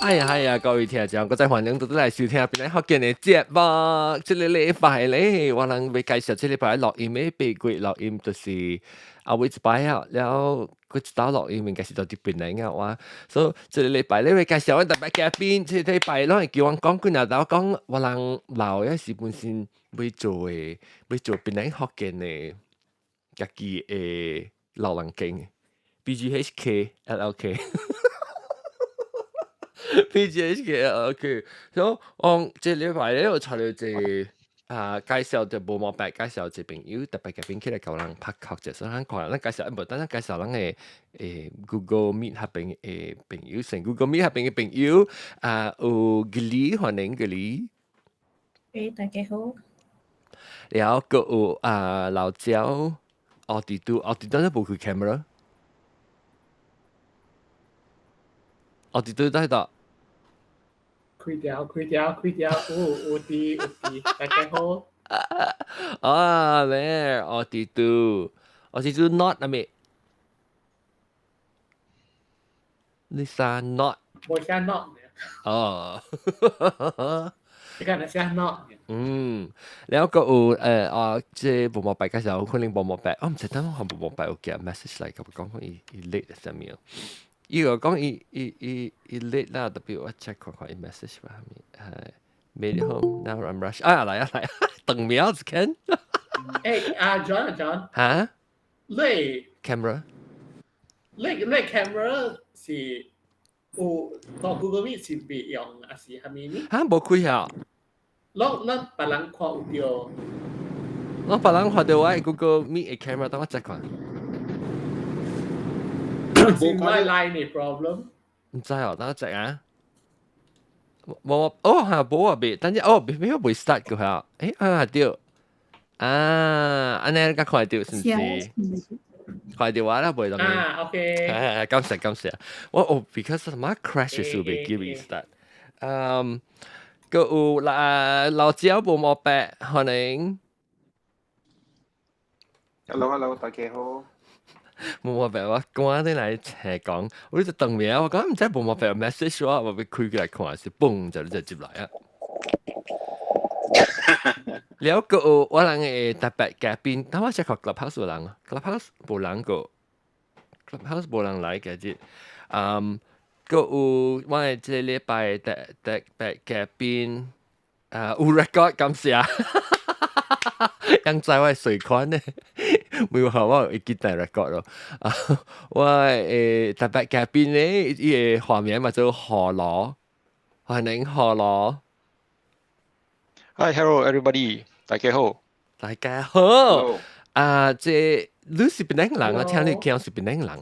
哎呀，各位聽眾，我再歡迎到嚟收聽邊個福建嘅節目。這個禮拜咧，我能會介紹這禮拜錄音嘅秘訣。錄音就是會一擺啊，แล้ว佢一道錄音應該是到啲邊嚟嘅話，所以這個禮拜咧會介紹我特別嘉賓。這個禮拜咯，叫我講幾廿道講，我能留一時半先會做嘅，會做邊嚟福建嘅家己嘅老人經 BGHK LLK。PGHK OK，所以我這禮拜咧，我查到介紹就無毛病，介紹一朋友特別嘅邊起來教人拍學者，所以咱可能介紹一無，等陣介紹人嘅Google Meet 合併嘅朋友，成 Google Meet 合併嘅朋友有Gilly，歡迎Gilly。大家好。然後個有老趙，Audito都冇開 camera。Audito 都喺度。開掉，有啲，大家好。咩？Audito not 啊咩 ？Lisa not。冇寫 not 哦。你講係寫 not แล้วก็即部幕幣嘅時候，可能部幕幣，我唔知等我部幕幣有寄 message 嚟，咁講伊 late 係咩？伊個講伊 late 啦，特別我 check 看看伊 message 話咩係 made it home now I'm rush 嚟啊，等秒子看。John 嚇？你 camera？你 camera 是有當 Google Meet 是別用還是係咪呢？嚇冇開啊！咱別人看有掉。我別人看到我 Google Meet 嘅 camera，等我 check 看。是咪 line 嘅 problem？唔知哦，等我 check 啊。冇係冇啊，別，等陣別我未 start 嘅嚇。對。安尼個看到是唔是？看到我啦，袂當嘅。OK。感謝。because 乜 crash 會被叫 restart。個有老趙無毛病，歡迎。Hello，大家好。無毛病，我趕啲嚟斜講，我呢就等面，我講唔知無毛病 message 我被開起來看，是嘣就接來啊。แล้วก็ว่าหลังแต่แปะแกปินถ้าว่าจะขอ Clubhouse บ่หลัง Clubhouse บ่หลังก็ Clubhouse บ่หลังหลายแกจิก็ว่าจะเรียกไปแต่แปะแกปินอู record 咁寫ยังใจว่า水款呢ไม่ว่าว่าอีกกี่แต่ record 咯ว่าแต่แปะแกปิน呢依個畫面嘛就何羅歡迎何羅Hi, hello everybody. 大家好。大家好。即你是邊個人？我聽你講是邊個人？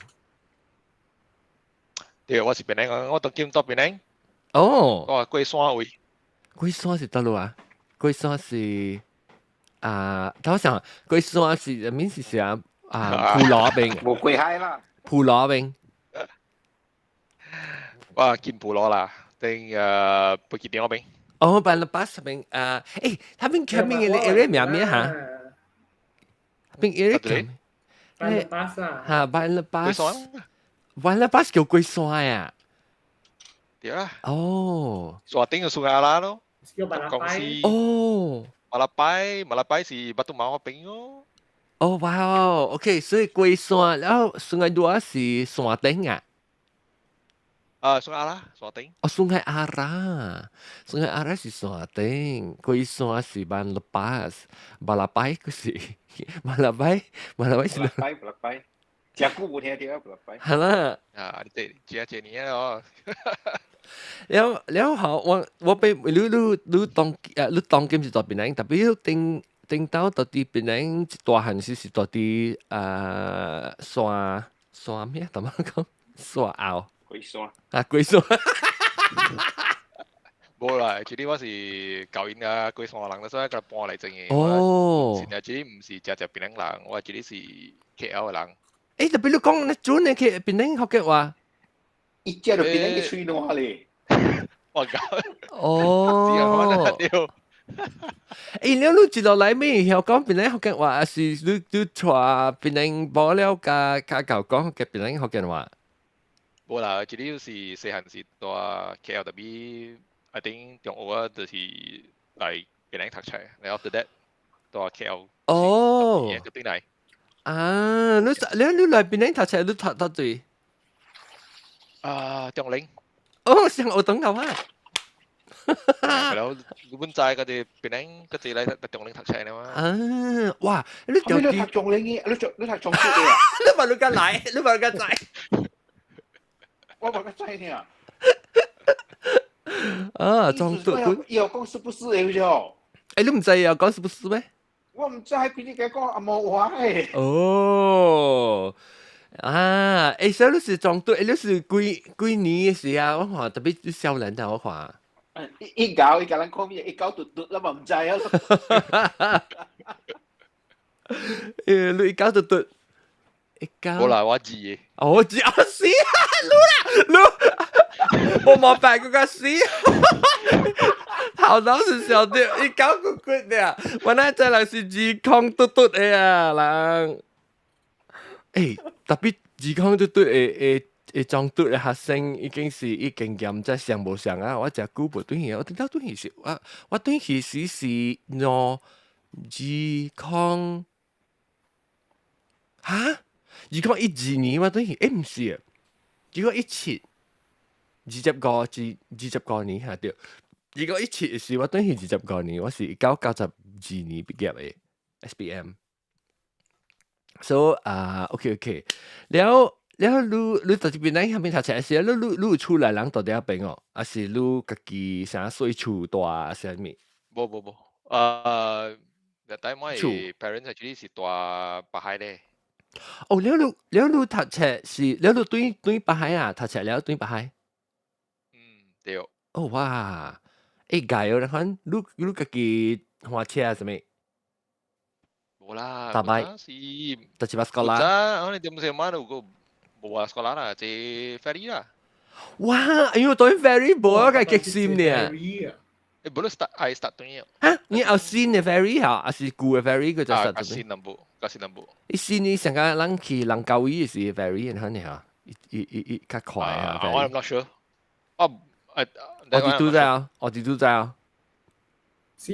對，我是邊個人？我都見到邊個。哦。我貴山位。貴山是得路啊？貴山是頭先貴山是面是啥？普羅邊。冇貴閪啦。普羅邊。我見普羅啦，定不見點我邊。哦，Balabas 邊他邊 camping 嘅 area 咩咩嚇？邊 area Balabas 啊。嚇 Balabas 叫貴山啊。對啦。哦。山頂就蘇亞啦咯。叫馬拉拜。哦。馬拉拜是巴杜馬嗰邊咯。哦，哇 ，OK， 所以貴山，然後蘇亞多是山頂啊。蘇亞啦，山頂。Sungai Ara si 山頂，貴山是Balabas，佢是Balabas是。Balabas，真久冇聽到Balabas。係啦。你這年咯。แล้ว好，我被你當今是做邊樣？特別頂到到啲邊樣大漢是到啲山咩？點樣講？山坳。貴山。冇啦，這裡我是舊年嘅貴山人，所以佢搬嚟整嘅。哦。現在這裡唔是只邊人，我這裡是 KL 嘅人。特別你講你做呢個邊人學嘅話，一隻就邊人嘅吹弄下咧。我講。哦。你接落嚟咩？又講邊人學嘅話，是你帶邊人播了加教講嘅邊人學嘅話。冇啦，主要是細漢時在 KLW，I think 中學啊就是嚟檳城讀書，然後 after that 在 KL 哦嗰邊嚟。啊，你來邊度讀冊？你讀對？中領，哦，上我等頭啊！然後你本在嗰啲檳城嗰啲嚟中領讀書嘅嘛。啊，哇！你後尾你條件，讀中領嘅，你讀中職嘅啊？你問你個嚟，你問你個仔。我冇個仔聽啊。啊，裝對本。要講是不是嘅啫？誒，你唔知啊？講是不是咩？我唔知佢哋講阿冇話嘅。哦。啊，誒，所以你是裝對，你是幾年嘅時啊？我看特別啲少年啊，我看。一搞人講咩？一搞嘟嘟啦嘛，唔知啊。誒，你搞到對，搞。冇啦，我知嘅。我知啊，死啊，錄，我冇擺過個死。頭腦是小啲，一搞個骨嘅，我那真係是自控嘟嘟嘅啊，人。誒，特別自控嘟嘟誒裝嘟嘅學生已經驗在上無上啊！我只估唔對嘢，我點解對嘢是我對嘢是攞自控嚇？自控12年我對嘢誒唔是啊，如果20個年嚇對。如果是我對佢20個年，我是1992年畢業嘅 SPM。So OK，แล้ว你到這邊咧，後面讀冊時，你有厝內人到底邊哦？還是你家己啥水厝大啊？啥物？冇。但係我係 parents actually 是大北海咧。哦，了你讀冊是了你對北海啊？讀冊了對北海？對。哦哇！誒解哦，然後你家己花車什麼？冇啦，大擺是讀書古啦。早我哋點先買到個冇啊，sekolah啦，即 ferry 啦。哇！哎呦，對 ferry 冇個激心呢。belum start tu ni. 嚇，你有新嘅 ferry 嚇，還是舊嘅 ferry 佢就實kasih lampu. 你新你成個人去人教會是 ferry 然後你嚇，一較快啊 I'm not sure. Oh, 我哋都在啊。是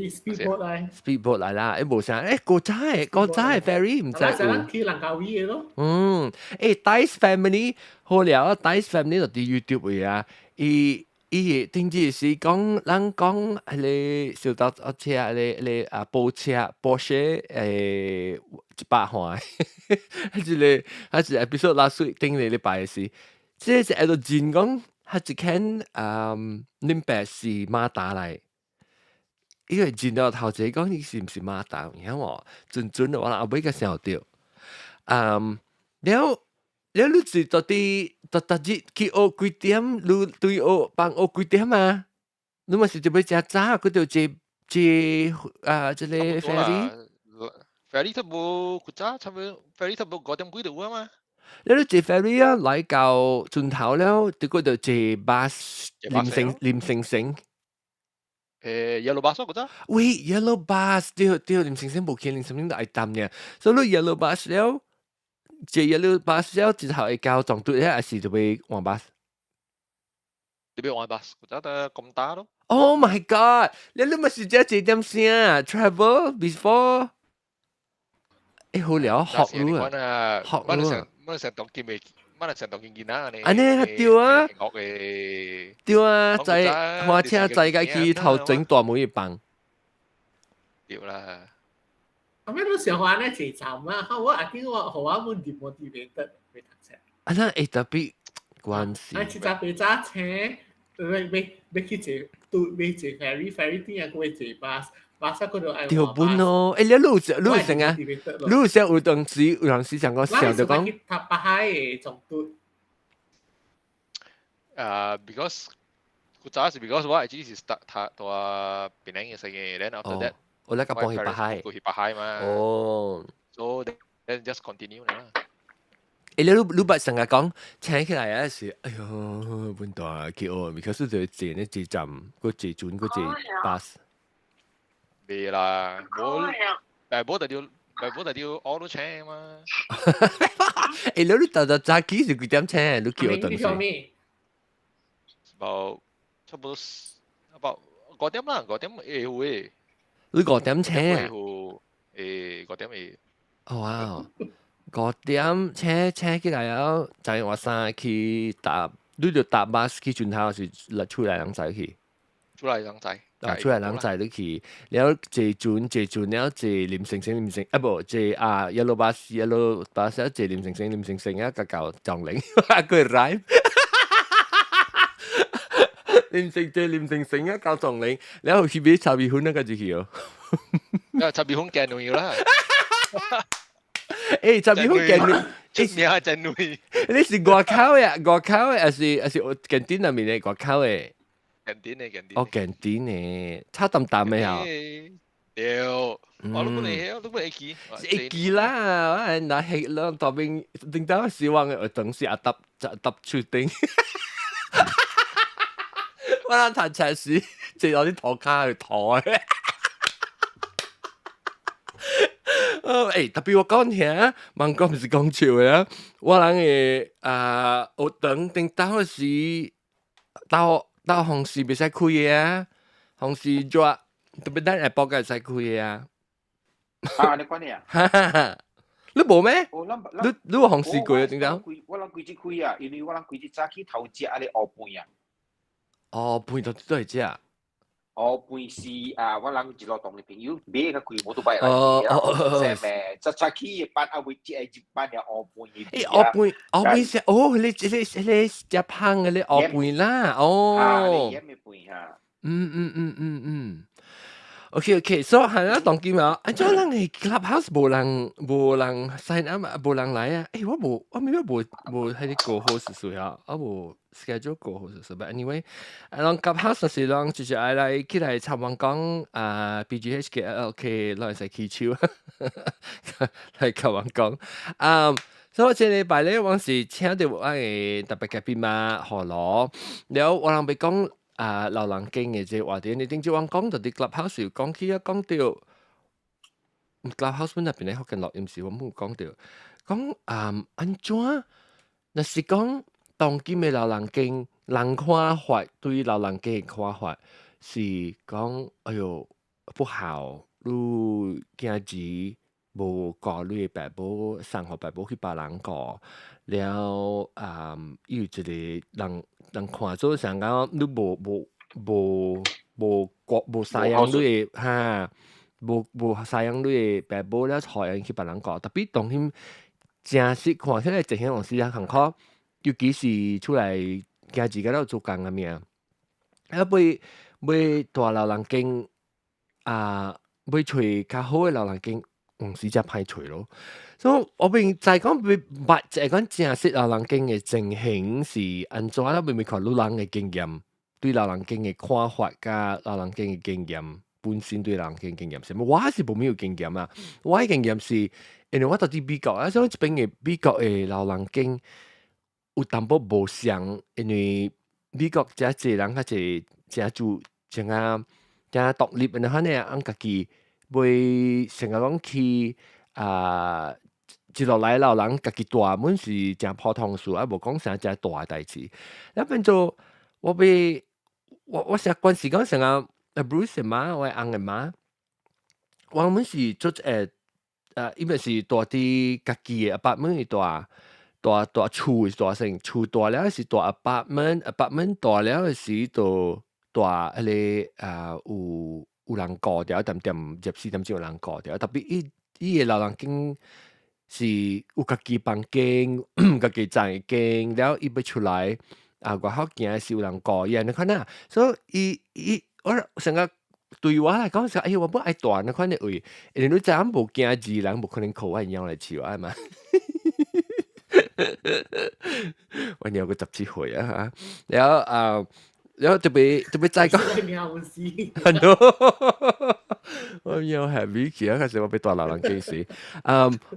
speedboat 嚟。 speedboat 嚟啦，誒冇啥，誒個仔 ferry 唔知係啦，去蘭教會嘅咯。Dice Family 好了，Dice Family 就啲 YouTube 嘅啊，伊定之是講人講你小到車你波車 Porsche 100塊，係一 episode last week 定你拜嘅事，即係喺度戰講係一間林伯是馬達嚟。因為見到頭先講你是唔是馬達，然後我準我阿妹個時候掉，แล้ว你是到底去學幾點？你對學幫學幾點啊？你咪是就要食早，佢就即個 ferry 都冇古早，差唔多 ferry 都冇5點幾度啊嘛。你坐 ferry 啊，來到盡頭了，結果就坐 bus 林星星。yellow bus 古早。喂 ，yellow bus 對林星星冇見林星星都愛擔嘅，所以 yellow bus 了。坐 yellow bus 了之後會到撞對咧，還是就會換 bus？你俾換 bus，古早得咁大咯。Oh my god！你咪是只幾點先啊 ？Travel before？誒好了，學路啊！學路啊！乜成當見未？乜成當見啊？你安尼係對啊！學嘅對啊！在花車在個去頭整大門一幫。對啦。咁樣都上話咧坐站啊，我阿經我學我們 demotivated 去讀冊。啊，那誒特別關係。啊，揸被揸車，要去坐ferry 啲人佢會坐 bus 嗰度愛條本咯，誒你有成啊？你有時有當時想講笑就講。去搭北海嘅總督。because 古早是 because 我actually是 start 到檳城嘅世界 then after that 我咧個幫去北海。去北海嘛。哦。So then just continue 啦。你捌成日講請起來啊時，哎呦，本大去學，咪可是就坐呢坐站，個坐轉個坐 bus。未啦，冇就要咪本來要 all 都請嘛。誒，你早起是幾點請？你叫我 I 等 mean, 先 tell。me.差不多5點啦，5點會會。你5點請啊？5點會。哦哇！5點請起來了，就係我生去搭，你就搭巴士去轉頭是出來人仔去。出嚟人仔。出嚟人仔你去，แล้ว坐轉แล้ว坐廉城啊不坐一路巴士แล้ว坐廉城啊個舊撞領，佢來。廉城啊舊撞領，แล้ว去俾插鼻款那個就去哦。插鼻款鏡要啦。誒，插鼻款鏡，出名係真會。你是外口嘅，還是鏡店入面嘅外口嘅？哦，鏡店嘅，炒淡淡嘅啊。屌，我都冇你記。會記啦，我係拿黑啦，當邊頂到希望嘅當時搭出頂。我諗彈車時，借我啲拖卡去拖嘅。特別我講聽，問講唔是講笑嘅啊！我諗嘅學堂頂到時到紅事未使開嘅啊，紅事做特別等下報嘅使開嘅啊。啊，你講你啊？你冇咩？你有紅事過啊？點解？我諗規隻開啊，因為我諗規隻早起頭食啊，你學半啊。哦，半都係只啊。哦，半是我諗一路同你朋友買個規摩托車嚟，係咪？早起班啊，會接班又學半嘅。學半是你只胖嘅你學半啦，哦。你咩半嚇？OK， 所以係啦，當今啊，做人係 clubhouse 無人 sign up 無人來啊！我咪無喺啲過好事啊，我無 schedule 過好事。But anyway，當 clubhouse 就是當就是愛來起來參訪講BGH 嘅 LK 來勢起手，嚟參訪講所以這禮拜咧，我是請到我嘅特別嘉賓嘛，何羅，然後我諗俾講。流浪經嘅啫話啲，你點知我講到啲 clubhouse 講起啊，講到 clubhouse 入邊咧，學緊錄音時，我冇講到講安怎？那是講當今嘅流浪經，人看法對流浪經嘅看法是講，哎呦不好，你驚住無過你嘅爸母，生活爸母去別人過，แล้ว有一個人看做想講你無赡養你嘅嚇，無赡養你嘅爸母了，害人去別人過，特別當佢真實看起來情形往時啊坎坷，尤其是出來驚自己喺度做工嘅命，要大流浪經要找較好嘅流浪經。時只歹找咯，所以我並就係講就係講正式流浪經嘅情形是安怎啦？未看流浪嘅經驗，對流浪經嘅看法加流浪經嘅經驗，本身對流浪經經驗係乜？我係冇咩經驗啊！我嘅經驗是，因為我到啲美國啊，所以呢邊嘅美國嘅流浪經有淡薄無像，因為美國真濟人較濟真做真獨立，然後呢，按家己。會成日講去一路來流人家己大門是真普通事，啊無講啥真大嘅代志。那變做我成日關時講成日 Bruce 嘅媽，我翁嘅媽，我們是做因為是大啲家己嘅 apartment 大厝是大成，厝大了是大 apartment 大了是大有人過掉，點入4點鐘有人過掉，特別伊個流浪經是有家己房間，家己宅間，然後伊要出來外口行是有人過，你看啊，所以我成個對我來講係，我不愛大那款嘅位，因為你知影無驚字人，無可能靠我一樣來笑啊嘛。我有個17歲啊嚇，然後特別再講，我有 happy 嘅，嗰時我俾大流浪記死。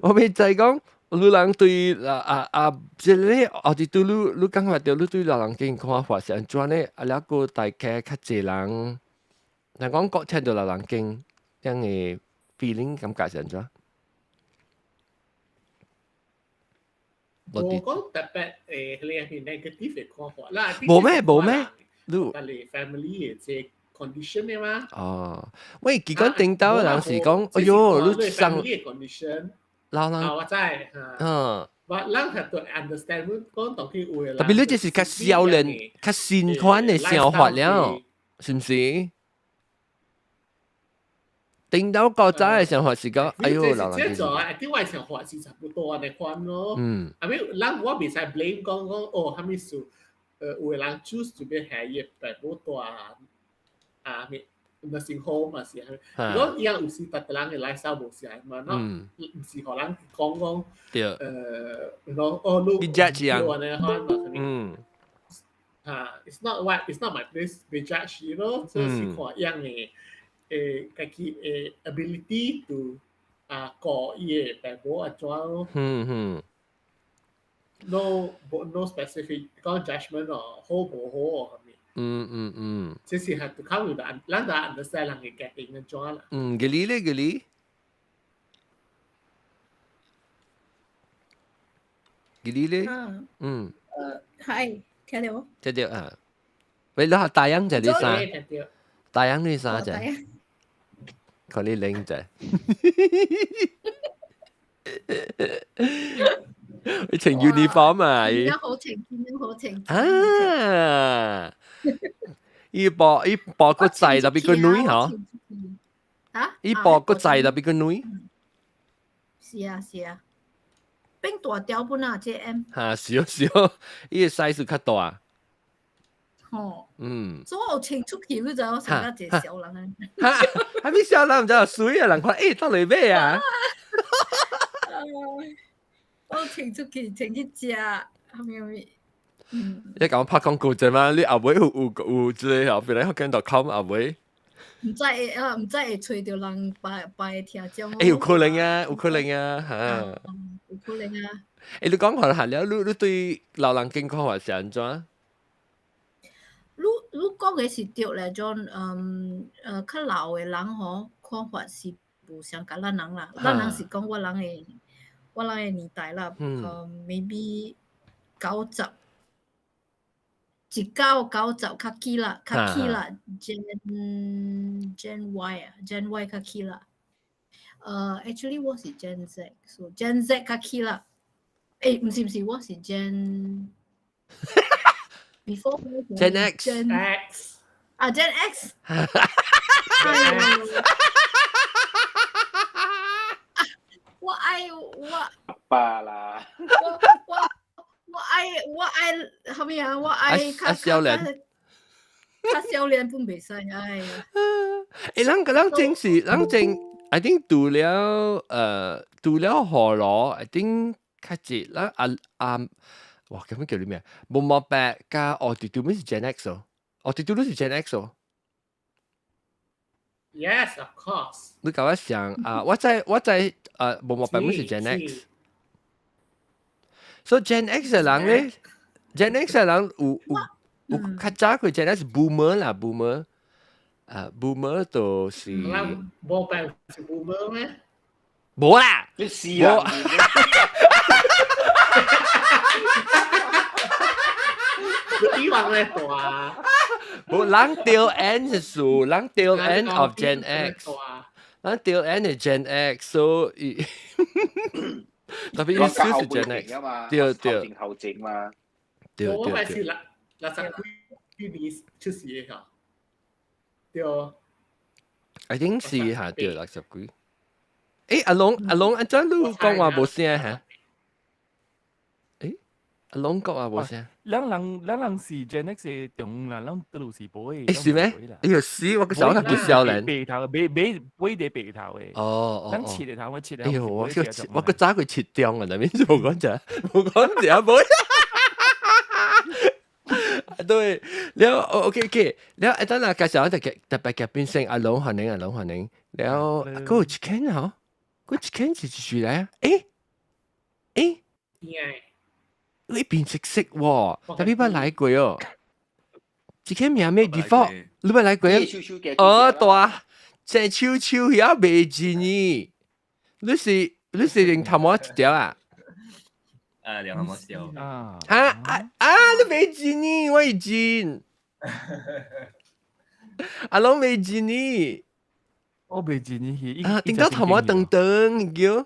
我俾再講，流浪對即係咧，我哋對你講話對你對流浪記看法是安怎咧？แล้ว個大家較濟人，人講聽到流浪記，樣嘅 feeling 感覺是安怎？落地我講特別你係 negative 嘅看法啦。冇咩冇咩，你但係 family 嘅即 condition 嘅嘛。哦，喂，佢講頂到有時講，哎喲，你生 family 嘅 condition，老人，我知嚇。嗯，但係人係 understand 講當佢會啦。特別你就是較少年、較新款嘅想法了，是唔是？頂到個仔嘅想法是講，哎喲，老人即係啊，啲外想法是差不多嘅款咯。嗯，I mean，人我未使 blame 講哦，係咪數有人 choose to be 係業病冇多啊nursing home 啊是係。如果樣有時特人嘅 lifestyle 冇時係嘛，嗱唔是可能講對，講哦，你 judge 樣，it's not my place to judge you know，所以是看樣嘅。家己嘅 ability to 過伊嘅病冇安怎咯。No specific 講 judgment 哦，好唔好哦咁樣。即是係 to come with 人哋 understand 人嘅家庭安怎啦。嗰啲咧，嗰啲，嗰啲咧，係聽到？聽到啊，喂，你下大樣就係啲啥？聽到。大樣啲啥就係？佢啲領就係。你穿 uniform 啊？而家好情，見到好情。啊！依播個仔特別個女嗬？嚇？依播個仔特別個女。是啊是啊，邊大條本啊 JM。嚇，是哦，依個 size 較大啊。哦。嗯。所以我清出去嗰陣，我成日隻小人啊。嚇！係咪小人唔知道水啊？人看誒到嚟咩啊？我清出去食，係咪？你講拍廣告啫嘛？你阿妹有之類後邊咧，Hokkien.com 阿妹。唔知會吹到人拜聽眾。誒有可能啊，有可能啊嚇。有可能啊。誒你講下了，你對老人健康話是安怎？你講嘅是對咧，種較老嘅人嗬，看法是無相甲咱人啦。咱人是講我人嘅年代啦，maybe 90。19、90較起啦，Gen Y 啊 ，Gen Y 較起啦。actually 我是 Gen Z，so Gen Z 較起啦。誒，唔是，我是 Gen before Gen X。啊 ，Gen X。我爸啦。我愛後面啊，我愛較少年都未使，哎呀！人正是人正 ，I think 除了河羅 ，I think 較濟人哇咁樣叫啲咩？冇乜白加我哋叫咩是 Gen X 哦，我哋都是 Gen X 哦。Yes, of course。你搞我想啊，我在冇乜白咩是 Gen X。所以 Gen X 嘅人咧 ，Gen X 嘅人有較早佢 Gen X boomer 啦 ，boomer 就是冇白是 boomer 咩？冇啦，你試啊！你以為咧大？冇人掉 N 係數，人掉 N of Gen X， 人掉 N 係 Gen X， 所以。特別要少少 Gen X 啊嘛，對後正嘛，我咪是60幾年出世嘅嚇，對。I think 是嚇對60幾。誒阿龍，安怎你講話冇聲嚇？誒阿龍講話冇聲。人是 Gen X 嘅中啦，人都是不會。誒是咩？哎呀死！我個手係叫少年。白頭俾啲白頭嘅。哦。等切嚟頭，我切嚟。哎呦，我個早佢切掉啊！那邊就冇講啫，冇講啫，冇。對，แล้วโอเคแล้วไอ้ตอนนั้น介紹特別嘅變成阿龍歡迎，แล้ว嗰個 chicken 嗬，嗰個 chicken 是住嚟啊？誒，你變色喎，特別冇來過哦。chicken 名咩地方？你冇來過啊？哦，大，正超而未見呢。你是認頭毛一條啊？兩下冇笑。你未見呢？我已經。阿龍未見呢？我未見呢去。點解頭冇等等叫？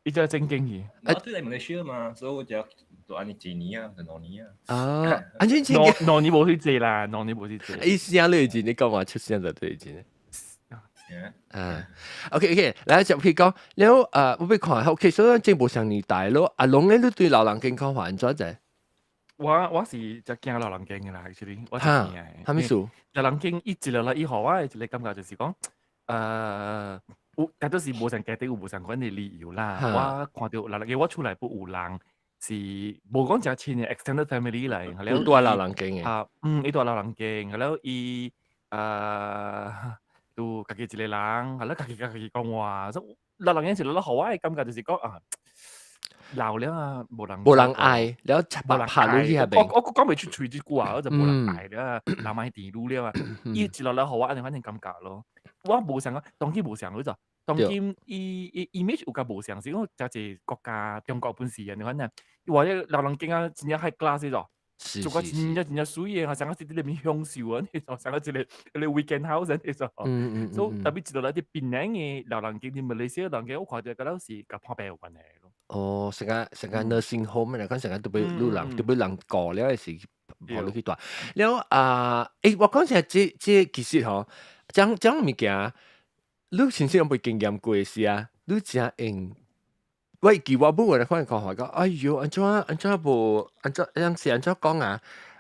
伊只正經去。我都嚟馬來西亞嘛，所以我就做安尼幾年啊，兩年啊。安全前兩年冇去做啦，兩年冇去做。意思啊，你已經你講話出聲就對已OK，嚟就譬如講，แล้ว我ไป看下 OK，所以正無上年代咯。阿龍咧，你對老人健康還咗啫？我是就驚老人經嘅啦，actually，我係驚嘅。係咪數？老人經一直落嚟以後，我一個感覺就是講，但都是無上價值，有無上款嘅理由啦。我看到老人經，我出來不有人是無講就親嘅 extended family 嚟，然後都係老人經嘅。伊都係老人經，然後伊都家己一個人，係啦，家己講話，老人經是落好嘅感覺，就是講老了啊，冇人愛，แล้ว拍到呢下邊。我講未出嘴啲句話，我就冇人愛啦，老埋電路了啊，伊一落好啊，反正感覺咯。我冇想講，當今冇想嗰就，當今伊 image 有較冇想，是講就係國家中國本事人，你看呢，或者老人經啊，真係 high class 咗。做個真係水嘢，成個喺裏面享受啊！你就成個一個 weekend house 你就，所以特別知道啦啲邊靚嘅老人經，啲馬來西亞老人經，我看到嗰陣時甲破病有關係咯。成個 nursing home 嚟講，成個都俾人過了係跑落去大。แล้ว我講成即其實嗬，講物件，你先有冇經驗過事啊？你真應。喂，叫我本來可能講話講，哎呦，安怎講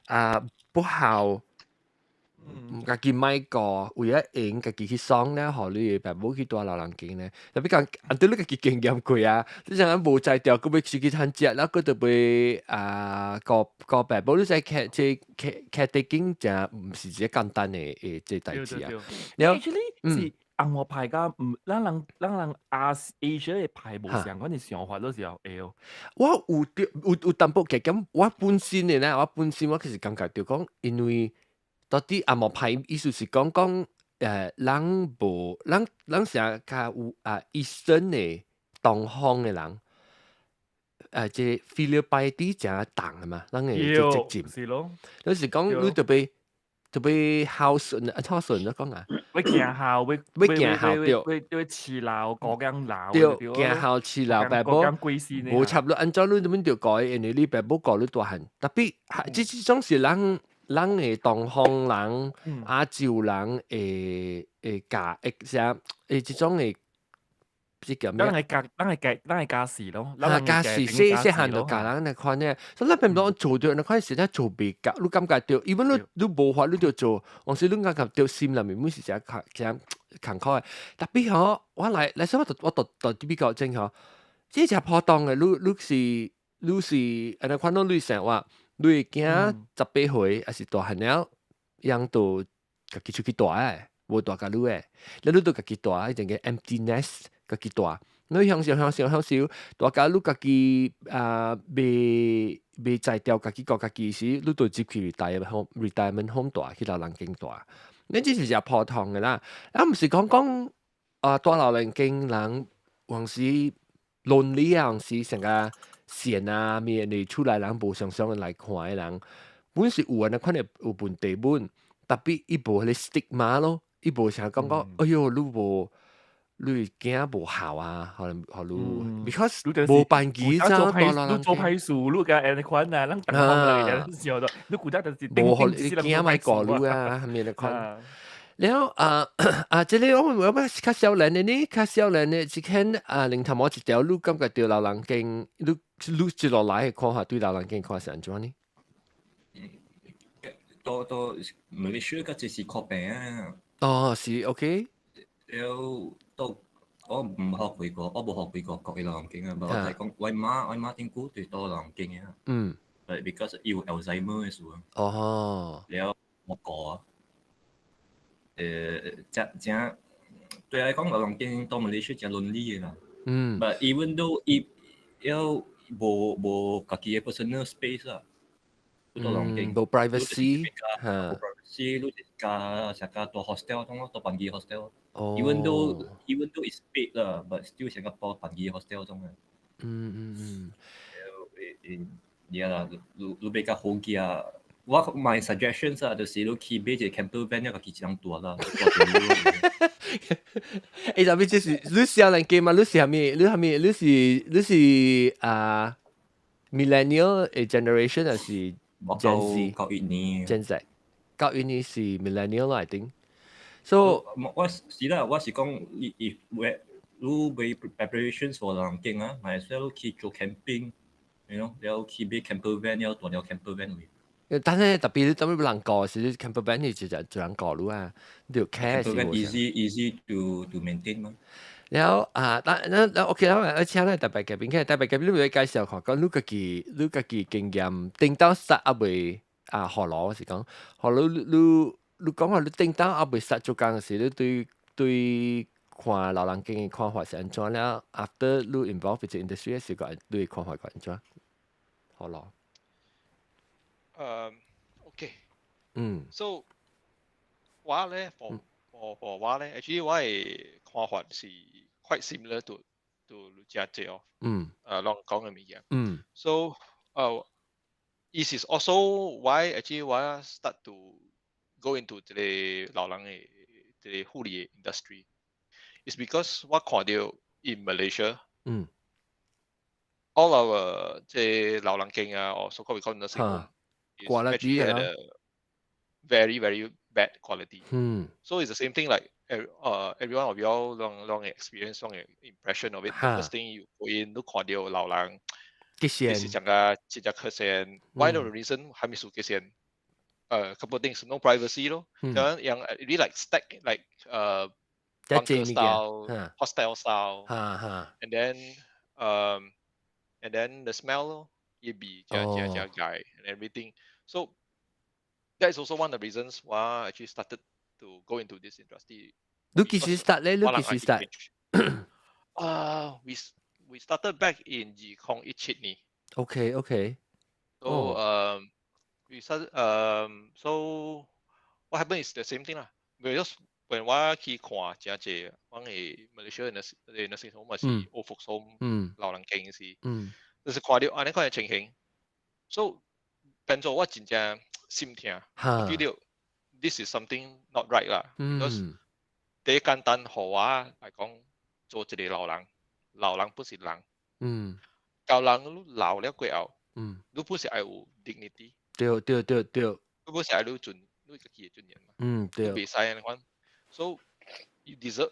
啊？不好，家己買個，為咗贏家己去爽咧，學你白冇去多老人經咧。特別講，對你家己經驗過啊，你成日無在掉，佢要自己趁食，然後佢就被個白冇你在劇地經就唔是一簡單嘅即代志啊。然後是。紅我排噶，咱人Asia 嘅排無上，嗰啲想法都時候會。我有淡薄嘅咁，我本身嘅咧，我其實感覺到講，因為到底紅我排意思是講人無人成較有Eastern 嘅東方嘅人，即菲律賓啲正重啊嘛，人嘅直接。是咯。有時講你就被孝順啊，孝順咗講啊。會行校，會飼老，過江老，對，行校飼老，白寶無插落按照你咁樣條改，因為你白寶過你大漢，特別即種是人嘅東方人、亞洲人誒家誒即種嘅。咱係家事咯，家事細漢就家人嚟看咧，所以咱並唔講做到，你看時咧做別格，你感覺到，因為你無法你就做，往時你感覺到心裏面每時成艱苦嘅。特別嗬，我嚟所我讀比較正嗬，即係破檔嘅，你是，你看到你成話，你驚18歲還是大漢了，樣到家己出去大誒，無大家你誒，你都家己大，一陣嘅 empty nest。家己大，你向少，大家你家己未在掉家己個家己時，你都接去 retirement home 大，去老人經大，你這是破糖嘅啦。唔是講大老人經人，還是lonely啊，還是成個線啊，面嚟出來人無常常來看嘅人，本是有人可能有問題本，特別伊無迄個 stigma 咯，伊無成日講哎呦你無。你驚無效啊？可能because 無辦機咋，你做批數，你嘅誒款啊，咱等下嚟嘅時候就，你估得就是無學你驚買過路啊，係咪你看？然後即係我較少年嘅呢，較少年嘅只看零頭毛一條，你感覺到老人經，你接落來看下對老人經看係安怎呢？都馬來西亞嗰隻是確病啊。哦，是 OK。我冇學過國嘅老人經啊，不過我係講我媽聽過最多老人經嘅。But because 有 Alzheimer 嘅事啊。哦。แล้ว我講正對我嚟講老人經到馬來西亞真 lonely 嘅啦。But even though 要冇家己嘅 personal space 啊，老人經冇 privacy，你成個做 hostel 咁咯，做辦機 hostel。Even though it's paid 啦，but still Singapore 辦機 hostel 種嘅。嘢啦，你比較好嘅啊。我 my suggestions 啊，就是你去買一個 camper van 一個幾張大啦，誒，特別就是你少年嘅嘛，你是係咪？你是啊 millennial generation 還是 Gen Z？ Gen Z， 教育你是 millennial 啦，I think。So 我是啦，我是講你買 preparations for 人經啊，咪係要去做 camping，you know，你要去買 camper van，要大條 camper van 嚟。但係特別你點樣人過時，你 camper van 你就人過咯啊，你要 care 是冇。easy to maintain 嘛。然後但 OK 啦，而且咧特別嘅邊嘅特別嘅邊，你會介紹下講你自己經驗，定到實阿未學羅是講，學你講話你定到阿未實做工嘅時，你對看老人經嘅看法是安怎咧 ？After 你 involve 喺 industry 嘅時候，你看法係安怎？學羅。OK。So 我咧 for 我咧 ，actually 我嘅看法是 quite similar to 你姐姐哦。啷講嘅物件。So this is also why actually 我 start to go into 這個老人嘅這個護理 industry。It's because 我看到 in Malaysia。all our 這老人經啊，or so-called we call nursing home is actually at a very very bad quality. So it's the same thing like everyone of y'all long experience, long impression of it. First thing you go in, look 看到老人，其實講個直接咳線。Why the reason 還沒數咳線？Couple things, no privacy 咯。yang really like stack like bunker style, hostel style, and then the smell, it be guy and everything. So that is also one of the reasons why I actually started to go into this industry. Look start. We started back in Jikong Sydney. Okay. So we started so what happened is the same thing lah. Because when 我去看真濟，我嘅 Malaysia 嘅 nursing home 咪是 old folks home 老人經是，就是看到安尼款嘅情形，所以變做我真正心痛。我 feel 到 this is something not right 啦。because 第一簡單互我嚟講，做一個老人不是人。教人你老了過後，你不是愛有 dignity。對。你不是愛有尊，你自己嘅尊嚴嘛。對。唔使安尼款。So you deserve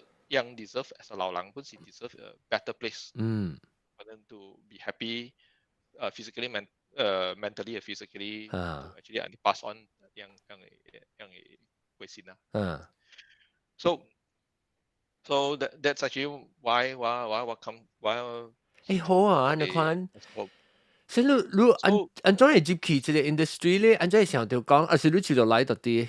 as a 老人，本是 deserve a better place for them to be happy, physically, mentally and physically, to actually pass on 樣嘅歸先啦。So that's actually why 我 come why。好啊，你看。所以你安怎會入去這個 industry 咧？安怎會想到講，而是你出到來到啲？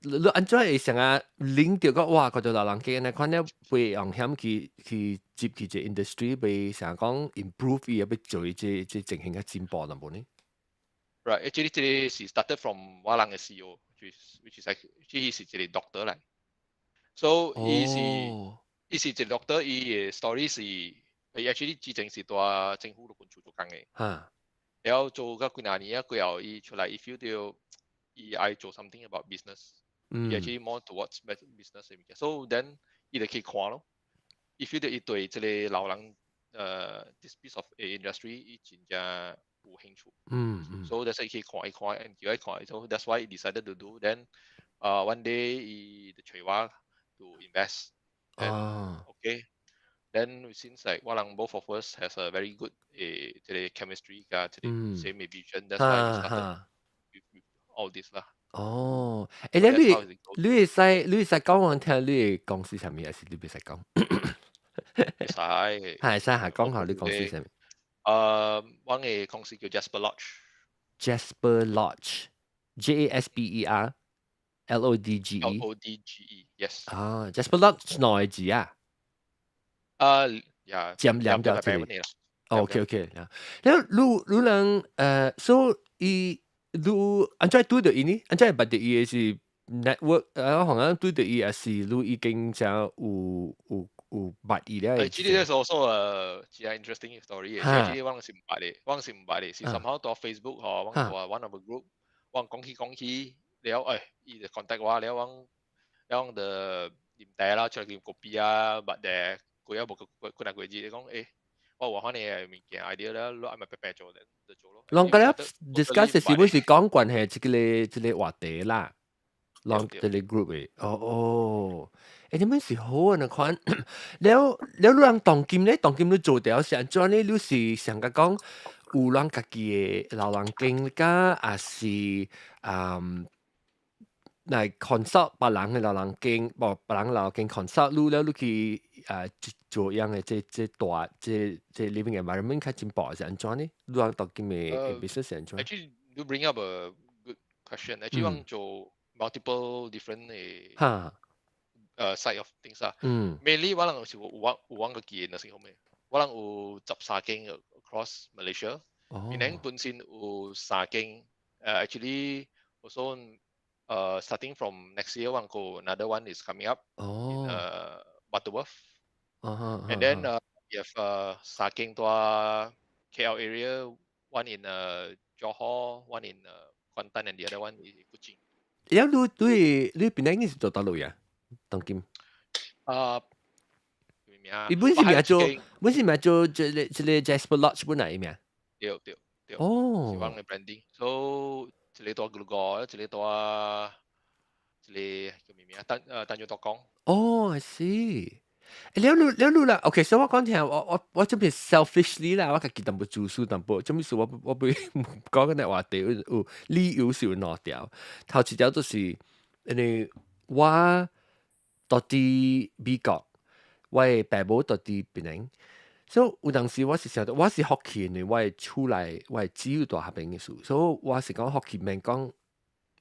你安怎會想啊？領到個哇，嗰度老人家呢？看咧會用險去入去這 industry，會想講 improve 伊，要做這情形嘅進步啦，冇呢 ？Right, actually 這個是 started from 我人嘅 CEO， which is actually 是一個 doctor 嚟。So 伊是一個 doctor， 伊嘅 story 是actually 之前是在政府度工作緊嘅。然後做咗幾廿年啊，過後伊出來，伊 feel 到。he I 做 something about business. He actually more towards business. So then 伊就去看咯。伊 feel 到伊對這個老人this piece of industry 伊真正有興趣。So that's why 伊去看，and 佢看， so that's why he decided to do. Then one day 伊就找我 to invest. Okay. Then since like 我人 both of us has a very good 這個 chemistry 加這個 same vision. That's why we started with all this 啦。你會使講我聽你嘅公司上面，還是你唔使講？會使。係下講下你公司上面。我嘅公司叫 Jasper Lodge。Jasper Lodge。JASPER LODGE。LODGE yes。Jasper Lodge 內字啊？佔兩條字。OK。然後你能所以。你安怎對到伊呢？安怎捌到伊嘅是 network？好像對到伊也是你已經就有有捌伊了。Actually, there's also a interesting story. Actually, 我是唔捌嘅，我是唔捌嘅，是 somehow 到 Facebook 嗬，我話 one of a group，我講起了，伊就 contact 我了，我的念帶啦，出嚟叫 copy 啊，but 佢有冇佢那個字，你講我話翻你物件 idea 啦，攞咪白做就做咯。啷個咧 discuss 嘅時本是講關係即個話題啦，啷即個 group 嘅，你們是好啊！你看，了人當今你做掉是安怎呢？你是想講有人家己嘅老人經家，還是來 consult 別人嘅老人經，別人老人經 consult 你去做樣嘅即大即 living environment 較進步是安怎呢？你人當今嘅 business 是安怎 ？Actually, you bring up a good question. Actually, 我做 multiple different side of things 啦。Mainly 我能是有個記嘅時候咩？我能有13間 across Malaysia。然後本身有3間，actually also starting from next year 我個 another one is coming up in Butterworth。And then you have 3間多 KL area, one in Johor, one in Kuantan, and the other one in Kuching。你邊間是做到路呀？當今你本是咪做即個 Jasper Lodge 本嚟咩？對，是我嘅 branding。So 一個多Glugo，一個多叫咩名？單咗多講。I see。了啦 ，OK， 所以我講聽，我準備 selfishly 啦，我家己淡薄做書淡薄，準備我唔講緊啲話題，有理由是有攞掉。頭一條就是我到啲美國，我嘅爸母到啲檳城，所以有陣時我是想到，我是學期呢，我係出來，我係只有大學邊嘅書，所以我是講學期免講，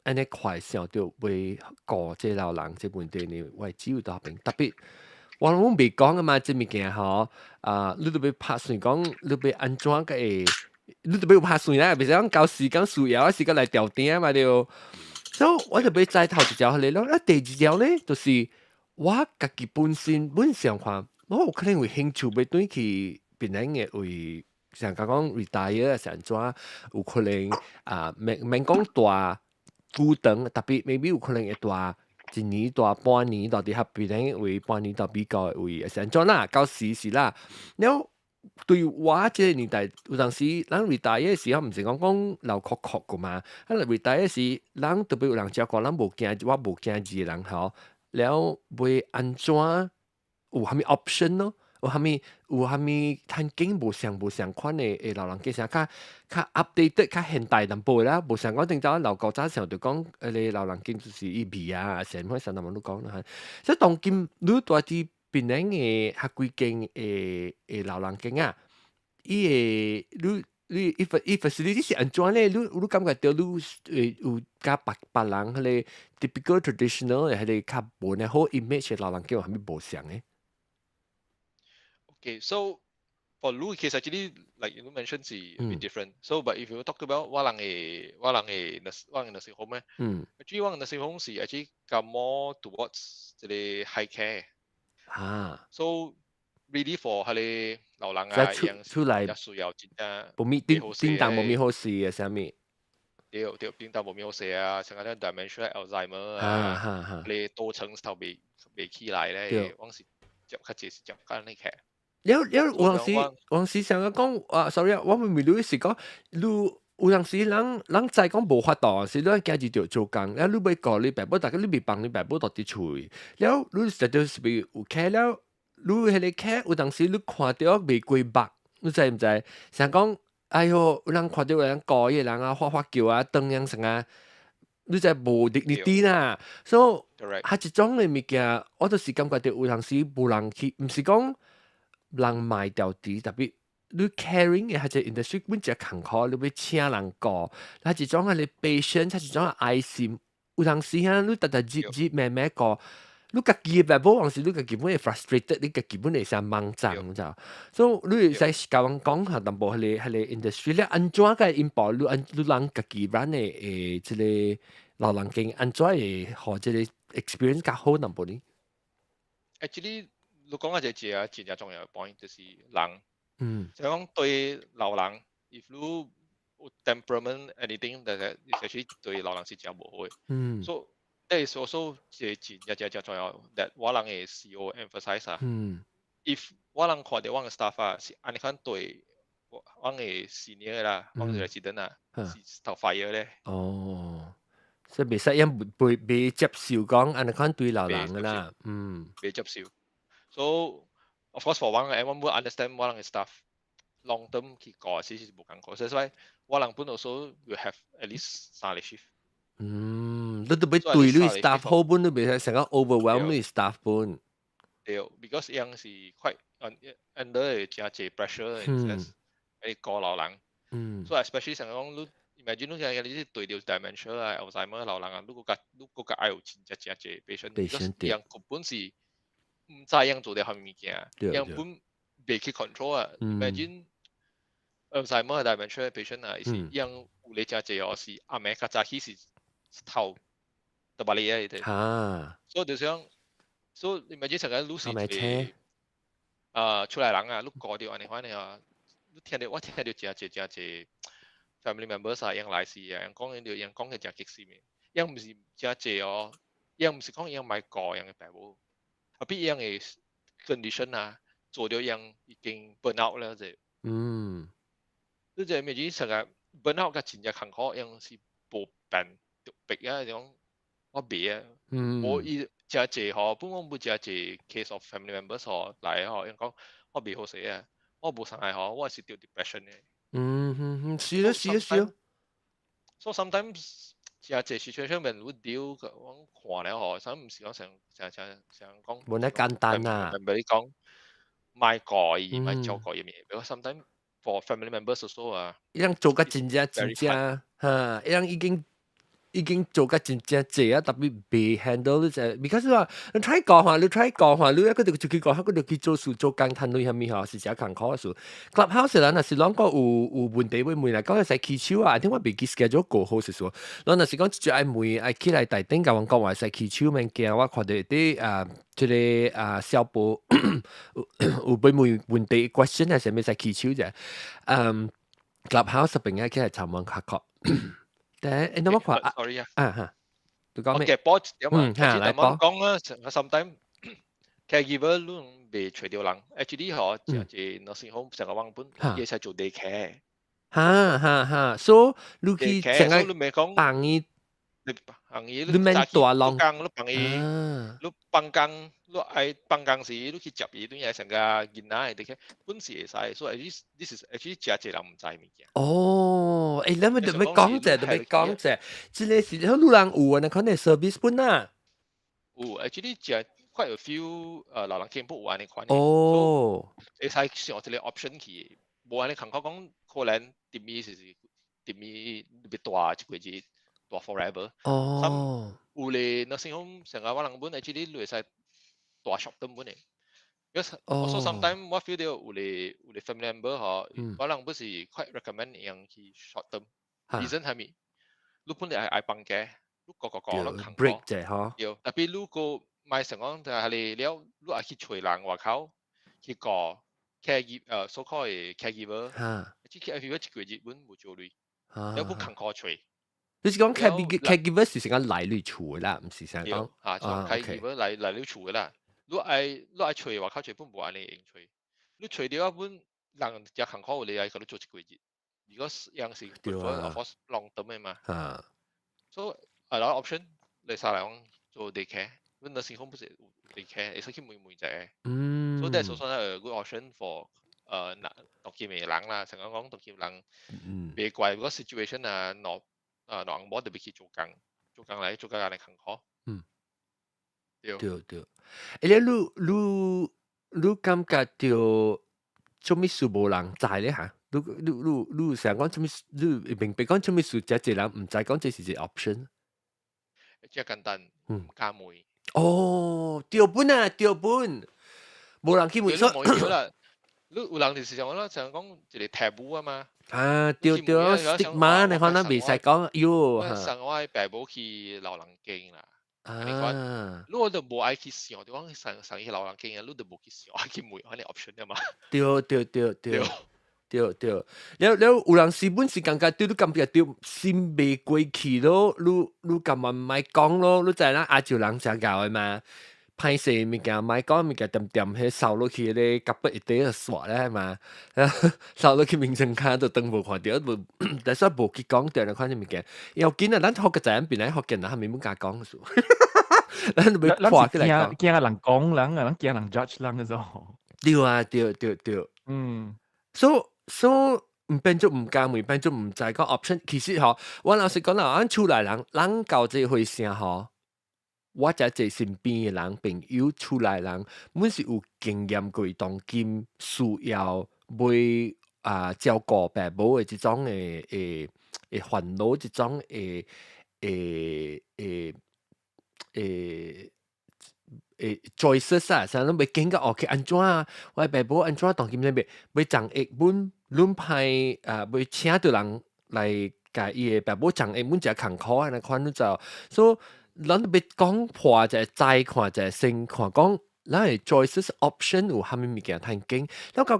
安尼快想到會過這老人這問題呢，我係只有大學邊，特別。我拢未講啊嘛，即物件吼，你都要拍算講，你要安怎個會，你都要拍算啦，別講搞時間需要，時間來調定嘛對。所以我就要再頭一條嚟咯。第二條咧，就是我家己本身看，我有可能會興趣要轉去別人嘅位，像講 retire 是安怎，有可能免講大久長，特別 maybe 有可能會大。一年到半年到底喺邊啲位，半年到比較位，成咗啦，到時是啦。然後對我這個年代，有陣時咱 retire 嘅時候，唔是講留確確噶嘛。咱 retire 時，咱特別有人照顧，咱無驚，我無驚字嘅人吼，了會安怎有蝦米 option 咯？有蝦米環境無相款嘅老人家啥較 update 較現代淡薄啦，無相講定早老古早時候就講你老人家就是伊味啊，成開成日都講啦。所以當今你大啲邊人嘅較幾間嘅老人家啊，伊你facility 是安怎咧？你感覺到你有甲別人迄個 typical traditional 嘅迄個較本嘅好 image 嘅老人家有蝦米無相嘅？ Okay, so for Lou case actually, like you mentioned, is a bit different. So, but if you talk about 我嘅 nursing home 咧，actually 我嘅 nursing home 是 actually come more towards 即係 high care。So really for 佢哋老人啊，出嚟需要真正冇咩叮當冇咩好事嘅，啥物？對，叮當冇咩好事啊，像嗰啲 dementia、Alzheimer 啊，你多層頭未起來咧，往時接較濟是接緊呢care。有時想講sorry 我咪你是講你有陣時人再講無法度，是你家己就做工，แล้ว你要講你爸母，大家你未幫你爸母到啲厝，แล้ว你實在是未有care了，你迄個 care 有陣時你看到未過目，你知唔知？想講哎喲，有人看到有人講嘢人啊，發叫啊，燈樣成啊，你知無dignity啦，所以係一種嘅物件，我就是感覺到有陣時無人去，唔是講。人賣掉啲，特別你 caring 嘅係隻 industry 本隻坎坷，你要請人過，係一種係你 patient，係一種係愛心。有陣時啊，你日慢慢過，你家己嘅爸母，有時你家己本係 frustrated，你家己本係想掹掙咋，所以你使教人講下淡薄係你 industry 咧，安怎個 import，你人家己 run 嘅即個老人經，安怎會學即個 experience 較好淡薄呢？ Actually 你講嘅只啊，真正重要嘅 point 就是人，就講對老人 ，if you temperament anything that is actually 對老人是真無好嘅。So that is also 真重要 that 我人嘅 CEO emphasize 啊。If 我人看到我嘅 staff 啊，是安尼款對我嘅 senior 啦，我嘅 resident 啊，是頭 fire 咧。所以袂使因袂接受講安尼款對老人㗎啦，袂接受。So of course for one, everyone will understand 我人嘅 staff long term 去過其實是無艱苦，所以我人本 also will have at least 3個 shift。你特別對你 staff 好本都袂使成個 overwhelm 你 staff 本。對 ，because 樣是 quite under 真濟 pressure in sense，你過老人。So especially 成講你 imagine 你係你對到 dementia 啊、Alzheimer 老人啊，你個個愛有真濟 patient，because 樣根本是唔知樣做啲乜物件，樣本未去 control 啊。Imagine Alzheimer 嘅 dementia patient 啊，是樣有你真濟哦，是阿妹較早起是頭特別厲害嘅。所以就想。所以你咪只成日 lose 出來人啊，你過掉安尼款啊，你聽到我聽到真濟 family members 啊，樣來事啊，樣講樣講嘅真激死面，樣唔是真濟哦，樣唔是講樣買過樣嘅病冇，啊比樣嘅 condition 啊，做到樣已經 burn out 啦啫。你就咪只成日 burn out 嘅真正坎坷，樣是無病特別啊，種我別啊，我伊。真濟嗬，本我冇真濟 case of family members 嗬嚟嗬，人講我未好死啊，我冇生係嗬，我係掉 depression 嘅。是啊。So sometimes 真濟 situation 面會掉，我看咧嗬，所以唔是講成講。冇得簡單啊。明白你講買過而買做過嘢咩？因為 sometimes for family members also 啊，樣做個真嚇，樣已經做個真正濟啊，特別未 handle 就係，because 話你 try 講下，你一個就去講，一個就去做事做工攤類係咪嚇？是真艱苦嘅事。Clubhouse 人若是講個有問題會問嚟，講係使起手啊，點解未記 schedule 過好是說，嗱若是講就愛問愛起來大頂甲我講話使起手物件，我看到啲即個小報有被問題 question 係啥物使起手啫？Clubhouse 邊個起來參問下確。但係，你乜話？Sorry 啊，你講咩？我嘅波點啊？我講啊，sometimes caregiver 你未除掉人 ，actually 嗬，就係 nursing home 成個網本，嘢係做 daycare。so 你去成個你未講幫伊，你免大浪，你幫伊，你幫工，你愛幫工時，你去接伊，你係成個囡仔嘅 daycare，本事會使，所以 this is actually 真係人唔知物件。你咪就咪講啫，即係時候路人有啊，你可能 service 本啊。actually 真 quite a few 老人健保有安尼款。會使上一個 option 去，無安尼感覺講可能點咪特別大一個字大 forever。有咧 nursing home 成個我人本 actually 你會使大 short term 本嘅。Because also sometimes 我 feel 到有咧 family member 嗬，我人本是 quite recommend 樣去 short term。reason 係咪？你本嚟係幫嘅，你個你行 break 啫嗬。有，特別你個買成講就係你了，你係去隨人外口去個 caregiver so called 嘅 caregiver，即 caregiver 一個月本冇做累，有本行過隨。你是講 caregiver 是成個來你厝啦，唔是成講caregiver 來你厝啦。你係隨外口隨本冇安尼用隨，你隨掉一本人只行過你係佢都做一個月。如果樣是 prefer of long term 嘅嘛，so a lot of option 你曬嚟講做 daycare，因為 nursing home 不是 daycare，你使去每隻，so that's also a good option for 當見嘅人啦，成日講當見人別怪，如果 situation 啊攞人冇特別去做工嚟行可，對，你感覺到做咩事無人知咧嚇？你成日講做咩？你明白講做咩事？只人唔知講這是一個 option。即係簡單，唔加梅。掉本，無人去問錯。啦，你有人就是講啦，成日講一個 taboo 啊嘛。掉 stigma 你可能未使講，上我係病冇去老人經啦。啊，如果都冇愛去想，對講上一老人經驗，你都冇去想，愛去每可能 option 嘅嘛。對，แล้ว有人時本是感覺對你感覺對心未過去咯，你咁咪唔係講咯，你知啦，亞洲人成教嘅嘛。歹勢物件，莫講物件點迄掃落去咧，甲不一地就刷咧嘛，掃落去面前卡就當無看到，無，但係無去講掉那款物件。要緊啊，咱學個仔邊來學見啊，咪冇甲講數，咱咪破起來講。驚人講人啊，驚人 judge 人嘅啫。對啊，對。所以唔變咗唔敢，唔變咗唔知個 option。其實嗬，我老實講啦，咱厝內人搞這回事嗬。我只係身邊嘅人朋友出來人，本是有經驗過當今需要為照顧爸母嘅這種嘅煩惱，這種choices 啊，所以你未經過學去安怎啊？我爸母安怎當今咧未掌握本論派未請到人來甲伊嘅爸母掌握本只艱苦啊，那款就所以。咱別講破就係再看就係先看講，咱係 choices option 有蝦米物件睇緊，แล้ว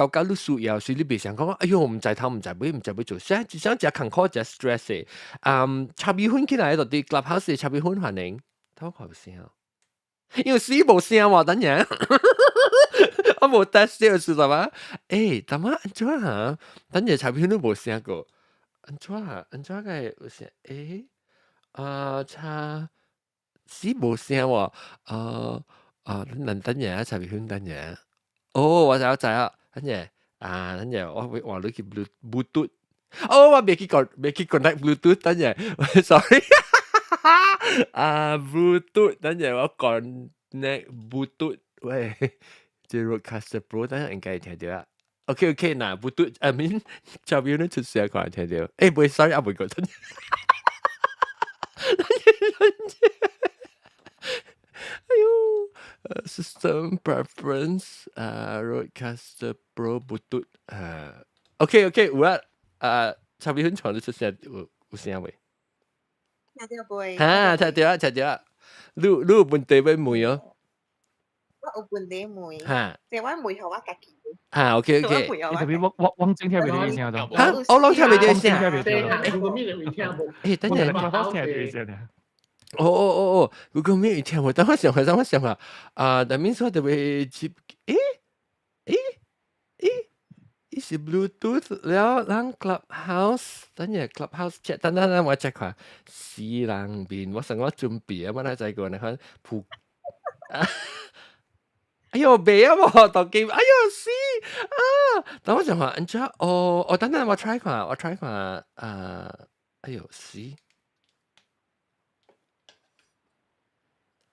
搞你需要，所以你別想講，哎喲唔知頭唔知尾唔知尾做，只想只艱苦只 stress 嘅，插尾婚起來到啲 clubhouse 插尾婚反應，偷看有聲，因為死冇聲喎，等陣，我冇 test 到是嘛？誒，等下安怎啊？等陣插尾婚都冇聲過，安怎嘅有聲？誒？差死冇聲喎，能等嘢一齊去等嘢。哦，我知啊，等嘢等嘢，我話你叫 Bluetooth。哦，我未去 connect Bluetooth，等嘢，sorry。Bluetooth，等嘢我 connect Bluetooth，喂，這 Rodecaster Pro，等陣應該聽到啊。OK，嗱 Bluetooth，I mean，就邊度出聲可能聽到。誒，唔會 ，sorry，我唔會講真。哎呦，system preference Rodecaster Pro Bluetooth OK 有啊差別很長的出聲有聲未？聽到未？聽到啊，你有問題要問哦？我有問題問，即係我問下我家己。OK，特別我正聽未到聲咗。我聽未到聲。等陣，我聽未到聲。Google Meet 聽我，等我想下，that means 我哋會接，是 Bluetooth แล้วล้าง Clubhouse 等陣 Clubhouse chat 等我 check 下四人邊，我想我準備啊，我嚟再講你看鋪，哎呦未啊喎，當機，哎呦死等我想下，安怎等陣我 try 下，哎呦死。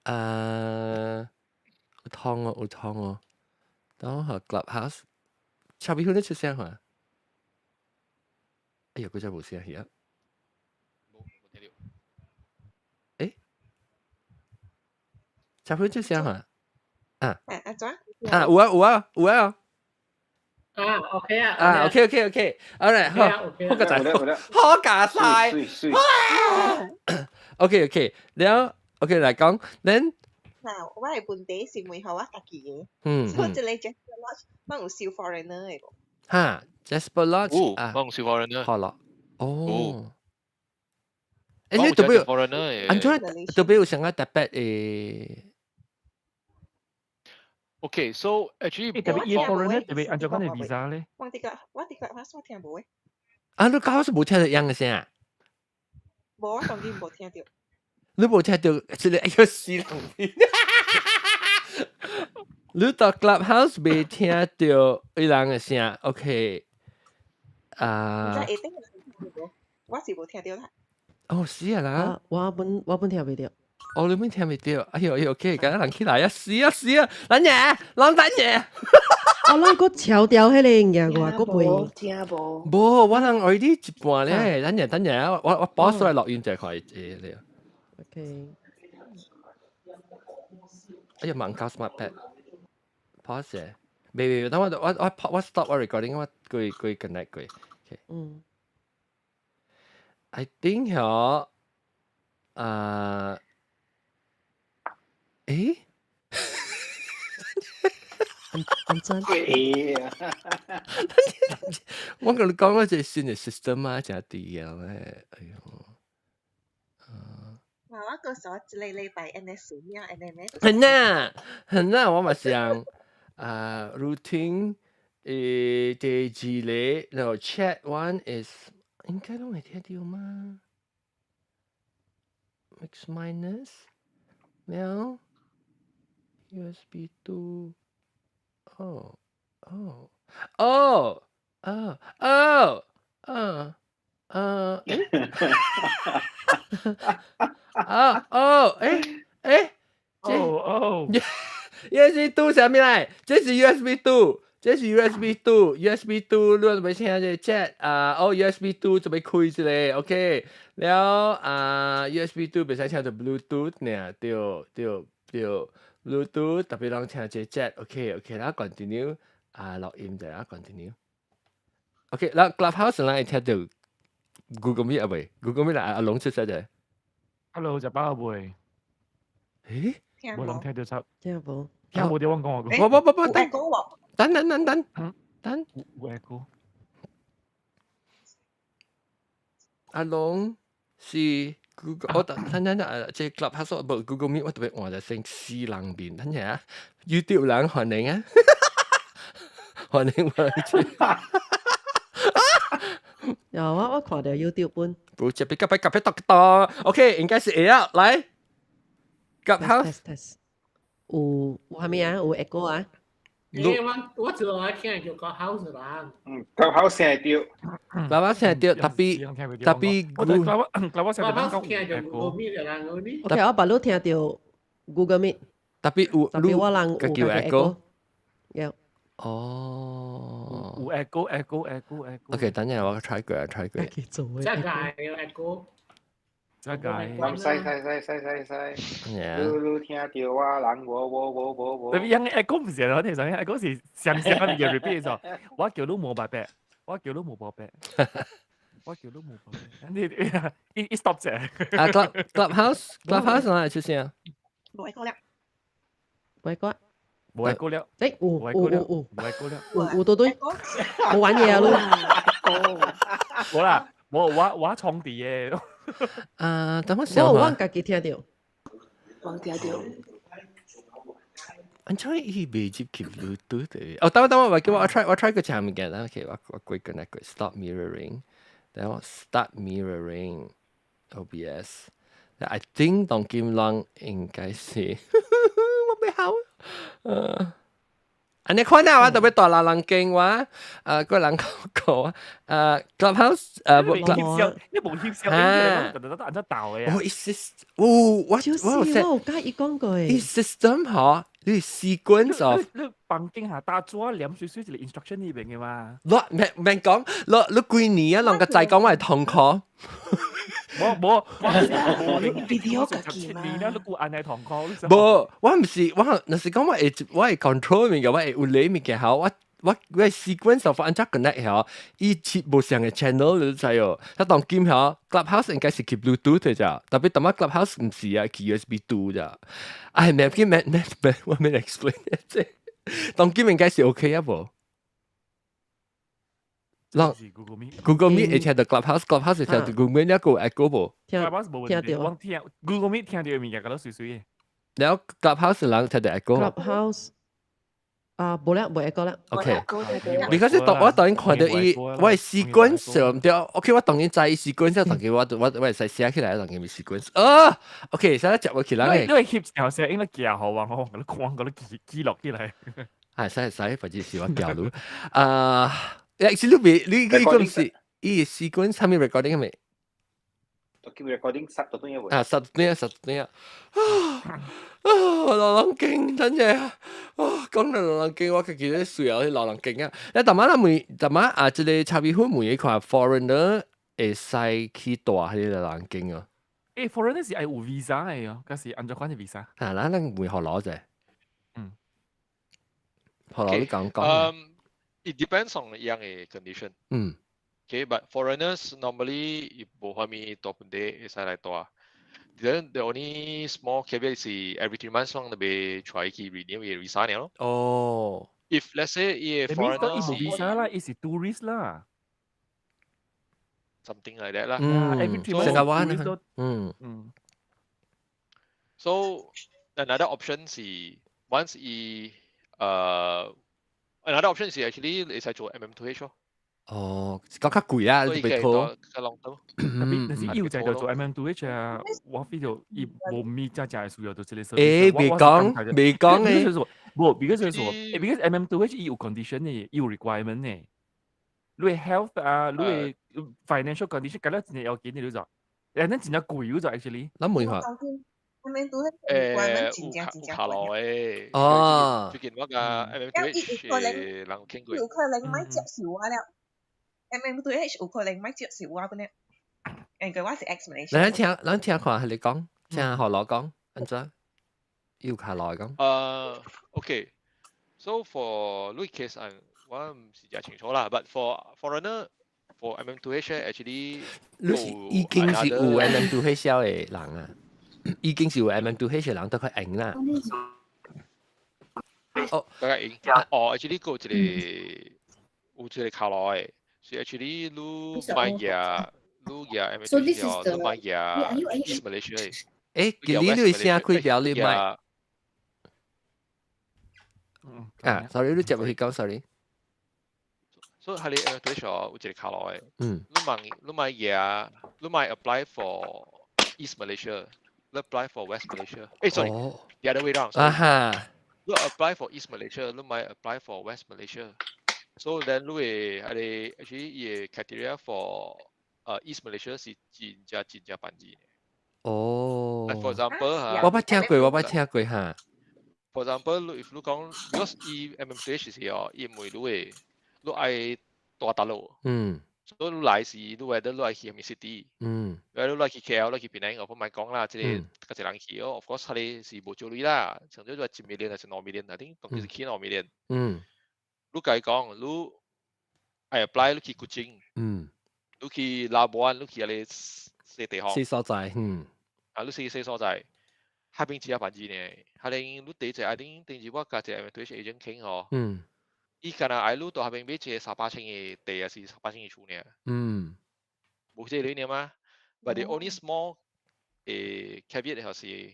有痛哦，等下 Clubhouse 插邊度出聲啊？哎呀，佢真係冇聲而家。冇聽到。誒，插邊出聲啊？安怎？有啊。OK 啊。OK，好嚟，好個仔，好架晒。OK，แล้วOK 嚟講 ，then 嗱，我係問題是問下我家己嘅，所以即係 Jasper Lodge，我有燒 foreigner 嘅個。嚇 ，Jasper Lodge 我有燒 foreigner。好啦，哦。誒，你特別 foreigner，安怎特別有想要特別誒？Okay, so actually, 特別 foreigner 特別按照講嘅 visa 咧。我啲我聽冇誒。你搞是冇聽到樣嘅聲啊？冇，我當然冇聽到。你冇聽到，即係哎呀死人邊！你到 Clubhouse 未聽到伊人嘅聲 ，OK？ 唔知一定我是冇聽到啦。哦，是啊啦，我本聽未到。你本聽未到？哎呦，OK，今日人起來啊，是啊，等嘢，等嘢。我個調調迄個嘢個個背。聽無。冇，我人愛啲一半咧，等嘢，我播出來錄音就係你啊。OK。哎呀，盲搞 smart pad。pause 未，等我 stop 我 recording， 我佢 connect 佢。OK。I think 嗬，誒，安真。我跟你講，我這新嘅 system 啊，真係啲咧，哎呦。我個時候一個禮拜 NS 咩 NMS？很呐，我嘛想routine 第二類，然後 chat one is 應該都未聽到嗎 ？Mix minus 喵 USB 2 oh oh oh oh oh oh USB 2啥物嚟？這是 USB 2，這是 USB 2，USB 2你準備聽下隻 chat USB 2準備開一個 ，OK， 了USB 2袂使聽到 Bluetooth 呢，對 Bluetooth， 特別啷聽隻 chat，OK， 啦 continue 錄音就啦 continue，OK， 啦 Clubhouse 啷會聽到 Google Meet 未 ？Google Meet 阿龍出聲啫。Hello， 就包會。誒？冇諗聽到出。聽冇。聽冇地方講我講。等。有 echo。阿龍是 Google， 我等，即 Clubhouse 我 Google Meet 我特別換咗成4人面，等下 YouTube 人歡迎啊，歡迎我去。有啊，我看到 YouTube 本。不，這邊夾 OK， 應該是 A 啊，來 Clubhouse。有係咪啊？有 echo 啊？我知道我聽叫 Clubhouse 啦。Clubhouse 聽到。Clubhouse 聽到，tapi Clubhouse 聽到 Google Meet 啦，嗰啲。OK， 我baru聽到 Google Meet。tapi 我人有 echo。有。哦。有 echo。OK， 等陣我 try 過。真係有 echo。真係。你聽到我人我。特別樣 echo 唔係我哋想 echo 是上嘅 repeat 咗，我叫都冇白白，我叫都冇白白。你 stop 啫。Clubhouse 哪裡出現啊？冇 echo 啦。冇 echo。冇 echo 了。誒，有。冇 echo 了。有對對。冇玩嘢啊咯。冇啦，我創啲嘢。等我想下。我自己聽到。我聽到。anh try 伊未接 keep Bluetooth 嘅。哦，等我叫我 try 個前面嘅啦。OK， 我鬼個那個 stop mirroring， 等我 start mirroring OBS。I think 當劍浪應該是我未好。อันนี้ข้อหน้าว่าจะไปต่อลาลังเกงวะก็หลังเขาClubhouse 你冇翕相，你按咗倒嘅。哦 ，it's 我介意講過。it's system 嗬，你 sequence of 你房間下打咗兩水水就嚟 instruction 呢邊嘅嘛。唔講，你幾年啊？兩個仔講我係同學。冇，你 video 嘅嘛？你估按係同學？冇，我唔是，那是講我係 control 面嘅，我係有理面嘅好，我係 sequence of 按照 connect 嗬，伊切無上嘅 channel 你知哦。他當劍嗬 ，Clubhouse 應該是 keep Bluetooth 嘅咋，特別當乜 Clubhouse 唔是啊 ，keep USB 2咋。唉，咩我未 explain 即係當劍應該是 OK 啊噃。Google Meet 會聽到 Clubhouse 會聽到 Google Meet 一個 echo 噃。Clubhouse 冇問題，我聽 Google Meet 聽到嘅物件，覺得水水嘅。然後 Clubhouse 人聽到 echo。Clubhouse 冇啦，冇 echo 啦。OK，because 我當然看到伊，我係 sequence 上對 ，OK， 我當然知 sequence， 當然我係使寫起來，當然咪 sequence。OK， 所以接我起來。因為翕時時應該記好啊，我覺得光嗰啲記錄起來。係使，或者是我教到actually 你個唔是伊 sequence 係咪 recording 係咪？recording 10段嘢啊，10段啊！流浪徑真係講到流浪徑，我記得水有啲流浪徑啊！你尋晚啊，即係差別會每一塊 foreigner 會使去大啲流浪徑啊！誒 ，foreigner 是係有 visa 嘅哦，嗰時按照款嘅 visa。啊，嗱，會學攞啫。學攞啲講。It depends on 樣嘅 condition。Okay, but foreigners normally 冇話咪多本地會使嚟多。then the only small caveat is every 3 months long they try to renew your visa now. Oh. If let's say a That means foreigner not see visa lah, is tourist lah. something like that lah. Yeah, every 3 months Sengawan tourist kan. though. So another option is once another option is actually is actually MM2H 咯。哦，講較貴啊，你所以佢被拖。個 long term。特別那是要在就做 MM2H 啊，我非就一冇咪加加需要做這類 service。未講，未講誒。不，because 說，because MM2H 有 condition 嘅，有 requirement 嘅。你 health 啊，你 financial condition，咁樣真係有幾年咗，誒，那真係貴咗 actually。諗問下。有卡羅誒。哦。最近我個 MM2H 人傾過。有可能買接受啊了。MM2H 有可能買接受啊本嚟。誒，佢話是 X Malaysia。咱聽看你講，聽何老講，安怎？要卡來講。Okay. So for Louis case 我唔是真清楚啦，but for foreigner for MM2H actually 已經是有 MM2H 嘅人啊，已經是有 MM2H 嘅人都佢贏啦。哦，佢贏。哦 ，actually 個有一個卡來。So actually, lu Maya MH lu Maya East Malaysia 佢呢度先開表你咪。sorry， 你接唔去講 sorry。所以喺你 MH 有一個卡來。lu Maya apply for East Malaysia， lu apply for West Malaysia。sorry，the other way round。lu apply for East Malaysia，lu Maya apply for West Malaysia。So then 你actually criteria for East Malaysia 是真正辦字。哦。Like for example 我捌聽過嚇。For example, if 你講 because MM2H 是因為你愛大大陸。所以你來是你 whether 你愛去咩 city。whether 你愛去 KL 你去檳城，我唔係講啦，即係嗰隻人去，of course 佢是冇做你啦，成咗1 million 還是2 million，I think 當時是去2 million。你講講，你愛 apply 你去古晉，你去拉布安，你去你四地方，四所在，你四所在，下邊只有辦字呢，下邊你第一隻，I think 定住我家隻 MH agent 傾嗬，依家啊，你到下邊俾隻18,000嘅地啊，是18,000嘅厝呢，冇這類呢嘛 ，but the only small caveat 係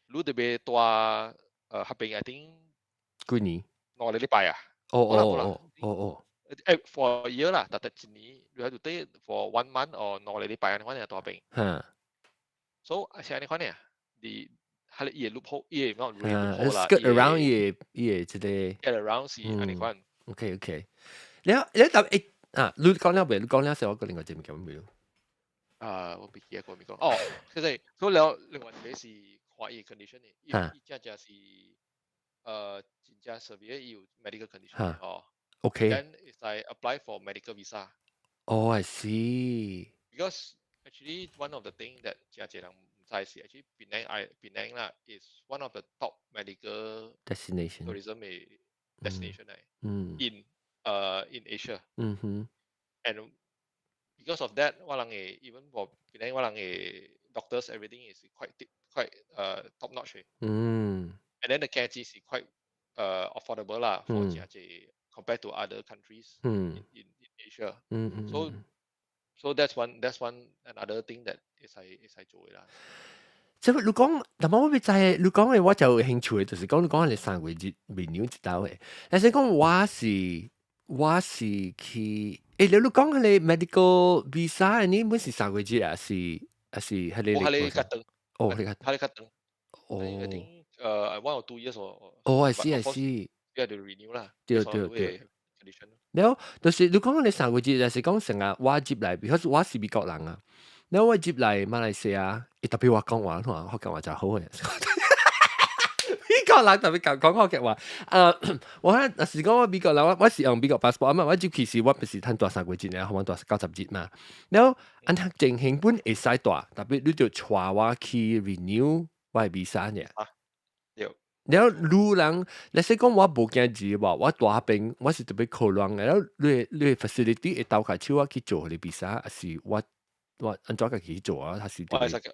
你特別多下邊 I think 幾年2禮拜啊。for a year 啦，但係一年你喺度得 for 1 month or 2禮拜，你可能多病。So 係你可能你係你loophole，not really loophole 啦。skirt around 嘢即係。get around 是係你可能。OK。你答你講了未？你講了時候，我個另外一個講咩？我唔記得過未講。哦，其實所以另外一個是看伊 condition 嘅，伊只是真正 severe 有 medical condition 哦。Okay. Then it's like apply for medical visa. Oh, I see. Because actually one of the things that 真係人唔知是 actually Penang 啦 is one of the top medical destination tourism destination in Asia. And because of that, 我哋 even for Penang 我哋 doctors everything is quite top notch. And then the care is quite affordable 啦 for 真係 compared to other countries in Asia. So that's one another thing that 係做嘅啦。即係你講，但係我咪就係你講嘅，我就有興趣嘅，就是講你講你3個月renew 一道嘅。但係講我是去，你講你 medical visa 你本是3個月啊？是係你？我係你較長。哦，你較長。哦。I think 1 or 2 years or。哦，I see。要嚟 renew 啦。對。然後就是你講你3個月，但是講成日我接嚟 ，because 我是美國人啊。然後我接嚟馬來西亞，特別我講話，我講話就好嘅。美國人特別講福建話。我係是講我美國人，我是用美國 passport 啊嘛，我接其實我唔是攤大3個月咧，可能大90日嘛。然後按佢正興本會使大，特別你就帶我去 renew 我嘅 visa 嘅。然後路人，你說講我冇驚住喎，我大病，我是特別可能嘅。然後你 facility 會到下手我去做你 visa，是我我按照自己做啊，还是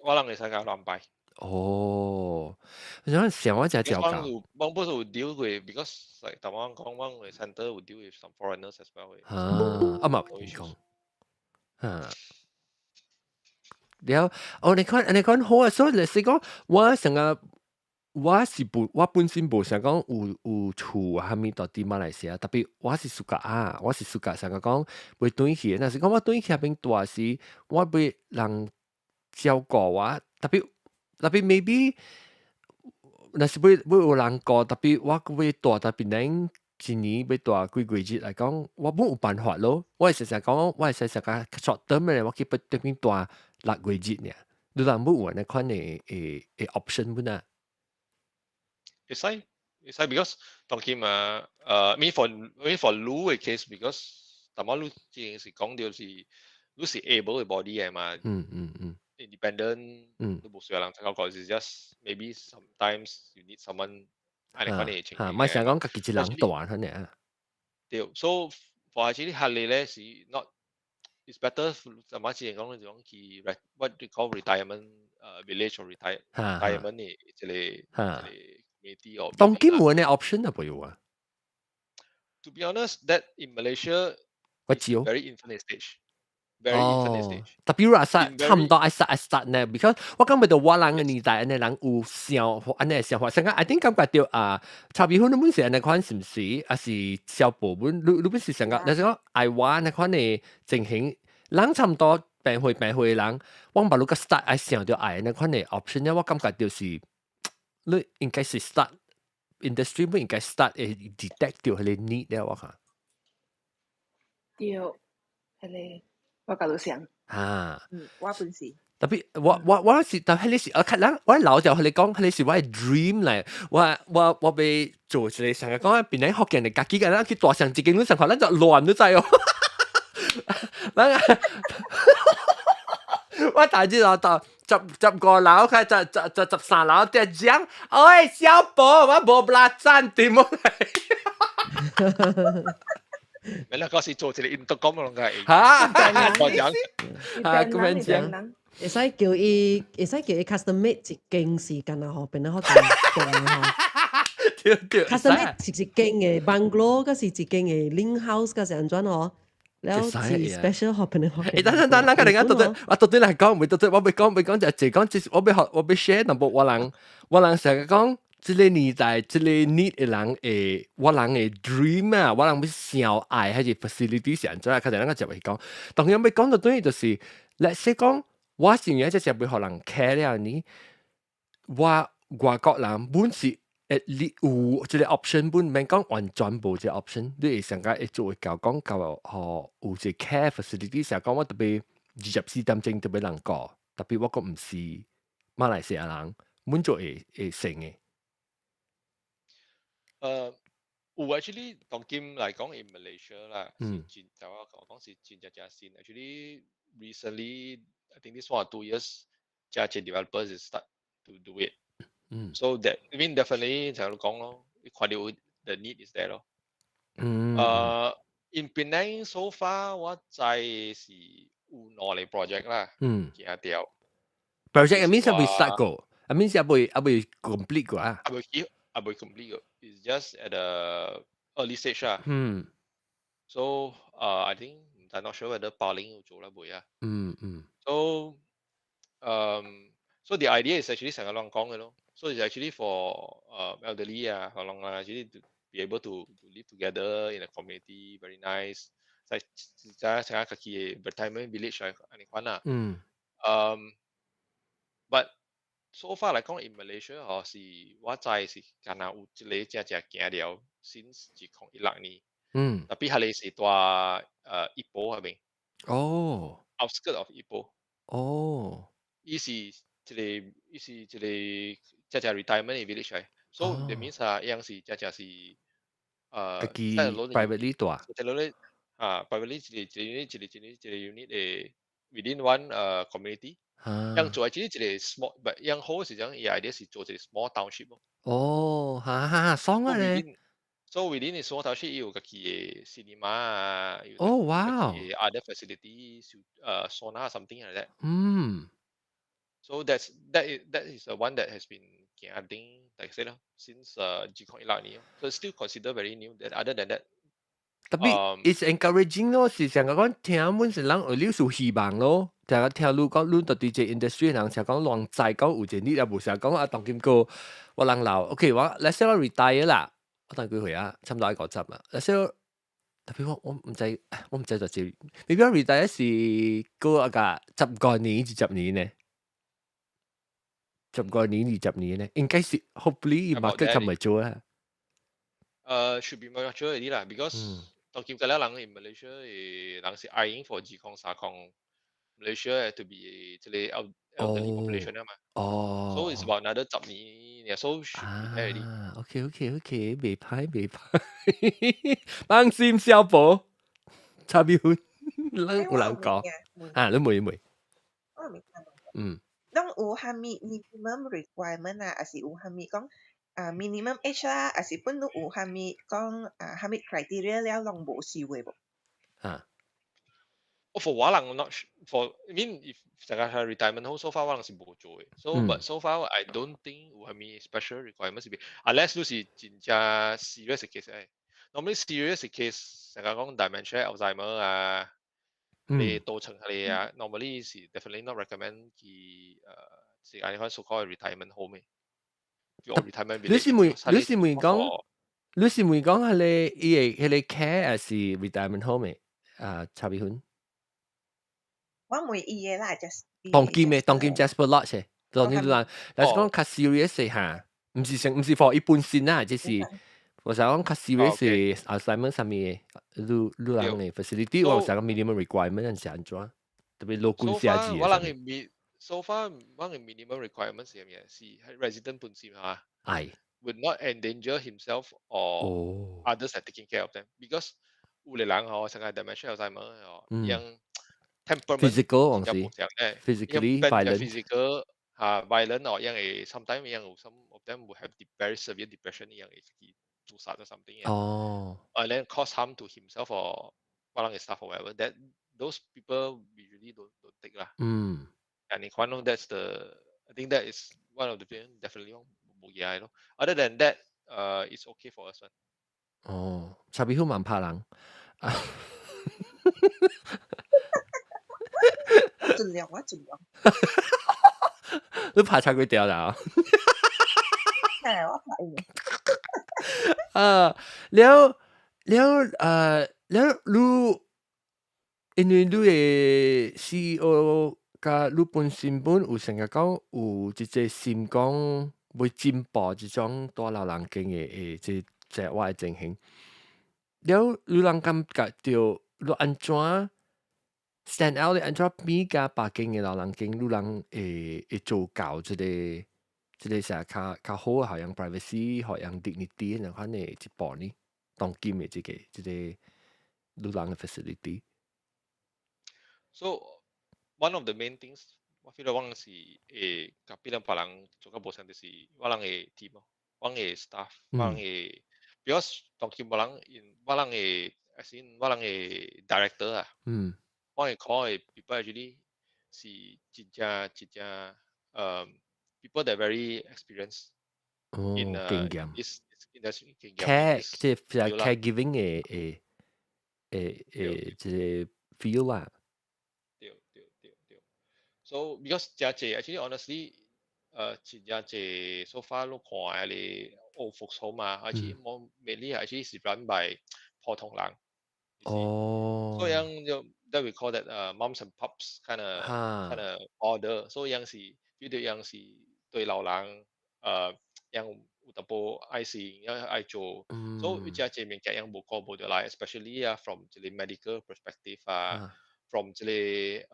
我人會世界亂擺。哦，我想我只教教。我不是有 deal with because like 台灣講我嘅 center 會 deal with some foreigners as well。啊嘛，你講，了，你看好啊，所以你是講我成日。我本身無想講有厝啊，蝦米到啲馬來西亞，特別我是suka啊，我是suka想講會轉去，但是講我轉去那邊大時，我被人照顧我，特別 maybe 那是會有人顧，特別我會大特別人一年要大幾個月來講，我冇有辦法咯。我係成日講，我係成日講 short term 嘅，我去不對邊大6個月呢，你人冇有那款嘅option 本啊。It's like because 當佢嘛me for Lu 嘅 case because 但係Lu 之前是講到是 Lu 是 able 嘅 body 嘅嘛，independent 都冇需要人睇個是 just maybe sometimes you need someone 係你講嘅情況。唔係想講自己一人大佢呢。對 ，so for actually 係你咧是 not it's better 咁啊之前講佢 what they call retirement village or retirement 嘅即係。當今冇呢 option 啊，冇啊。To be honest, that in Malaysia, it's very infant stage. Very infant stage. 特別話差唔多I start 呢 ，because 我感覺到我人嘅年代，呢人有想安尼想法，成個 I think 感覺到差別好，你本時安尼款是唔是？還是小部分？你本時成個，你講I want 呢款嘅情形，人差唔多病會嘅人，我唔係如果 start I 想到I 呢款嘅 option 呢，我感覺到是。你應該是 start industry 唔應該 start detect 到佢哋 need 咧，我看。對，係你我搞到想。我本事。特別我是，但係你是我睇人，我老就佢哋講，佢哋是我係 dream 嚟，我被做出嚟成日講，邊啲學人哋自己嘅，佢大上自己嗰陣時，咱就亂都滯哦。我大隻老豆10個樓，佢13樓就講，喂小寶，我冇拉贊點冇嚟。原來嗰時做一個 intercom 咁嘅。嚇，咁樣講。會使叫伊 custom made 一件時間啊，嗬，變得好大嗬。custom made 一件嘅 bungalow，嗰是一件嘅 link house，嗰是安怎嗬？แล้วที่ special 學俾你學。等，佢哋講我到底嚟講，唔係我講就係講，我俾 share 淡薄我人成日講，即個年代，即個 need 嘅人誒，我人嘅 dream 啊，我人要想愛係個 facility 上咗，佢哋就會講，當然要講到對就是，let's say 講，我成日即係會學人 care 了呢，我外國人本是。你有即個 option 本，唔免講完全無即個 option，你會成個會做教講教有即 care facility，成日講我特別24點鐘特別人講，特別我個唔是馬來西亞人，滿足會成嘅。有 actually 當今嚟講 in Malaysia 啦，就我講是真正先 actually recently I think this 1 or 2 years，家嘅 developers is start to do it。So that I mean definitely 就講咯，看到 the need is there 咯。in Penang so far 我在是有2個 project 啦，行掉。project 係咪會 start 過？係咪係會 complete 過啊？會 complete 過 ，it's just at the early stage 啦。So I think I'm not sure whether 巴林有做啦未啊？So the idea is actually 成個亂講嘅咯。So it's actually for elderly actually to be able to live together in a community, very nice. 在成個嘅 retirement village 嚟講啦。But so far 嚟講 in Malaysia 是我知是敢若有一個只行了 since 2016年。特別係你是大Ipoh嗰邊。outskirt of Ipoh。伊是一個retirement village 嚟，so that means 樣是是privately 大，privately 一個 unit 嘅 within one community，樣做係一個 small，樣好是講，伊 idea 是做一個 small township 咯。爽啊咧！ So within 你所頭先有個嘅 cinema 啊，有 Oh 個 wow. 嘅 other facilities，sauna something like that. So that is the one that has been I think like I said since G-Con 2016年 so it's still considered very new. That other than that, Tapi it's encouraging 咯，是成日講聽本是人有了數希望咯。成日聽你講，你到啲隻 industry 人成日講亂債講有隻，你又無成日講啊，當今個我人老 ，OK， 我 let's say 我 retire 啦，我當幾歲啊？差唔多1個集啦。let's say 特別我唔知就知，你講 retire 是個啊個10個年至10年呢？10個年至10年呢？應該是 hopefully market 咁咪做啦。should be more mature already lah because 當今個人in Malaysia 人是 eyeing for G-Con 3Con Malaysia to be 即係 elderly population 啊嘛。So it's about another 10年，so should be there already. OK，未歹，放心小寶，差別會，有人講啊，你妹，我未聽到。當有蝦米 minimum requirement 啊，還是有蝦米講minimum age 啦，還是本都有蝦米講蝦米 criteria 了，攏無收嘅無？For 我人 not for I mean if 成個 retirement home so far 我人是冇做嘅，so but so far I don't think 有蝦米 special requirements 係，unless 都是真正 serious 嘅 case 誒。Normally serious 嘅 case 成個講 dementia Alzheimer 啊，你多層嘅啊，normally 是 definitely not recommend 佢是按呢個 so called retirement home 嘅。retirement 你是咪講係你 care 還是 retirement home 嘅差別款？我每伊嘅啦，just 當今 Jasper Lodge 嘅，當今但係講較 serious 嘅嚇，唔是 for 一般先啦，即是我想講較 serious 嘅 Alzheimer 上面嘅，你人嘅 facility 我想講 minimum requirement 係安怎？特別老官寫字。我人嘅so far 我嘅 minimum requirement 係咩？係 resident 本身嚇。係。would not endanger himself or others are taking care of them because 有啲人成日 dementia Alzheimer yang temperament physical physically violent physical violent or yang sometimes yang some of them will have very severe depression yang 自殺 or something and then cause harm to himself or orang staff or whatever that those people usually don't take lah and in Kwano that's I think that is one of the things definitely other than that it's okay for us 差別好蠻怕人盡量。你怕差佢掉啦？係我怕嘅。แล้ว因為你嘅 CEO 甲你本身有成日講有一個心講要進步這種大老人經嘅即我嘅情形，了你人感覺到你安怎stand out 你安怎比較別間嘅老人經，你人會做到這個成較好嘅好像 privacy 好像 dignity 那款嘅一步呢，當今嘅這個你人嘅 facility。So one of the main things 我 feel 我是甲別人別人做個無相就是我人嘅 team 我嘅 staff 我人嘅 because 當今我人我人嘅我人嘅 director 啊我嘅 call 嘅 people actually 是真正people that very experienced in this industry 經驗即係 caregiving 嘅即係 feel 啦。So because 真係 actually honestly 真係 so far 都看你 old folks home 嘛，而且more mainly actually 是 run by 普通人。So 樣就 that we call that moms and pops kind of order。So 樣是呢啲樣是對老人樣有特別愛心，愛做。So 真係面嘅樣冇講冇得來 ，especially from 這裡 medical perspective from 這裡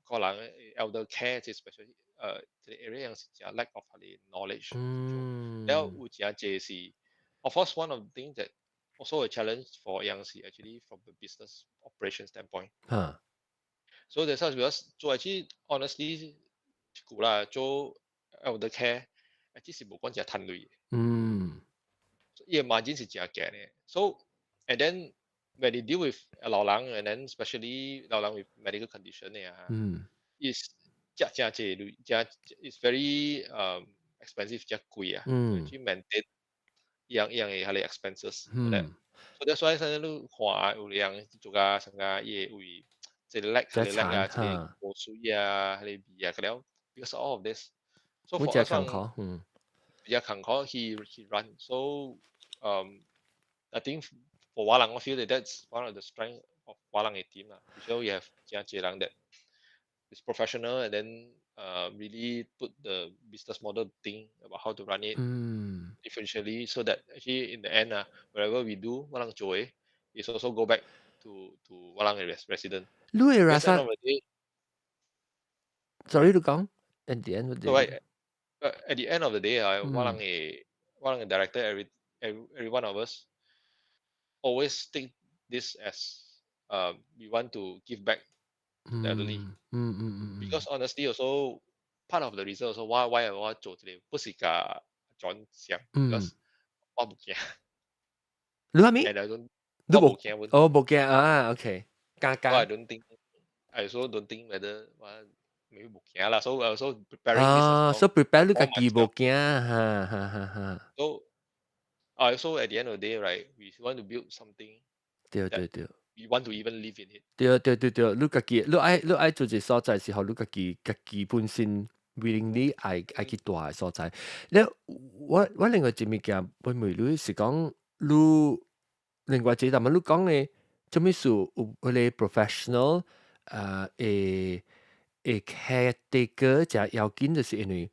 可能 elder care 即 especially 這裡 area 樣是真 lack of 啲 knowledge。แล้ว有真係是 of course one of the things that also a challenge for 樣是 actually from the business operation standpoint。So that's why because 做 actually honestly 啦做 elder care actually 是冇講真係賺錢。伊 margin 是真低的。So and then when you deal with 老人 and then especially 老人 with medical condition 呢is 真is very expensive 真贵啊，去 maintain 样的它的 expenses。So that's why 现在你看有人做个什么业为这个 lack 这个无水啊，这个味啊，个了 because of all of this。So for us 比较坎坷，he run. So I think for Walang, I feel that that's one of the strength of Walang team lah. So you have Jia Lang that is professional and then really put the business model thing about how to run it efficiently, so that actually in the end wherever we do Walang Joy is also go back to Walang resident. Because end of the day, sorry to come at the end of the day. At the end of the day, Walang director, every one of us always think this as we want to give back to the elderly. Because honestly, also part of the reason also why 我做这里不是甲转想 because 我不惊。你話咩？And I don't 我冇驚喎。哦，冇驚啊，OK，加。I don't think I also don't think whether 我maybe冇驚啦。So I also preparing this. So prepare 你家己冇驚，哈。So also at the end of the day, right, we want to build something. 對。We want to even live in it. 對，你家己，你愛做一所在時候，你家己本身 willingly 愛去大嘅所在。咧，我另外一物件，我問你是講你另外一但係你講嘅，做咩事有嗰個 professional 誒caretaker 就要緊，就是因為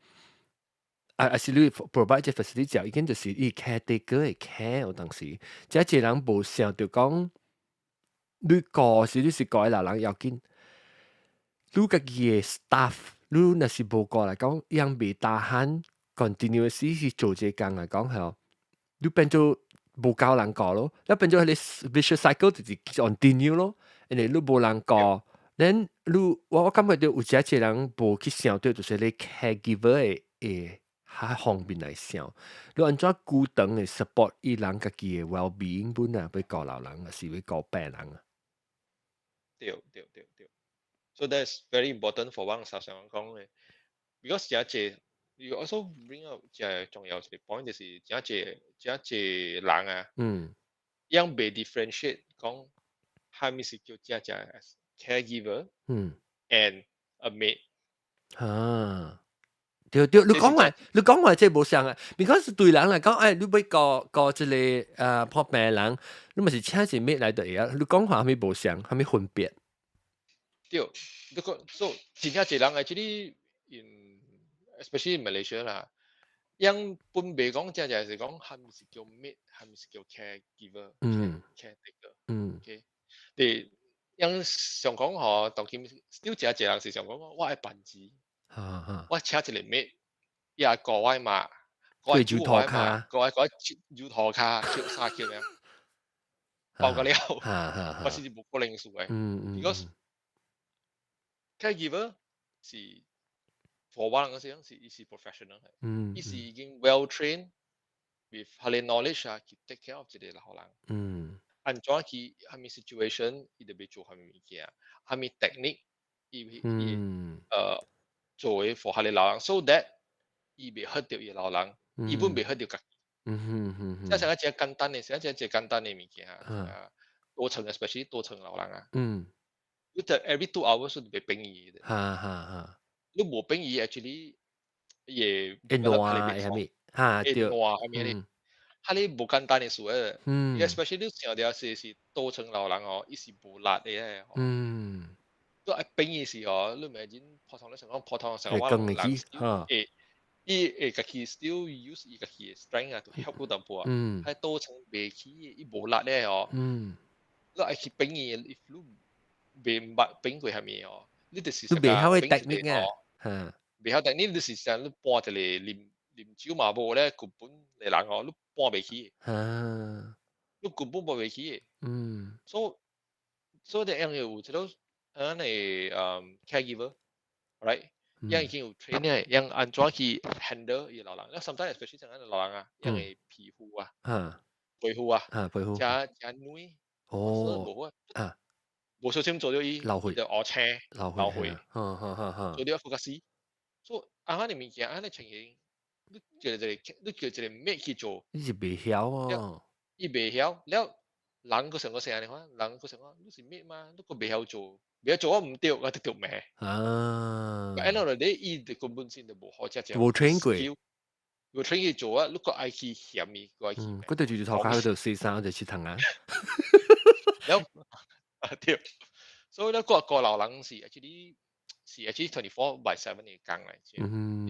是你 provide 隻 facility 就已經就是伊 caretaker 嘅 care 有當時，即係一個人無想到講。你個是個老人要緊，你家己嘅 staff， 你若是無過來講，樣未打閒 continuously 去做這工來講係，你變做無夠人過咯，你變做係你 vicious cycle 就是 continue 咯，因為你無人過，then 你我感覺到有一個人無去想到，就是你 caregiver 嘅較方便來想，你按怎固定嘅 support 伊人家己嘅 well-being 本啊，要過老人啊，是要過病人啊。對。So that's very important for 我想講嘅 ，because you also bring up 重要一個 point 就是這人啊，樣被 differentiate 講係咪是叫as caregiver and a maid。對，你講話即係冇相啊 ，because 對人嚟講，你要個即個破病人，你咪是請一咩嚟對啊？你講話係咪冇相，係咪分別？對，你講 so 真正一人 actually especially in Malaysia 啦，樣本別講真係講係咪是叫 maid，係咪是叫 caregiver，caretaker，OK，你樣想講嗬，當佢 still 一人是想講我係辦事。我請一個 maid，伊係個位嘛，個係煮台嘛，個係煮台卡，煮沙橋咩？包個了，我是冇可能數嘅。Because caregiver 是 for 我嚟講是 professional 係，伊是已經 well trained with 佢哋 knowledge 啊，去 take care of 一個老人。按怎去係咪 situation，伊就要做係咪物件，係咪 technique，伊做嘅 for 佢哋老人 ，so that 伊袂hurt 到伊老人，伊本袂 hurt 到家己。即係一隻簡單嘅，一隻簡單嘅物件啊，多層 especially 多層老人啊。你就 every 2 hours 都被冰伊嘅。你冇冰伊 actually 也會爛係咪？對，係咪咧？係你冇簡單嘅事嘅。especially 你想到是多層老人哦，伊是無力嘅。都係冰伊時哦，你咪已普通你想講普通成個人伊家己 still use 伊家己嘅 strength 啊，to help 嗰淡薄啊，係多層未起，伊無力咧哦。你係去冰伊 ，if 你未捌冰過係咪哦？你就是你未曉嘅 technique 啊，未曉 technique 你就是想你搬一個啉酒嘛無咧，根本嚟人哦，你搬未起，你根本搬未起嘅。所以啲人有一個caregiver，right？ yang 已經有 train 咧，yang 安怎去 handle 伊老人。那 sometimes especially 像咱老人啊，yang 嘅皮膚啊、皮膚啊，加軟，或是無啊，無小心做咗伊就烏青、流血，做咗副甲死。所以啊，嗰啲物件，嗰啲情形，你叫一個咩去做？你是未曉哦。伊未曉，了人個成個成日你看，人個成個你是咩嘛？你個未曉做，未曉做我唔對，我得對咩？啊。但係嗰啲伊根本先就無好，即係冇 train 過，冇 train 去做啊！你個愛去嫌伊，個愛去。嗰對住頭殼喺度四三就切藤啊。了對，所以咧個老人是 actually 24/7嘅工嚟嘅。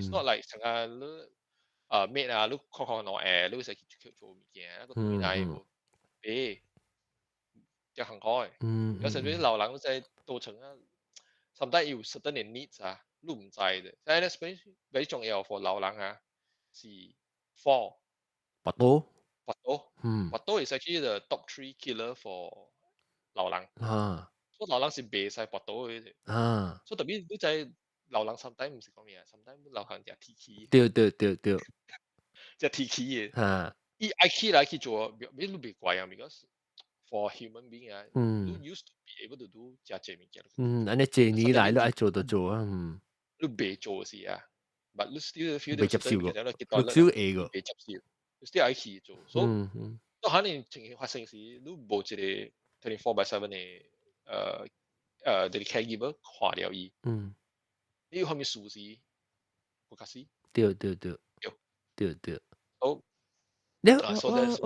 It's not like 成日你咩啊？你看看攞你成日做物件，一個對內無誒，就行開。有時啲老人在都成啊。Sometimes 有 certain needs 啊，你唔知嘅。但係咧 ，very 重要 for 老人啊，是 fall。拔刀。拔刀 is actually the top 3 killer for 老人。所以老人是袂使拔刀嘅。所以特別你在老人 sometimes 唔是講咩啊 ，sometimes 老人就鐵氣。對。就鐵氣嘅。伊愛起來去做，你袂怪啊 ，because for human being 啊，you used to be able to do 遮濟物件。安尼這年來你愛做就做啊。你袂做是啊 ，but 你 still feel 未接受個，你 still 會個，未接受，你 still 愛去做。所以，當可能情形發生時，你無一個24/7嘅啲 caregiver 看了伊。你有啥物事時，不卡死。對。好。我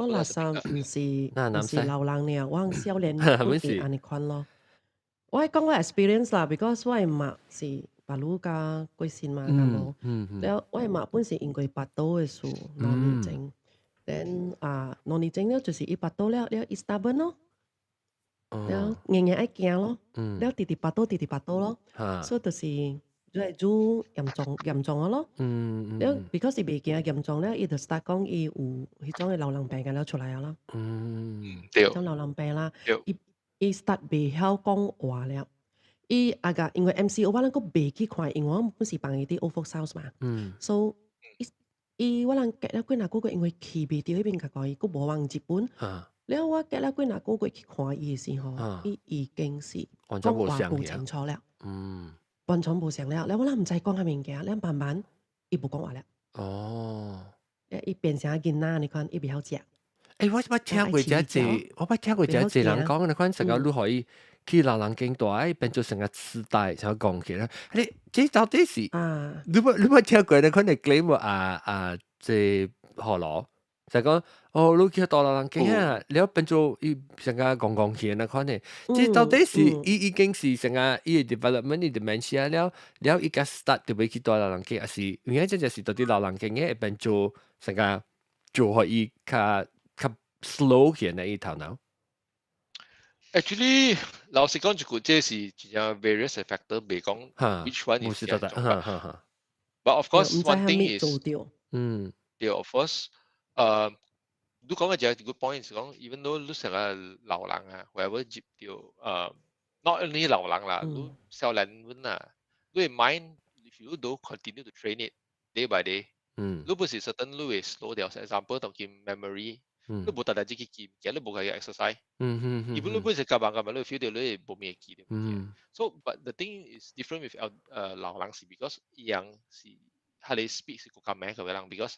垃圾唔是老人了，我係少年都會安尼款咯。我係講我 experience 啦 ，because 我係媽是巴魯加貴先嘛，咁咯。了我係媽本是因為拔刀嘅事，腦年症。then 腦年症咧就是伊拔刀了伊 stubborn 咯。了日愛驚咯，了直拔刀咯，所以就是。就係做嚴重嘅咯，because 伊未驚嚴重咧，伊就 start 講伊有迄種嘅流浪病嘅了出來啊啦，對，種流浪病啦，伊 start 未曉講話了，伊因為 MCO 我哋個未去看，因為我本是幫伊啲 over house 嘛，so 伊我哋隔了幾個月，因為去未到迄邊甲講伊，佫無往日本，了我隔了幾個月去看伊嘅時候，伊已經是講話唔清楚了。完全無想了，我唔知講下物件，慢慢伊無講話了。伊變成囡仔，你看伊袂曉食。我聽過一個人講，你看成個你可以去老人境大，變做成個痴呆，成個講起來。你這到底是？你冇聽過？你可能 claim 即何羅？就講你去到老人境啊，你變做伊成個講起來，可能這到底是伊已經是成個伊 development 伊 dementia 了伊個 start 就要去到老人境，還是原來這就是到底老人境嘅變做成個做可以較 slow 起來伊頭腦。Actually，老實講，就這是只有 various factor，未講 which one is 嚴重。But of course one thing is，對 of course。你講嘅就係 good point，是講 even though 你成個老人啊 ，whoever 接到not only 老人啦，你少年人啊，你 mind if you do continue to train it day by day，你不是 certain 你會 slow down。example 當見 memory，你冇特登自己記，其實你冇嘅 exercise。even 你本身夾硬你 feel 到你冇咩記嘅。So but the thing is different with 老人是 because 樣是佢哋 speak 是更加慢嘅人 because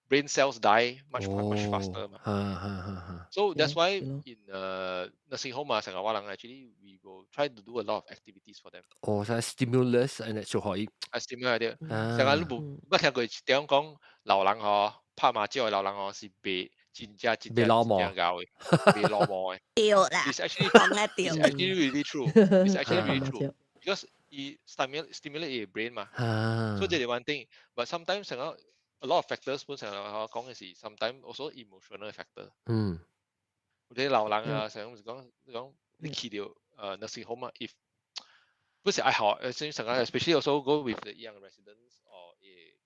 brain cells die much faster 嘛。So that's why in nursing home 成日話人 actually we will try to do a lot of activities for them。就 stimulus 就可以。stimulus 啲，成日你冇聽過點講老人拍麻將嘅老人是被真正老毛教嘅，被老毛嘅。對啦。It's actually really true. It's actually really true because it stimulate your brain 嘛。So 這係 one thing. But sometimes 成日a lot of factors 本身講嘅是 sometimes also emotional factor。啲老人啊，成日講你去到nursing home 啊 ，if 不是愛好，成日 especially also go with the young residents or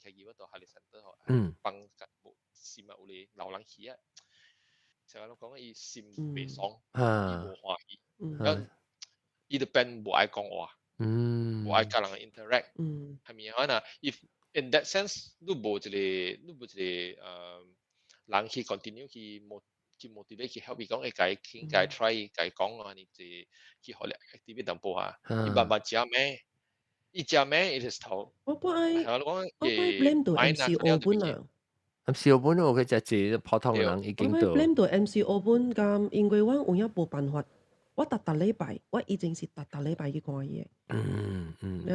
caregiver 到 health center 幫心啊，有啲老人去啊，成日講伊心未爽，伊無歡喜，伊就變無愛講話。我爱甲人 interact，係咪啊？If in that sense，你無一個人去 continue 去 motivate 去 help 伊講，佢解 try 解講啊，你去學嚟 activate 淡薄啊，伊慢慢食咩？伊食咩？伊就頭，我不愛講blame 到 MCO 本啊。MCO 本我佢就係普通嘅人已經到。我 blame 到 MCO 本咁，因為我有一冇辦法，我逐禮拜，我已經是逐禮拜去看嘢。แ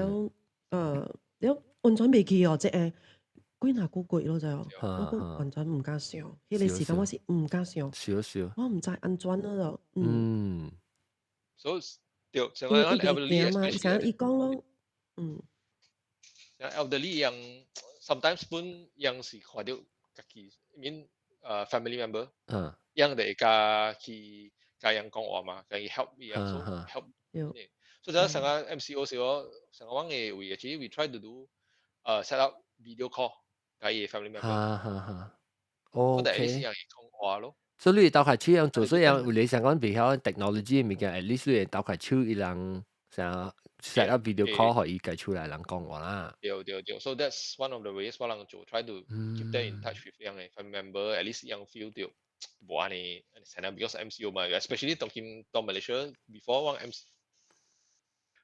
ล้ว完全未去哦，即係幾廿個月咯就，我完全唔敢想，迄個時間我是唔敢想，我唔知安怎咯就，所以對，成因為個伊個驚嘛，成日伊講咯，elderly yang sometimes pun yang si看到家己 mean family member yang dari ka yang講話嘛，佢 help yang so help 所以成個 MCO 時候成個我嘅會 actually we try to do set up video call 佢 family member 哦，但係呢啲人講話咯。所以你鬥下手樣做，所以樣你想講比較 technology 嘅物件，at least 你鬥下手伊人想 set up video call 可以解出來人講話啦。對。So that's one of the ways 我人做 try to keep them in touch with 樣嘅 family member，at least 樣 feel 到冇安尼because MCO 嘛 ，especially 到 Malaysia before 我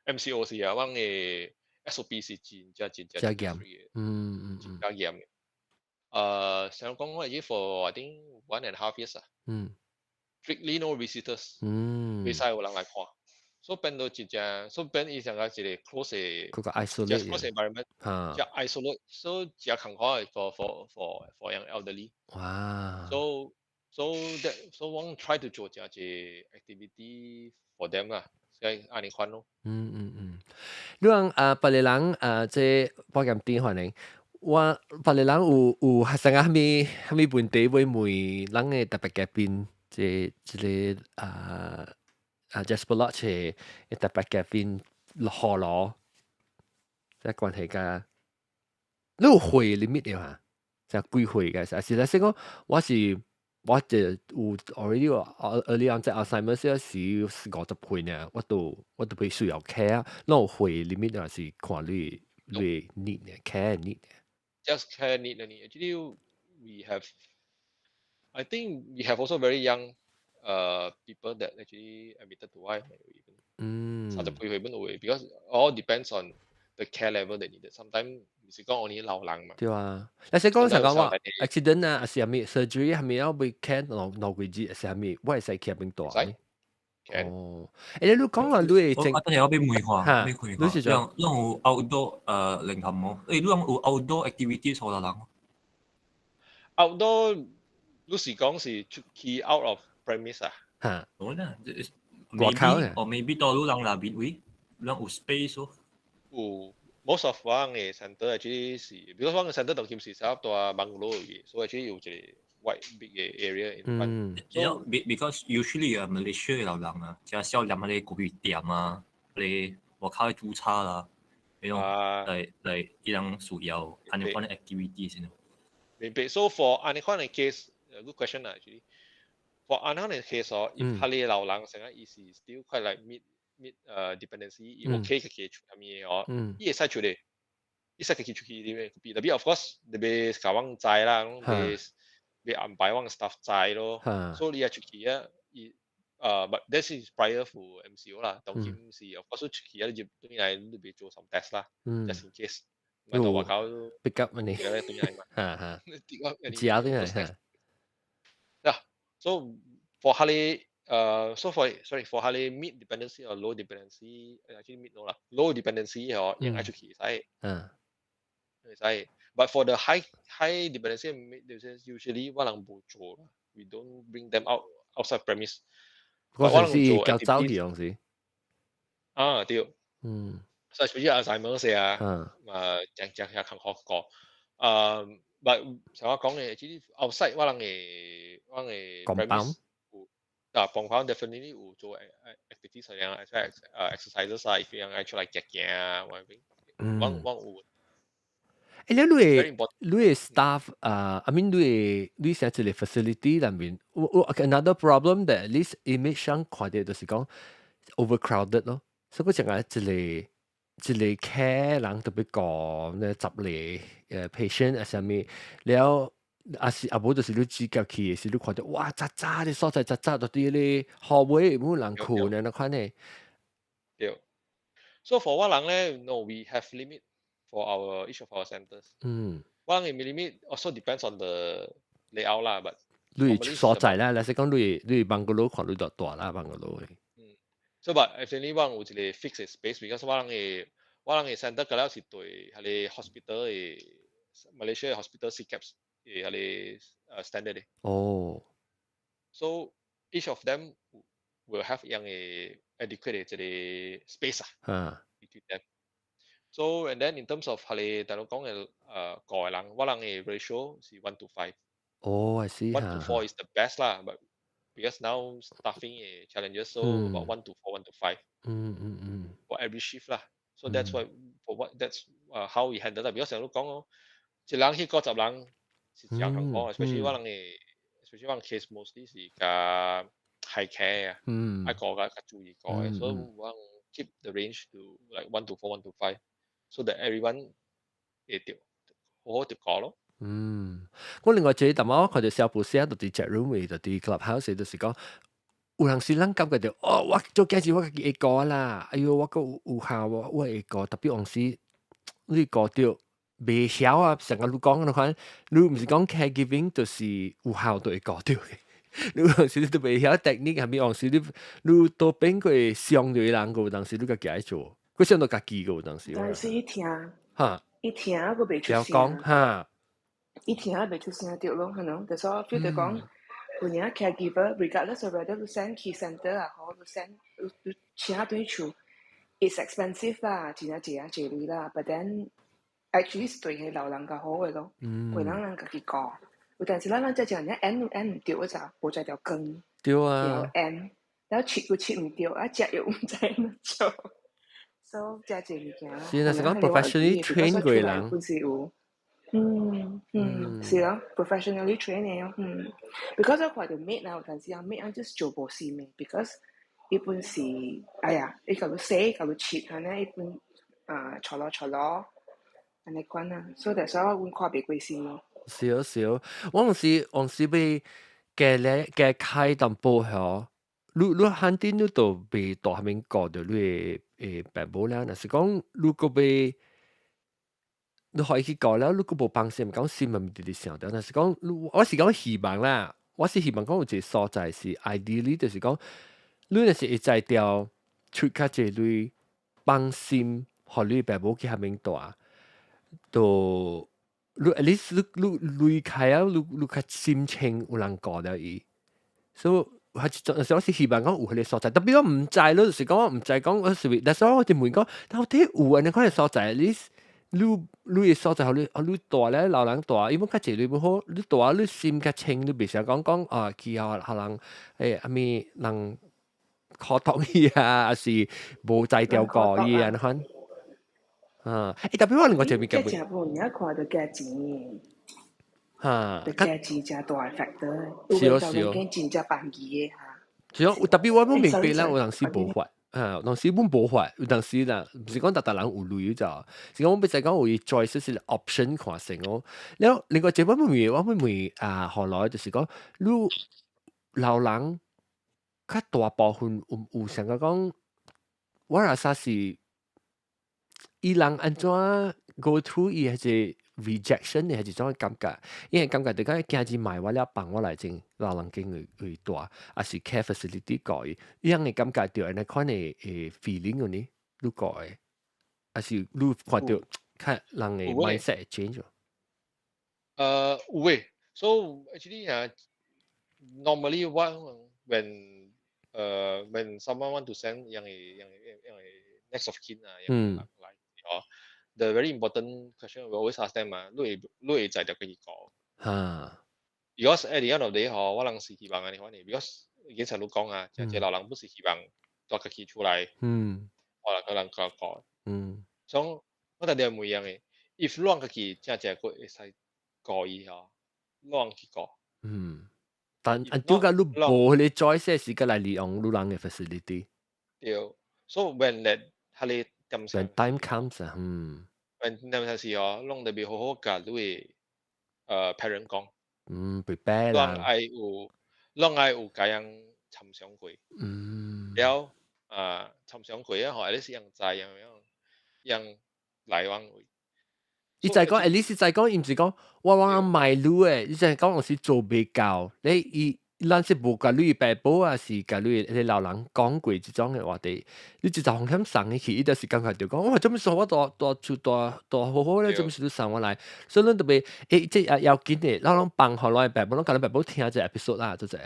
MCO 時啊，我嘅 SOP 是真嚴嘅。想講我已經 for I think 1.5 years 啊，strictly no visitors，未使有人來看，所以變到真正，所以變伊成個一個 close 嘅，嗰個 isolate environment，只 isolate，所以只空開 for young elderly。哇！ So one try to 做只 activity for them 啦，所以安尼款咯。你講別個人即保險電話呢？我別個人有發生蝦米問題會問人嘅特別嘅變，即個Jasper Lodge 嘅特別嘅變何羅，即係關係㗎。你有會 limit 嘅嘛？即係幾會嘅？實際上講，我就有 already early on 即係 Alzheimer 嗰時50歲呢，我都必須要 care。那有會 limit 還是看你 need 嘅 care need 嘅。Just care need only. Actually, I think we have also very young people that actually admitted to life even. 30歲本會 because all depends on the care level they needed. Sometimes 唔是講我哋老人嘛。對啊，有時講成講話 accident 啊，係咪 surgery 係咪要被 care 腦鬼子係咪？我係使 care 邊度啊？哦，你講話你係我等下我俾梅花，你是講你有 outdoor 靈感冇？你有 outdoor activities 好啦人。outdoor 你是講是出去 out of premise 啊？嚇，好啦，maybe 到你人那邊位，你有 space 咯。有 most of 我嘅 center actually 是，比如我嘅 center 同佢是 set up 到 bungalow 嘅，所以 actually 有一個 wide big 嘅 area in front。because usually Malaysia 嘅老人啊，即係少飲啲古魚店啊，你我靠去煮茶啦，你種嚟依種需要安尼款嘅 activity 先。明白。So for 安尼款嘅 case，good question actually。For 安尼款嘅 case 哦，if 佢哋老人成日伊是 still quite like meet dependency，OK 嘅嘅出咩哦，伊會使出嚟，伊使嘅出去啲咩？特別 of course，特別教往債啦，被安排往 staff 債咯，所以你要出去啊，but this is prior for MCO 啦，當然是 of course 出去啊，你就對嚟你別做 some test 啦，just in case。唔係話搞 pick up 你，對嚟嘛，知啊啲係。So for 佢哋so for佢哋 mid dependency or low dependency actually mid no 啦 ，low dependency 哦，應該出去使，使。But for the high dependency and mid dependency usually 我人冇做啦 ，we don't bring them outside premise。嗰陣時較早啲樣時。啊，對。所以especially Alzheimer 時啊，正係更好講。but 像我講嘅，其實 outside 我嘅 premise compound definitely 有做 activity 上樣 exercises 啊，譬如出嚟行啊，我有。你係 staff I mean 你寫一個 facility 裏面，another problem that at least image 上看到就是講 overcrowded 咯，所以講一個一个 care 人特别講咧十個patient 啊啥物，了啊無就是你指甲去，是你看到哇渣渣啲所在渣渣到啲咧後尾冇人困啊，那款咧。對。So for 我人咧 ，no we have limit for our each of our centers. 我人嘅 limit also depends on the layout 啦，but 你所在啦，你是講你bungalow 看你就大啦 bungalow 嘅。So but actually 我有一個 fixed space，because 我人嘅 center 嗰陣是對係你 hospital 嘅 Malaysia 嘅 hospital CCAPS 嘅係你standard 嘅。哦。So each of them will have 一樣嘅 adequate 嘅一個 space between them. So and then in terms of 係你大佬講嘅個人，我人嘅 ratio 是1:5。Oh, I see. 1:4 is the best lah, but because now staffing challenges, so about 1:4, 1:5 for every shift lah. So that's why that's how we handle that. Because 成日都講咯，一人去過10人是正常講，especially 我人嘅 especially 我人 case mostly 是加 high care 愛過嘅較注意過嘅，所以我 keep the range to like 1:4, 1:5, so that everyone 會調好好調過咯。我另外一個我看到小布寫到啲 chat room 位，到啲 clubhouse 就是講，有人是人感覺到哦，我做件事我自己會過啦，哎呦，我個有效喎，我會過，特別往時你過掉未曉啊，成個你講嗰款，你唔是講 caregiving 就是有效都會過掉嘅。你往時你都未曉 technique 係咪？往時你都變過相對人個，當時你個自己做，佢相到自己個當時。但是一聽嚇，一聽個未出聲。嚇。一聽未出聲對咯，可能，就是我 feel 到講，有人 caregiver regardless of whether you send key center 啊，或者 send 其他對處 ，it's expensive 啦，真係謝錢啦 ，but then actually 是對係老人較好嘅咯，為人家己講，有陣時咱即係人家 end 唔掉嗰陣，冇再條根，對啊，然後 end，然後切又切唔掉，啊隻又唔知點做 ，so 真係物件，是那是講 professionally train 過嘅人。本是有。是咯 ，professionally train 嘅咯，because 我看到 maid 啊，有陣時啊 maid 啊 just 做無事咩 ，because 一般是，哎呀，伊甲你洗，甲你切，安尼一般錯落，安尼款啊，所以就所以阮看袂過先咯。少，我往時被嘅開淡薄嗬，你肯定你都被大下面講到你病冇啦，但是講如果被你可以去講了，你個無幫先，唔講先咪唔啲想到，但是講我是講希望啦，我是希望講有一個所在是 ideally 就是講，你若是會在掉出較濟類幫心，互你病冇去下面大，都你 at least 你離開啊，你較心情有人過了伊，所以。我是希望講有迄個所在，特別我唔知咯，就是講我唔知講我是，但係我就問講，到底有安尼款嘅所在，你嘅所在，你大咧，老人大，因為較濟你唔好，你大你心較清，你袂想講啊，去後人阿咪人可同意啊，還是無在調過伊安款。特別我另外一個嘅。即係本而家看到價錢。對價錢真大 factor，有嘅就已經真正辦嘢嚇。係啊，特別我唔明白啦，有陣時無法，有陣時本無法，有陣時啦，唔是講大人有類咋，是講我咪就講有 choice 是 option 看成咯。然後另外一個我問後來就是講，你老人較大部分有想講，我阿啥是伊人安怎 go through 伊係rejection 你係一種感覺，因為感覺大家驚住買我了幫我來整老人經會大，還是 care facility 改，伊樣嘅感覺到安尼款嘅feeling 嘅呢，你改嘅，還是你看到看人嘅 mindset change 咗？有誒 ，so actually normally when someone want to send 樣嘅 next of kin 啊，The very important question we always ask them 你會在條佢講。Because at the end of the day 我人是希望嘅呢，because 以前都講啊，即係老人不是希望多個佢出來，我人講。所以我哋唔一樣嘅。If 兩個佢真係個會使過意兩個講。但點解你冇你 choice 時間嚟利用老人嘅 facility？對，so when that 係你 When time comes 啊when time 時哦，攏特別好好甲你parent 講prepare 攏啦愛有甲人參詳過了參詳過啊，或者是人知人來往位。你就係講，at least 就係講，唔是講我賣路誒，你就係講我是做比較，你咱是無甲你爸母啊，是甲你老人講過這種嘅話題，你就風險送去，伊就是感覺就講，哇，做咩事我大好好咧，做咩事都送我來，所以咱特別即係要緊嘅，咱放學來爸母，咱甲咱爸母聽這 episode 啦，做者。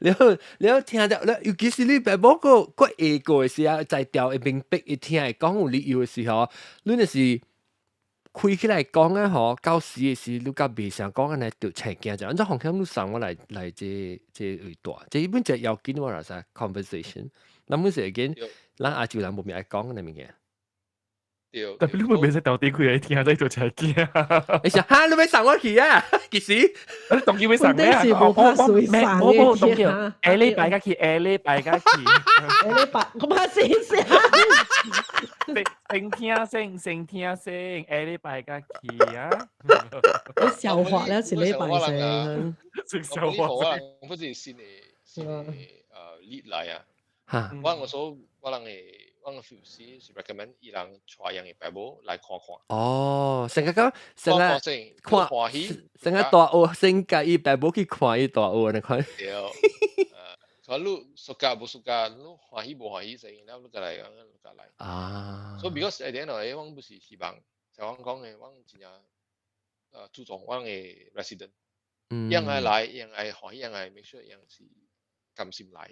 然後聽到，尤其是你爸母個會過嘅時候，在調會明白會聽會講有理由嘅時候，你就是開起來講啊，吼，到時嘅時，你甲袂想講安尼就請驚者，按照風險你送我來這為大，這本就要緊我啦噻 conversation，咱本是緊，咱亞洲人無咩愛講嘅物件。特別你會唔會使到底佢嚟聽在做請驚？你想哈，你咪送我去啊？幾時？當然會送咩啊？我當然，下禮拜去，下禮拜去，下禮拜我怕死先。先聽聲，下禮拜去啊！你笑話咧，是禮拜先。食笑話。我不是先lead 來啊！嚇，我feel 是 recommend 伊人帶人嘅爸母來看看。哦，成日講，成日看歡喜，成日大學生甲伊爸母去看伊大學，你看。對，所以你暑假無暑假，你歡喜無歡喜先，然後你再來啊。所以 because at the end of the day，我不是希望，就我講嘅，我真正注重我嘅 resident，人愛來，人愛歡喜，人愛 make sure 人是甘心來。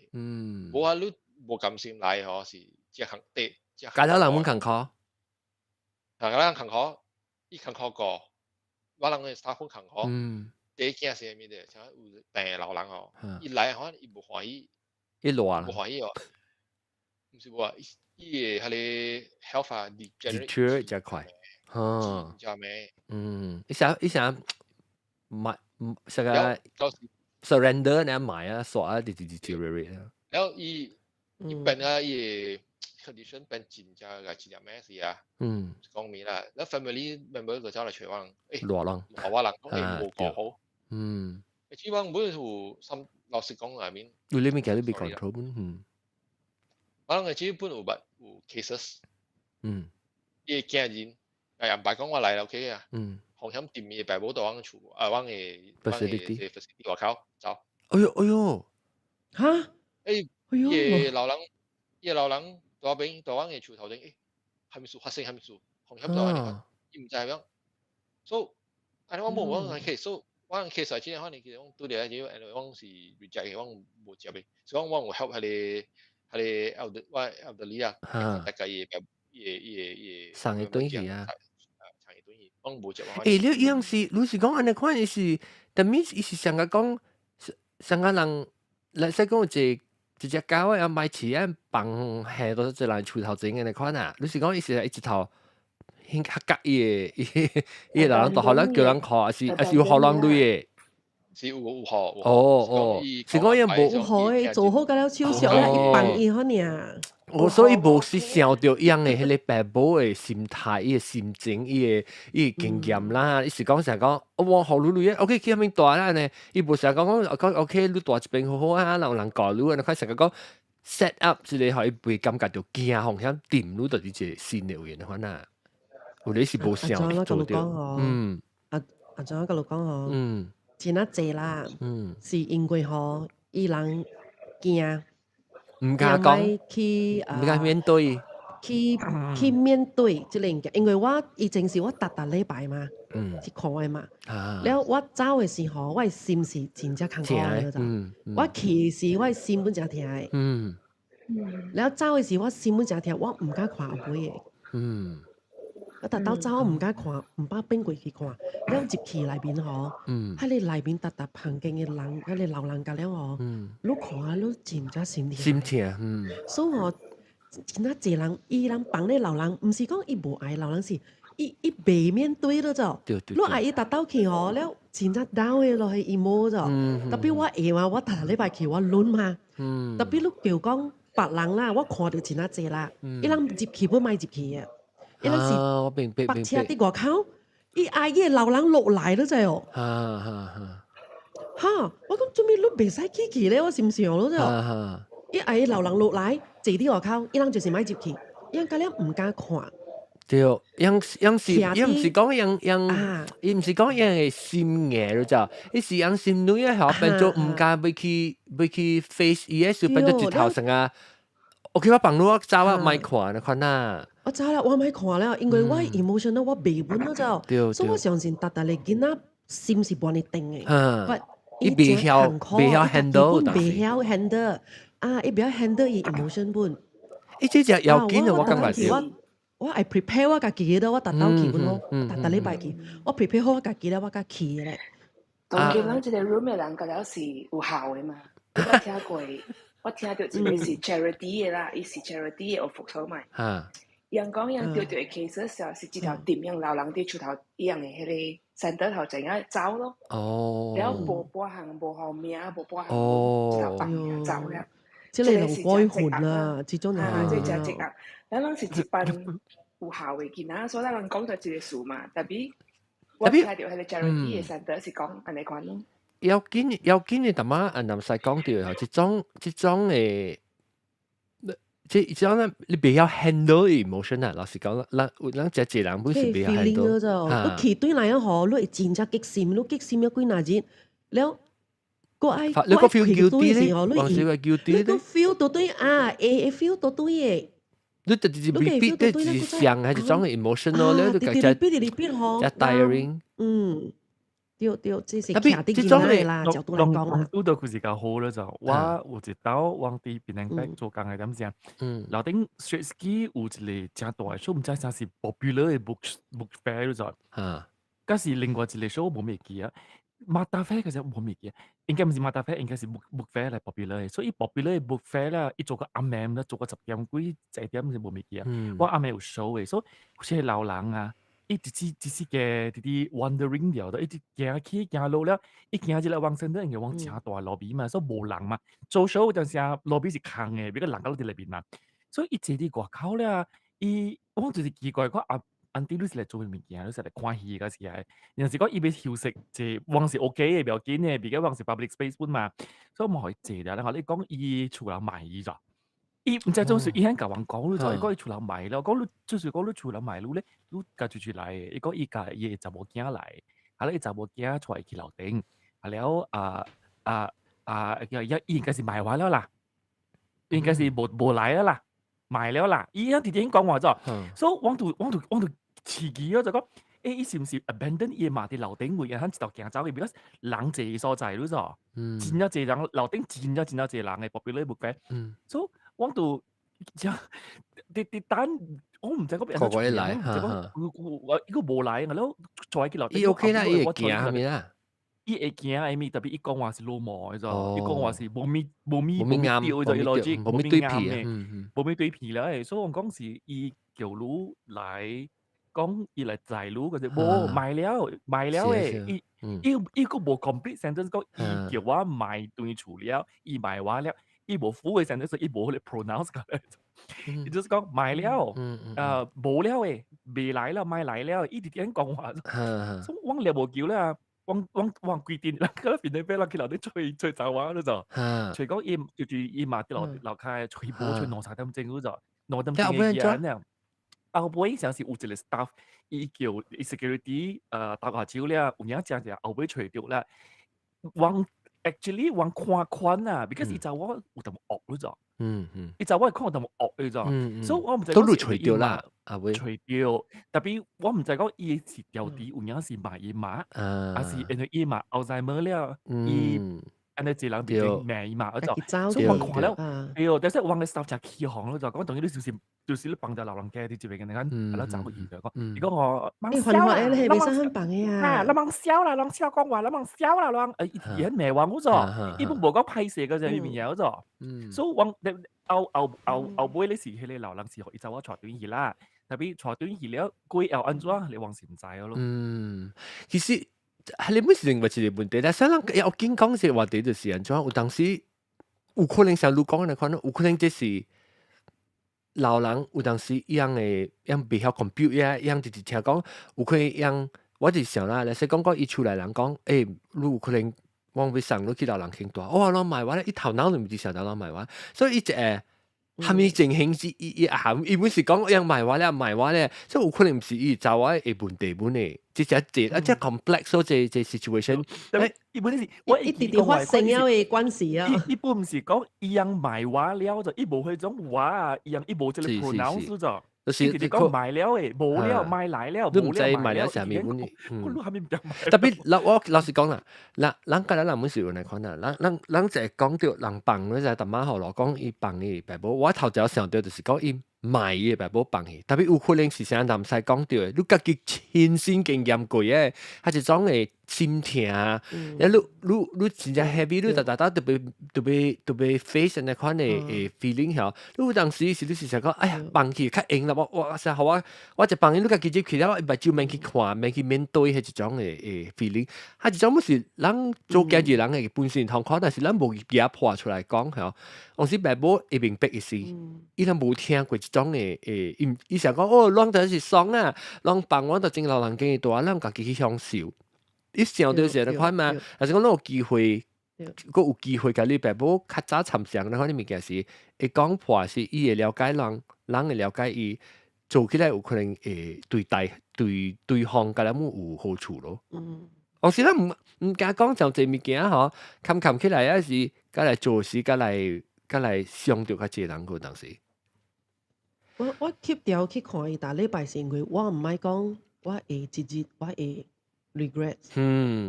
無話你無甘心來，嗬是。只行地，加咗兩蚊勤考，加咗勤考，伊勤考過，我人嘅staff勤考，第一件事係咩嘅？像有病嘅老人哦，伊來可能伊無歡喜，伊亂，無歡喜哦，唔是話伊嘅係你 health 啊 deteriorate 較快，較咩？一想買成個 surrender 你買啊，鎖啊 deteriorate 啊，然後伊病啊伊。condition 變真正嘅治療咩事啊？講面啦，你 family member 就走嚟找我，羅人，我人講冇講好，希望每有心老實講下面，有你咪叫你被 control，我諗基本有cases，啲驚人，人白講我嚟 OK 啊，紅險店嘅爸母到我厝，我嘅 facility 外口走，哎呦，嚇，嘢老人。大邊大灣嘅厝頭前，係咪數發生係咪數紅磡就係伊唔知係樣，所以安尼我冇我嘅 case，所以我嘅 case 係真係可能其實我對你嚟講，我是 reject 嘅，我冇接嘅，所以我會 help 係你 elderly 啊，大家嘢上嘅東西啊，上嘅東西，我冇接。你樣是，老實講，安尼看是，但係伊是上個講，上個人嚟使講一隻狗啊，買錢啊，放下到一人厝頭前嘅你看啊，你是講伊是一頭顯較夾伊個老人大學人叫人看，還是有學人類嘅？是有學。是講伊無有學做好個了手術咧，伊放伊好爾。所以無是想到伊樣嘅迄個爸母嘅心態、伊嘅心情、伊嘅經驗啦。伊是講成講，我學女女，OK，去遐邊大啦呢？伊無成講 OK，你大一邊好好啊，人人教女，你看成講 set up 即個，互伊袂感覺到驚風險，掂女到啲一個新嘅嘢，看呐。有啲是無想做到。阿張個老講哦，真啊濟啦，是因為吼伊人驚。唔敢講，唔敢面對，去面對即個物件，因為我以前是我逐禮拜嘛，去看嘅嘛，แล้ว我走嘅時候，我嘅心是真正坎坷嘅咋，我去時我嘅心本真痛嘅，แล้ว走嘅時我心本真痛，我唔敢看後尾嘅，我特登走我唔敢看，唔把邊過去看，แล้ว入去內邊吼，喺你內邊特旁邊嘅人，喺你老人家了吼，你看啊，你真正心痛，所以我真啊濟人，伊人幫你老人，唔是講伊無愛老人是，伊袂面對咯就，你愛伊特登去吼，了真正down嘅落去伊冇就，特別我會嘛，我逐禮拜去我輪嘛，特別你叫講。別人啦，我看到真啊濟啦，伊人入去不買入去嘅，伊人是我明白白車啲外口，伊嗌嘅老人落來都知哦。哈，我講做咩你袂使去咧？我想想咯啫。伊嗌老人落來，坐啲外口，伊人就是買入去，伊人家咧唔敢看。對，樣唔是講伊唔是講嘅心眼咯咋，伊是樣心女啊，後變咗唔敢要去 face 伊嘅時候，變咗一頭成啊。OK，我幫我走啊，咪看啊。我走啦，我咪看啦，因為我 emotional 我未穩咯咋，所以我相信大你囡仔心是幫你定嘅。伊未曉 handle，未曉 handle 啊，伊未曉 handle 伊 emotion 本。伊即隻要緊啊，我感覺。我係 prepare 我家己嘅，我達到去本咯，達禮拜去，我 prepare 好我家己咧，我家去嘅咧。當然啦，即係 room 嘅人，嗰啲是有效嘅嘛。我聽過，我聽到即係是 charity 嘅啦，伊是 charity 嘅，我服錯埋。人講人掉掉嘅 case 時候，是一條點樣老人啲出頭一樣嘅迄個 centre 頭整啊走咯。然後無半行無後面，無半行就白嘢走啦。即係你同該換啦，始終係即係就係啊。咱人是一班有效嘅囡仔，所以咱人講就一個數嘛。特別我睇到迄個 charity 嘅 centre 是講安尼款咯。要緊嘅，淡仔南西講到吼，即種誒，即種咧，你比較 handle emotion 啊。老實講，咱隻人本是比較 handle。你去對嚟啊，嗬，你會真正激心，你激心咗幾廿日，了。個愛，你個 feel guilty 咧，還是個 guilty 咧？你個 feel 到對啊，會 feel 到對嘅。你直接 repeat 的只想係一種 emotional 咧，就加 tiring。對，即係徛啲見嚟啦，角度嚟講啦。都到佢時間好啦就，我有一道往啲檳城北做工係點先？樓頂 street ski 有一個正大嘅 show，唔知啥是 popular 嘅 book fair 就。嗰時另外一個 show 冇咩記啊。Mata Fair 其實冇咩嘅，應該唔是 Mata Fair，應該是 book fair 嚟 popular 嘅，所以 popular 嘅 book fair 咧，伊做個暗暝啦，做個10點幾11點就冇咩嘅。我暗暝有 show 嘅，所以好似係老人啊，伊直嘅啲 wandering 掉到，一直行起行路咧，一行起來往身咧，應該往正大 lobby 嘛，所以冇人嘛。做 show 嗰陣時啊 ，lobby 是空嘅，比較人喺度裏邊嘛，所以伊坐啲外口咧，我就是奇怪個安啲你是嚟做咩物件？你是嚟看戲嗰時係，有陣時講伊要休息，就往是 OK 嘅，唔要緊嘅，比較往是 public space 本嘛，所以我可以坐啦。然後你講伊厝樓賣伊咋？伊唔知種時伊喺教人講咯，就伊講伊厝樓賣咯，講你就是講你厝樓賣你家住嚟嘅，伊講伊家伊查某囝嚟，係啦，伊查某囝出嚟去樓頂，係了應該是賣完了啦，應該是冇來了啦。賣了啦，伊喺電影講話咗，所以往度刺激咯，就講伊是唔是 abandon 伊嘛啲樓頂每日喺一度行走嘅，比較冷靜所在咯咗，真一濟人樓頂真一濟人嘅 popular book fair，所以往度啲單我唔知嗰邊個個嚟，依個冇嚟，我咯坐喺佢樓頂，伊 OK 啦，伊會行係咪啦？伊會行係咪？特別伊講話是老毛嘅啫，伊講話是冇咪啱嘅就邏輯，冇咪對皮嘅，冇咪對皮啦。所以我講是伊橋路嚟講，伊嚟寨路嗰隻冇賣了誒，伊個冇 complete sentence 講伊叫我賣對處了，伊賣話了，伊冇 full 嘅 sentence，伊冇嚟 pronounce 嘅，伊就是講賣了，冇了誒，未來啦，賣來了，伊啲點講話，所以我了無叫啦。往規定啦，嗰邊你俾啦，佢留啲吹走話嗰就，吹講伊嘛啲樓下吹波吹攞曬點正嗰就，攞點正嘅嘢咧。後尾上是有一個 staff， 伊叫 security 打下招咧，有人講就後尾吹掉啦。往 actually 往看寬啊 ，because 伊就我有咁惡嗰就，伊就我係看有咁惡嘅就，所以我唔知都吹掉啦。吹掉，特別我唔知講伊是掉啲有影是賣伊嘛，還是因為伊嘛後生冇了，伊安尼一人變成賣伊嘛，所以我看了，但是我嘅 staff 就起行咯，就講當然你就是你幫咗老人家啲接嘅，你看係啦，就個意就講，如果我你笑啦，你係咪想幫嘅啊？你忙笑啦，講話，你忙笑啦，伊喺咩話嗰座，伊本冇講批射嘅啫，裏面有座，所以我後尾你時佢哋老人時學，伊就我坐短兒啦。特別坐短兒了，佢又安怎？你往時唔知咯。其實係你每時認為一個問題，但係想諗有見講嘅話題就是安怎？有當時有可能像你講嘅款，有可能即是老人有當時樣嘅樣未曉 compute 樣直直聽講，有可能樣我就想啦，你說講伊出來人講，你有可能往尾上你去老人傾多，我老買話咧，伊頭腦都唔知想到老買話，所以伊只係咪情形是伊本是講樣買話咧，所以有可能唔是伊就話係問題本嚟，即係即 complex 所即 situation。伊本是我一啲啲發生了嘅關係啊。伊本唔是講伊樣買話了就，伊無迄種話啊，伊無即個 pronounce 咗。就是你講買了誒，冇了買來了，你唔知買了係咩本嚟？我都係咪唔得買？特別我老實講啦，人家人本是有嚟看啦，人就係講到人放嗰隻特媽後來講伊放嘅白寶，我頭先想到就是講伊買嘅白寶放嘅，特別有可能是啥人唔使講到嘅，你家己親身經驗過嘅，係一種嘅心痛啊，你真正 happy， 你特別 face 嗰款嘅 feeling 嚇，你有當時是你是想講，哎呀放棄較硬啦，我實好我就放棄，你家己接起來，唔係就免去看，免去面對係一種嘅 feeling，係一種唔是人做家己人嘅本身同款，但是咱無嘢破出來講嚇，我是白寶會明白嘅事，伊都冇聽過一種嘅伊想講哦，啷就是爽啊，啷放我就正老人經嘅多，啷家己去享受。一想到時候款嘛，但是講有機會，個有機會甲你白寶較早參詳嗰啲物件是會講破是伊會了解人會了解伊做起來有可能會對方甲咱有好處咯。有時咱唔敢講就這物件嗬，冚起來啊是甲來做事，甲來相對較濟人個當時。我 keep 掉去看伊，但禮拜是因為我唔係講我會直接我會。regret，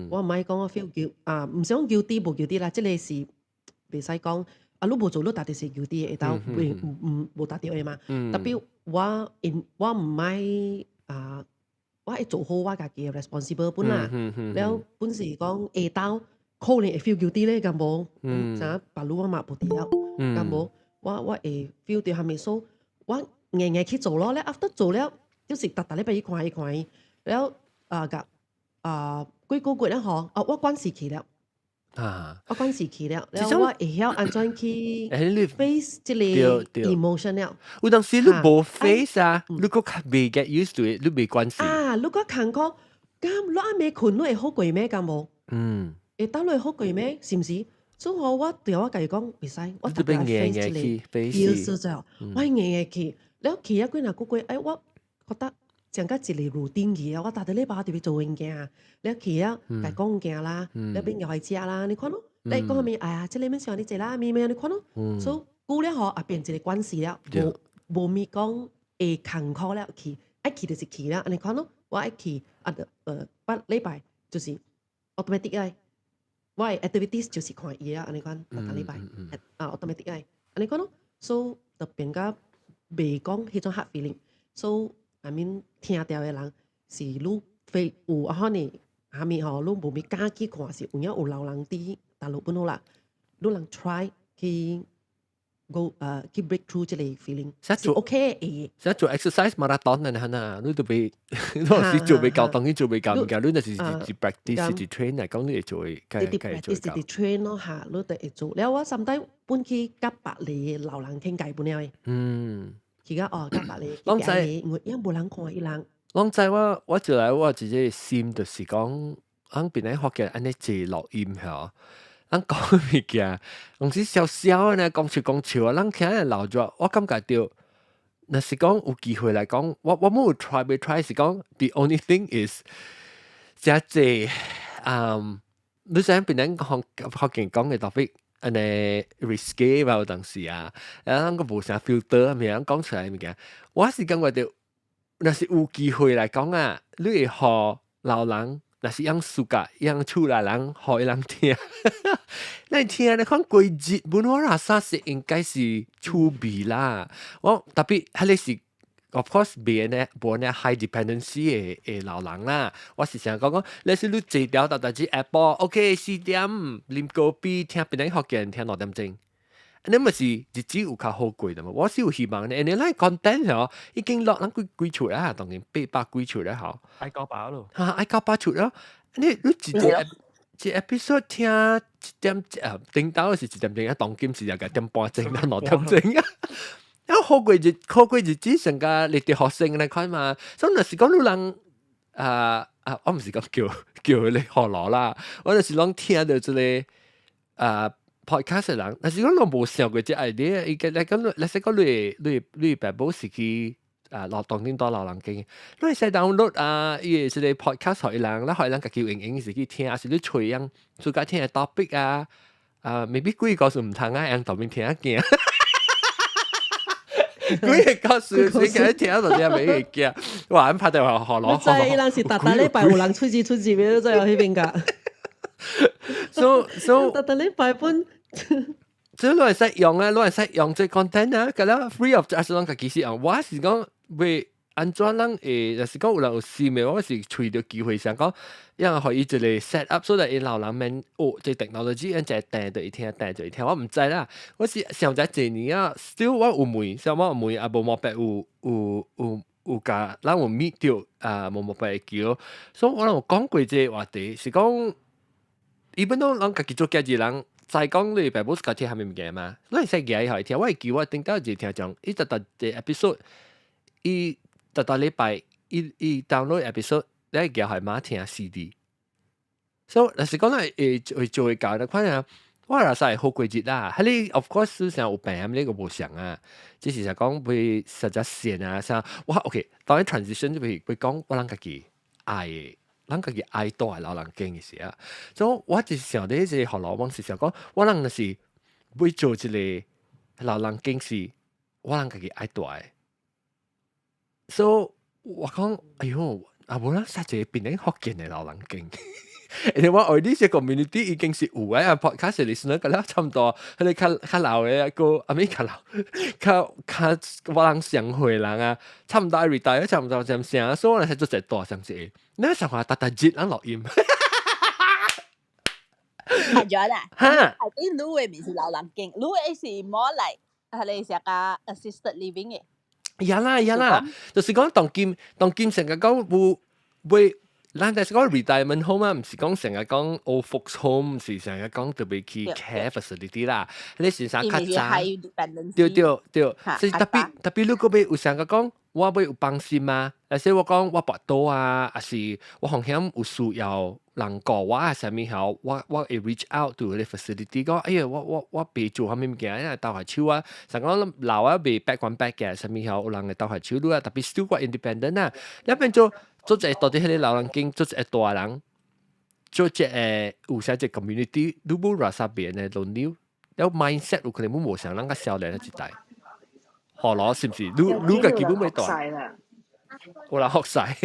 我唔係講我 feel guilt 啊，唔想 guilty 無 guilty 啦，即係是袂使講啊，你無做你達到是 guilty 嘅，但無達到嘅嘛。特別我唔係啊，我係做好我家己嘅 responsible 本啦，แล้ว本是講下晝可能會 feel guilty 咧，咁無啥白路我嘛無掉，咁無我會 feel 到係咪數，我硬去做咯，咧 after 做了，就是特禮拜一看，แล้ว甲。幾個月咧嗬，我關時期了，我關時期了，然後我會曉安怎去 face 即個 emotion 了。有當時你無 face 啊，你個未 get used to it，你未關係。啊，你個坎坷，咁你阿未困，你會好過咩？咁冇？會到你好過咩？是唔是？所以我對我家己講，唔使，我特別 face 即個 feel 咗，我硬去，然後去一幾個月，我覺得。像個一個 routine 嘅，我大啲禮拜特別做物件啊，你去啊，家講物件啦，你邊又係食啦，你看咯，你講下面，哎呀，即係你咩想你食啦，咩你看咯，所以久了嗬，變一個關係了，無咪講會坎坷了去，愛去就是去啦，你看咯，我愛去八禮拜就是 automatic 嘅，我係 activities 就是看伊啦，你看大禮拜automatic 嘅，你看咯，所以就變個未講迄種 hard feeling，so I mean 聽到嘅人是你非有可能下面嗬，你無咪敢去看是有老人啲大陸本好啦，你能 try 去 go 去 break through 這個 feeling 是 OK 嘅。實做 exercise marathon 啊，嗱，你都俾嗰時做俾夠，當然做俾夠唔夠，你就是 practice 是 train 嚟講，你嚟做嘅，你 practice 是 train 咯嚇，你都會做。แล้ว我甚至搬去甲白嚟老人傾偈本嚟。而家甲白嚟，攏知我因無人看伊人。攏知我就來我自己心就是講，咱邊嚟學嘅安尼坐錄音嚇，咱講物件，攏是小小呢，講笑啊，咱聽人老咗，我感覺到，若是講有機會來講，我冇 try 是講 ，the only thing is，即係你想邊嚟學嘅講嘅 topic。安尼 risky 吧，有當時啊，咱個無啥 filter 啊，咪講出來物件。我是感覺到，若是有機會來講啊，你會互老人，若是養暑假養厝內人，互伊人聽。咱聽你看過日本話啦，啥是應該是趣味啦。我特別係你是。Of course，無呢 high dependency 嘅老人啦，我是想講，你是你坐掉到支 Apple，OK 4點啉咖啡，聽別人學嘅人聽6點鐘，你咪是日子有較好過的嘛？我是有希望嘅，你嚟 content 嗬，已經落咱幾出啦，當然800幾出啦，嗬，愛搞把咯，愛搞把出咯，你直接這 episode 聽1點頂到是1點鐘啊，當今是1點半鐘到2點鐘啊。然後過日子成個你哋學生嚟看嘛，所以那是講有人我唔是講叫你學攞啦，我就是講聽到這個podcast 嘅人，但是講我冇想過這 idea，伊個嚟講，你識講你爸母是去落當點多流浪經，你係使 download 伊個這個 podcast 學人，你學人家叫影是去聽，還是你隨樣自家聽嘅 topic maybe 幾個是唔同人當面聽一件。幾個事你嘅聽到啲咩嘢嘅？哇！咁拍到學攞。即係人是特禮拜有人出字咩都在喺邊㗎。So 特禮拜本。即係攞嚟使用啊，攞嚟使用即係 content 啊，咁啦 free of charge 攞個幾時用？我是講為安怎人就是講有人有試咩，我是隨到機會想講，因為可以一個 set up，所以老人們即係 technology，一隻訂就一聽，我唔知啦。我是想在這年啊 ，still 我有問，想我有問啊，無毛病有甲，咱有 meet 到無毛病會叫，所以我有講過這個話題，是講，伊本都人家己做家己人。再講你爸母是個聽下面物件嘛，你係識嘅以後聽，我係叫我頂到就聽講，伊特個 episode，伊特個禮拜，伊 download episode，你係叫係馬聽 CD。所以，但是講嚟會做教的款啊，我係實係好過節啦。喺你 of course 思想有病，呢個冇想啊，只是就講會實在線啊，像我 OK，當然 transition 就會講我諗家己愛嘅。咱家己愛多係老人經嘅時啊，所以我就想啲即係學老王是想講，我諗就是會做一個老人經是，我諗家己愛多嘅，所以我講，哎呦，無啦，實際變成福建嘅老人經。因為我我呢個 community 已經是有嘅，podcast listener 咁啦，差唔多，佢哋較老嘅一個，啊唔係較老，較我人上會人啊，差唔多 retire，差唔多咁上，所以我哋係做隻多上次。你想話特節人錄音？係咗啦。係啲 Lu 嘅唔是老人經 ，Lu 嘅是more like 係你成個 assisted living 嘅。有啦，就是講當今成個講會。咱但是講 retirement home 啊，唔是講成日講 old folks home，唔是成日講特別去 care facility 啦。你先生較早，對，所以特別如果要有成個講，我要有幫心啊，但是我講我跋倒啊，還是我好像有需要人顧我啊，啥物後，我會 reach out to 啲 facility 講，哎呀，我別做啥物物件，因為鬥下手啊，成講老啊別 back one back 嘅，啥物後有人會鬥下手咯啊，特別 still 個 independent 啊，一邊做一到底迄個老人經，做一大人，做一有些一 community，你冇話啥別嘅輪流，有 mindset 有可能冇想人家少年嘅一代，何羅是唔是？你個基本未大，我啦學晒。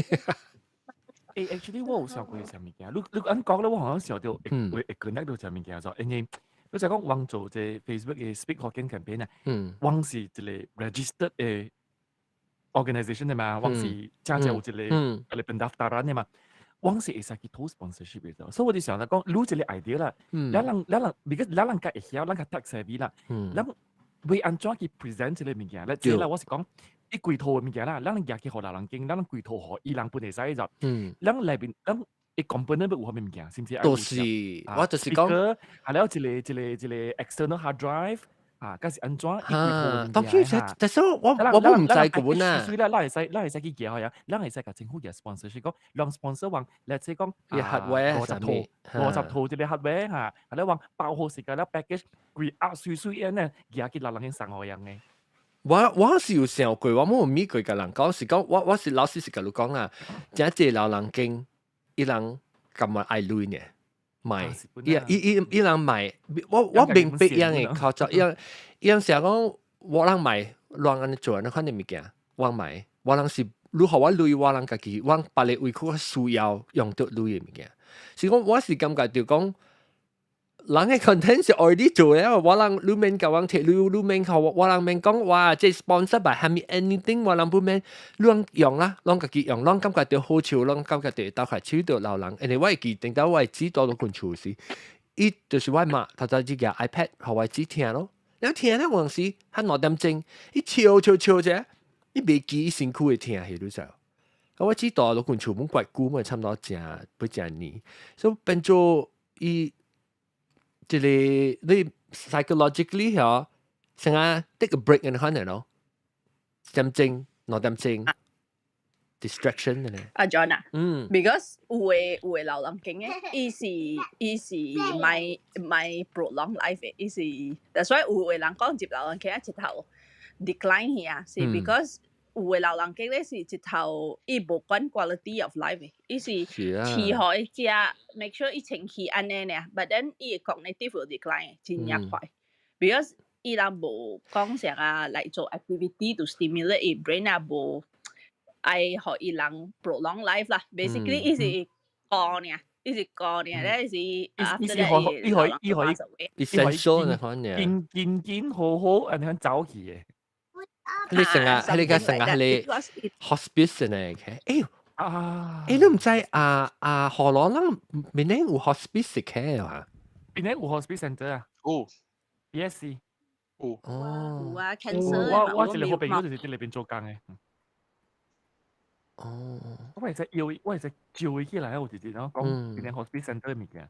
actually 我有想過啥物件，你按講咧，我好像想到會 connect 到啥物件咗，因為你就講往做這 Facebook 嘅 Speak Hokkien campaign 啊，往是一個 registered 嘅。organisation 嘅嘛，往是真正有一個pendaftaran嘅嘛，往是會使去投 sponsorship 嘅，所以我就想講，攞一個 idea 啦，咱人because 咱人家會曉，咱家 tech savvy 啦，咱會安怎去 present 呢個物件咧？即係啦，我是講，啲櫃套嘅物件啦，咱人家去學老人經，咱櫃套學伊人本嚟使就，咱裏邊咱一 component 有咩物件，是唔是？都是，我就是講，係了一個 external hard drive。嗰時安裝，當然但係我冇唔制嘅本啊。所以咧，咱係使去記下呀，咱係使個政府嘅 sponsor，所以講，讓 sponsor 話，你即係講50套即係hardware嚇，係咧話包好時間咧 package，佢水嘅呢，而家佢老人經上海人嘅。我是有想過，我冇咪過嘅人講是講，我是老師是咁樣講啦，真係老人經，伊人咁樣愛累呢。買，伊人買，我明白樣嘅靠作，樣成講我人買，亂安尼做，你看你物件，我買，我人是如何我累，我人家己，我別個為佢需要用到累嘅物件，是講我是感覺就講，人嘅 content 是 already 做嘅，我人你免甲我貼，你免甲我人免講哇，即 sponsor by 係咪 anything， 我人不免亂用啦，亂家己用，亂感覺到好笑，亂感覺到鬥下手到老人，因為我係記定到我係知道到群處事，伊就是我媽頭先只個 iPad，互我只聽咯，你聽咧有陣時喺2點鐘，伊笑啫，伊未記辛苦嘅聽係囉就，我知道到群處本怪久咪差唔多不正年，所以變做。即係你 psychologically 嗬，成日 take a break 嘅可能咯，點正，攞點正 distraction 嘅咧。阿 John 啊，because 有老人經嘅，伊是my prolong life 嘅，伊是，所以有人講接老人經一頭 decline 去啊，是 because 有老人經咧是一頭伊無管 quality of life 嘅，伊是飼好伊只 make sure 伊情緒安尼呢 ，but then 伊 cognitive 會 decline 真正快 ，because 伊若無講成啊來做 activity to stimulate 伊 brain 啊無。I 學伊人 prolong life 啦，basically 伊是過呢，伊是過呢咧是 after that 伊可以 essential 嘅可能，健好好，人哋走去嘅。你成日喺你嘅成日喺你 hospice 嚟嘅，你唔知荷蘭人邊啲有 hospice 嘅啊？邊啲有 hospice center 啊？BSC 有啊 cancer 我一個朋友就是喺裏邊做工嘅。我係照佢起來，我直接講邊啲 hospice center 物件。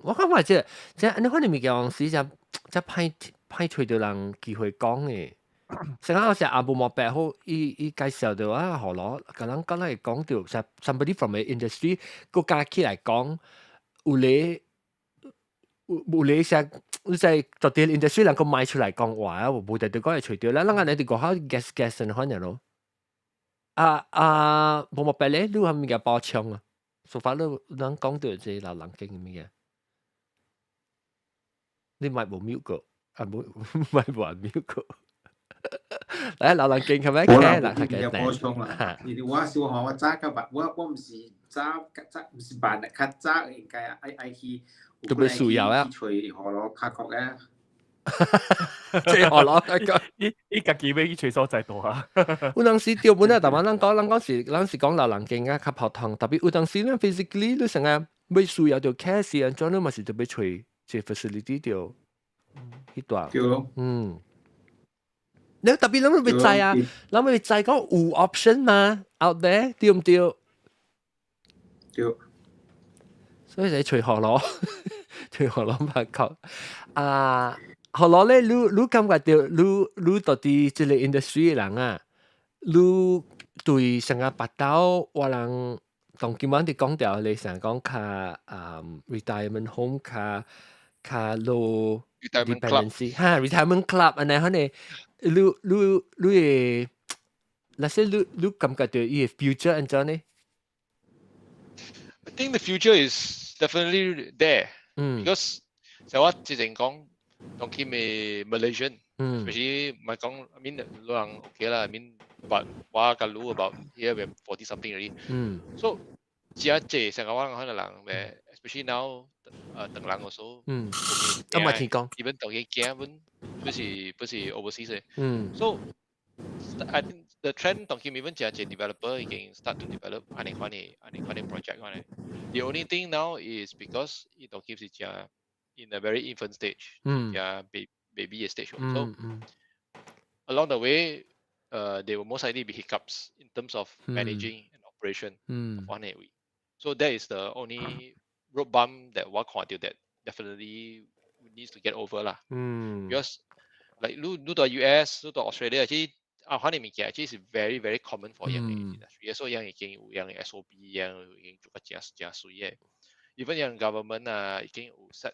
我感覺即你可能物件時即派推到人機會講嘅。成日我成日阿布莫白好，伊介紹到啊荷蘭，咁人講嚟講到就 somebody from the industry 個家起來講，有你成你在做啲 industry 能夠賣出嚟講話啊，冇得對講嚟除掉啦，人哋哋講下 gas 可能咯。冇莫白咧，你係咪嘅包槍啊？所以你能講到即係老人經嘅咩嘢？你買冇 milk 個，冇買冇 milk 個。嚟老人經係咪？我啦，我有補充啦。你哋話小學我揸嘅吧，我唔是揸唔是辦嘅，卡揸應該愛去。都被樹油啊！隨河羅卡國咧。即係河羅卡國，依家幾尾隨所在度啊！有陣時調本啊，但係人講講老人經啊，較泡湯，特別有陣時咧 physically 你成日被樹油條 case 啊，將你咪是就被隨即 facility 條呢段。你特別諗咪制啊？諗咪制講有 option 嘛 ？out there 對唔對？對。所以就隨河羅，隨河羅拍球河羅咧，你感覺到你到底即個 industry 嘅人啊，你對成個八島我人同今晚啲講掉，你成日講卡retirement home 卡 low dependency 嚇 retirement club 安尼可能你那些你感覺到伊嘅 future 安怎呢？ I think the future is definitely there because 就我之前講，當佢咪 Malaysian，especially 唔係講 I mean 老人 OK 啦 I mean but 我個รู้ about here we 40 something already，so 只係即係成個我可能人咩 especially now 等人also even 當佢驚本不是 overseas 嘅，so I think the trend 當佢even 只係 developer 已經 start to develop 安尼款 project 安尼。The only thing now is because 伊當佢是只 in a very infant stage，baby stage。So along the way，there will most likely be hiccups in terms of managing and operation of 安尼位。So that is the only road bump that 我看到 that definitely needs to get over 啦。Because like 你到 US， 你到 Australia， 其實可能物件其實是 very very common for 樣嘅 industry， 所以樣已經有樣嘅 SOP， 樣已經做得真水嘅。Even 樣 government 啊已經有 set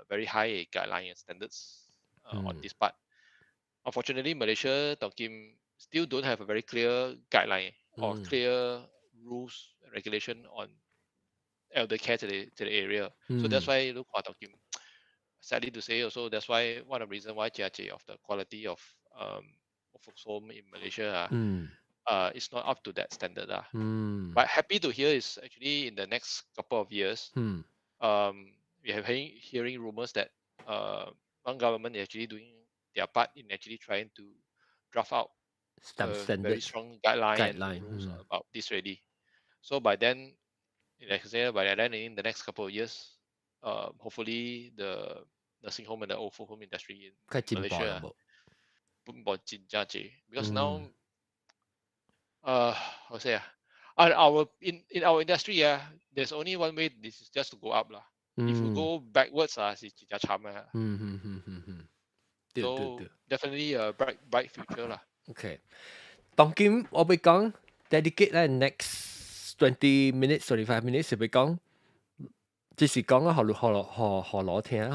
very high guidelines and standards on this part. Unfortunately, Malaysia 當今 still don't have a very clear guideline or clear rules and regulation on elder care to the area. So that's why 你看當今 sadly to say also that's why one of the reasons why JRJ of the quality of folks home in Malaysia is not up to that standard. But happy to hear is actually in the next couple of years, we have hearing rumors that one government is actually doing their part in actually trying to draft out very strong guideline and rules about this already. So by then, like I said, by then in the next couple of years, hopefully the nursing home and the old folk home industry in Malaysia because now how to say in our industry there's only one way, this is just to go up lah. If you go backwards 啊，是比較慘嘅。對 So definitely a bright future 啦。OK， 當今我會講 dedicate 咧 next 20 minutes 25 minutes 會講。即是講啊，學攞聽，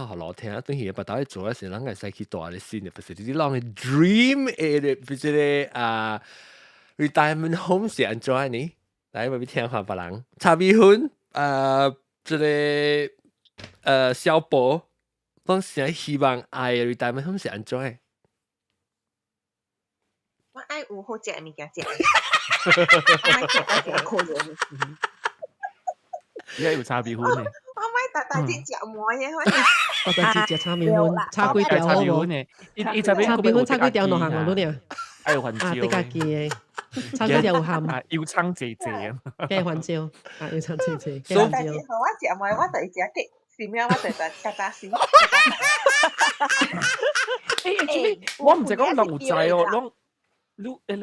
等於把刀做嘅時，人係使去大嘅先嘅，不是啲人嘅 dream 嘅，不是咧retirement home 是安怎呢？來，我哋聽下別人。查比婚即個小寶，當時希望愛 retirement home 是安怎嘅？我愛有好食嘅物件食，我愛食可樂。而家要查比婚嘅。我買大隻食糜嘅，我大隻食炒麵粉，炒粿條好冇？炒麵粉炒粿條落行我都呢。愛有番椒。你家己嘅炒粿條有鹹。要撐謝謝啊！加番椒，要撐謝謝。所以大隻我食糜，我就食嘅，是咩？我就夾打絲。我唔係講落仔哦，你唔知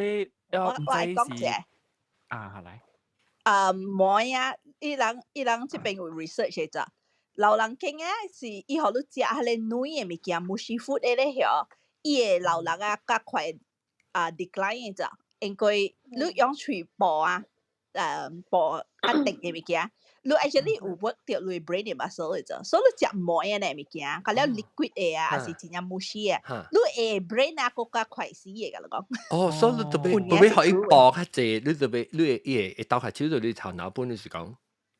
是啊，嚟。糜啊！伊人這邊有 research 嘅咋，老人傾啊是以後你食迄個軟嘅物件，mushy food 嘅咧嗬，伊個老人啊較快decline 嘅咋，因為你用喙部啊部壓定嘅物件，你 actually 有 work 到你 brain 嘅 muscle 嘅咋，所以你食糜嘅咧物件，甲了 liquid 嘅啊，還是真正 mushy 啊，你個 brain 啊個較快死嘅㗎，你講。哦，所以你特別可以搏較濟，你特別你會鬥下手到你頭腦本就是講。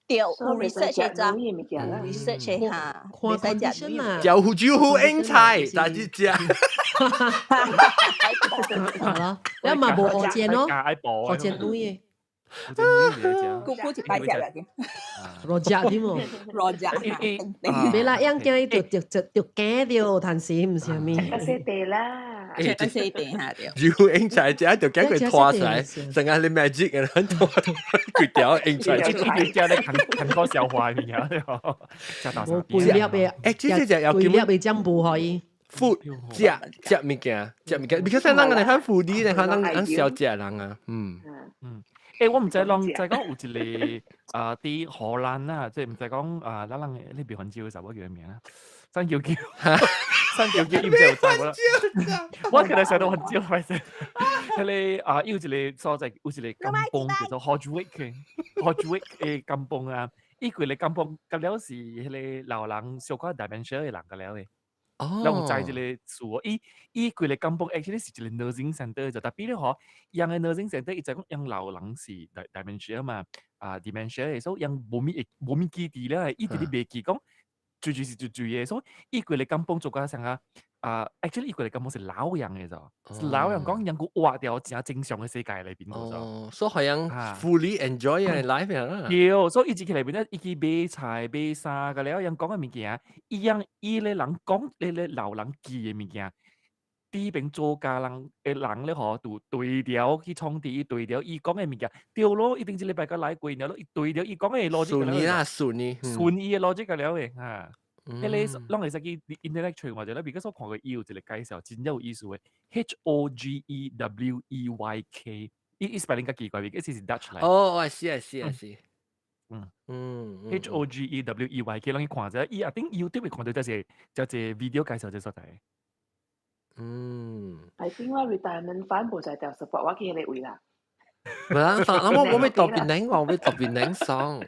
對，有 research 嘅咋 ，research 嘅嚇，看 condition 啊，有胡椒好應菜，但係只。係咯，你咪無何見咯，何見女嘅。姑姑就擺隻嚟嘅，羅隻添喎，羅隻，你啦，樣驚就驚掉，但是唔是咩？食地啦，食地下掉。要應菜只就驚佢拖晒，成日你 magic 嘅啦，佢掉應菜，佢叫你近個消化嘅嘢，我背粒嘅，誒，只有背粒嘅針布可以。food 食物件，because 人哋睇 food 啲，你睇人小食人啊，誒，我唔知浪，就係講有一個啲荷蘭啦，即係唔使講咱人你別番椒嘅時候，我叫咩名啊？生叫，伊唔知有知冇啦。我其實想到番椒，快啲。佢有一個所在，有一個甘榜叫做 Hodgwick 嘅甘榜啊。伊個甘榜咁了是迄個老人小可 dementia 嘅人咁了嘅。然後在一個數，伊佢哋甘榜 actually 是一個 nursing center 就，特別咧嗬，樣嘅 nursing center 伊就講樣老人是 dementia 嘛，dementia 嘅，所以樣冇咩記憶咧，伊哋啲未記講，最是最嘅，所以伊佢哋甘榜做個成actually 伊佢哋甘榜是老人嘅咋，老人講樣個活掉正正常嘅世界裏邊度咋，所以係樣 fully enjoy 人 life 嘅啦。對，所以伊自己裏邊咧，伊去買菜買衫嘅了，樣講嘅物件，伊咧人講你老人記嘅物件，啲邊做家人咧嗬，就對調去創啲對調，伊講嘅物件，對咯，一定一禮拜個來過然後伊對調，伊講嘅邏輯順啦，順嘅邏輯嘅了嘅嚇。迄個攏會使去 intellectual 或者咧，because 我看過伊有一個介紹，真有意思嘅 Hogeweyk，伊 spelling 較奇怪，因為是 Dutch 嚟。哦，我係。Hogeweyk，攏去看者，伊I think YouTube 會看到就是video 介紹這所在。I think 我 retirement fund 無在掉 support 我嘅你會啦。唔係，我未特別領上。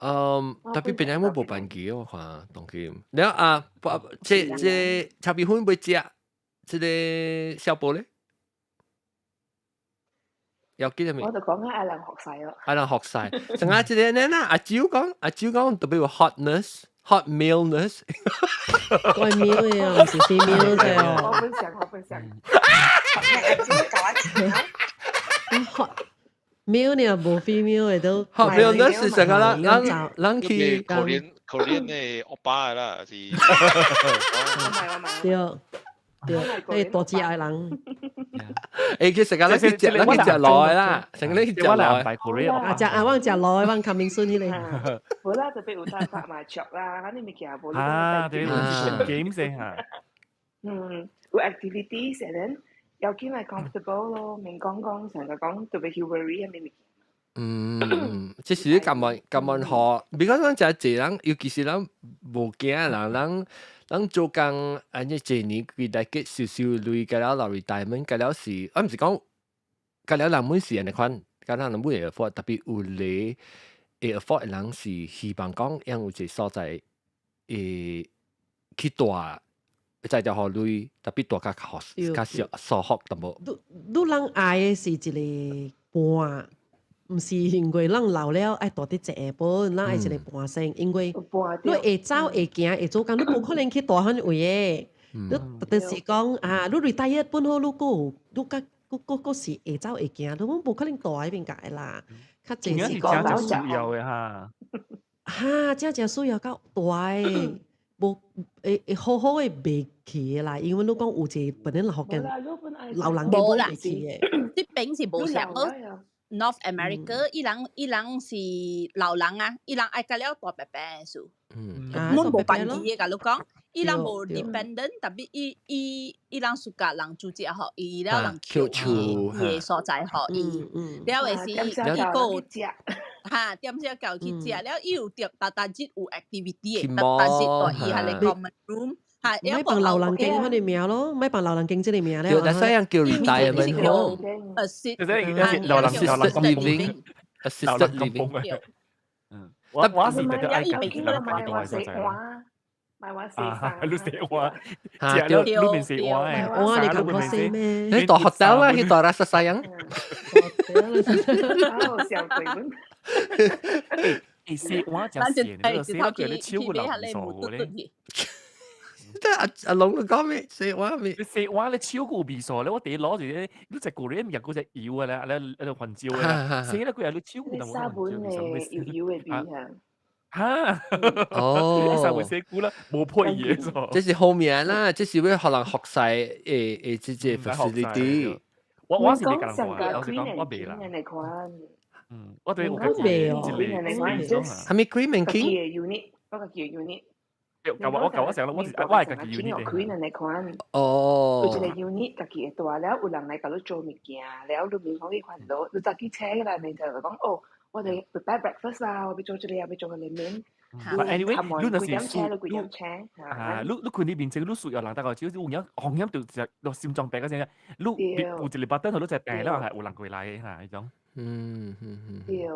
特別邊有冇辦機我看當今，然後這差別會唔會食這個小寶咧？有幾多名？我就講緊阿蘭學曬咯。阿蘭學曬，成日這個呢？阿蕉講特別有 hot maleness。怪 meal 嘅，唔是 female 嘅。我分享。meal 呢冇 female 嘅都。hot maleness 是成日啦，人去 Korean 嘅歐巴啦，是。對，你多隻愛人。其實人去食來啦，成日去食來。我食來，我coming soon 呢？好啦，特別有打發麻雀啦，嗰啲物件冇。對，game 先嚇。有 activities，and then 又見係 comfortable 咯，明講成日講特別 humoury 係咩物件？即是你咁好，比如講就係這人，尤其是咱無驚人，咱做工安尼一年佢大結少少累，計了落 retirement，計了是，我唔是講，計了人本是安尼款，計了人本會 afford，特別有你會 afford 嘅人是希望講，因有一個所在會去大。在條學累，特別大較學較少數學淡薄。你人愛嘅是一個伴，唔是因為人老了愛大啲食本，人愛一個伴先，因為你會走會行會做工，你無可能去大漢位嘅。你就是講啊，你 retire 本好，你個是會走會行，你無可能大喺邊界啦。較濟是講真係需要嘅嚇。嚇，真需要較大嘅。無會好好嘅袂起啦，因為你講有一個本來學嘅老人嘅冇袂起嘅，啲餅是無像好 North America，伊人是老人啊，伊人愛甲了大伯伯嘅事，冇無辦事嘅，甲你講，伊人無 dependent，特別伊人暑假人住只學，伊了人求伊所在學伊，了為是伊個。嚇，點先教佢食，了伊有碟，但係有 activity 嘅，但係代伊係你 common room，係咪幫老人經佢哋名咯，咪幫老人經即係名咧。但係樣叫 retirement home， assisted living。我是特別愛講啲人買話食話，買話食飯，你食話，食了你邊食話誒？我你咁講食咩？你大學校啦，去大拉實sayang。小鬼本。食話就係你食到佢你超過流數咧。阿龍佢講咩？食話咩？你食話你超過味素咧，我哋攞住咧，你隻個咧入嗰隻妖嘅咧，喺度混招嘅，食咧佢又你超過流沙本嘅妖嘅邊啊！嚇！哦，沙本食股啦，冇配嘢咗。這是後面啦，這是為可能學曬這 facility。我是你講話，我是講我未啦。我對我未哦。係咪 Cream and King？嗰個叫 unit。我成日我係家己 unit 嚟。哦。有一個 unit 家己嘅大了，有人嚟甲你做物件，了你面可以看到，你自己請啦，你就講哦，我哋 prepare breakfast 啦，我要做這裡，要做個裡面。Anyway，你那是你看你面前，你屬有人大概少少有影紅音就心臟病嗰陣，你有一個巴登頭都隻病啦，係有人過嚟嚇呢種。對。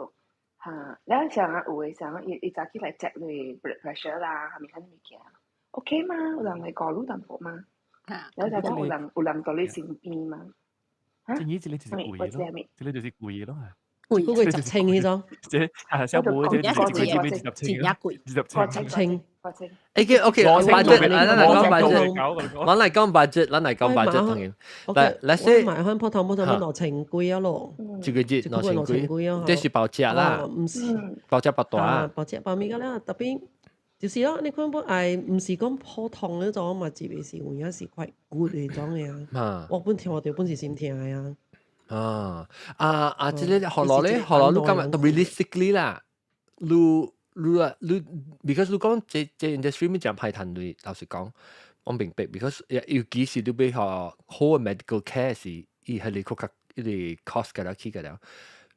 嚇，แล้ว像啊有誒像伊早起來 check 你 blood pressure 啦，係咪肯物件 ？OK 嗎？有人嚟講你淡薄嗎？แล้ว就講有人到你身邊嗎？嚇？這就是貴咯，這就是貴咯嚇。貴嗰個10清呢種，即係小妹，即係10清，10清。OK，我 budget，咱嚟講 budget，當然。但係，let's 買翻鋪頭攞10貴啊咯。一個月攞10貴，這是包隻啦，唔是包隻包大。包隻包咩㗎啦？特別就是咯，你看本係唔是講普通嗰種嘛？只係是有影是quite good 嗰種嘅啊。我本聽我哋本是先聽嘅啊。即係學落咧，學落你今日 realistically 啦，你 because 你講這 industry 咪就派團隊，老實講，我明白 because 尤其是你俾學好嘅 medical care 是，伊係你佢啲 cost 嘅啦，起嘅啦，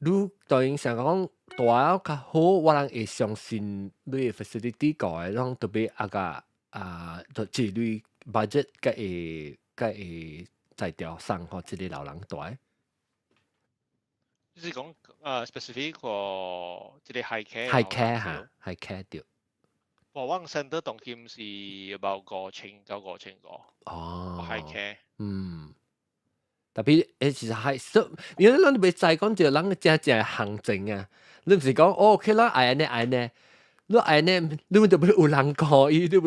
你當然想講大較好，我人會相信你嘅 facility 個嘅，讓特別就自己 budget 嘅會在條上學即係老人大。即係講specific 個即係 high care 嚇 ，high care 掉。我center 當劍是about 9,000個。哦 ，high care。特別其實係，因為你咪再講就人真係行政啊，你唔是講OK啦，愛呢。你愛呢，你咪就俾有人講，你咪就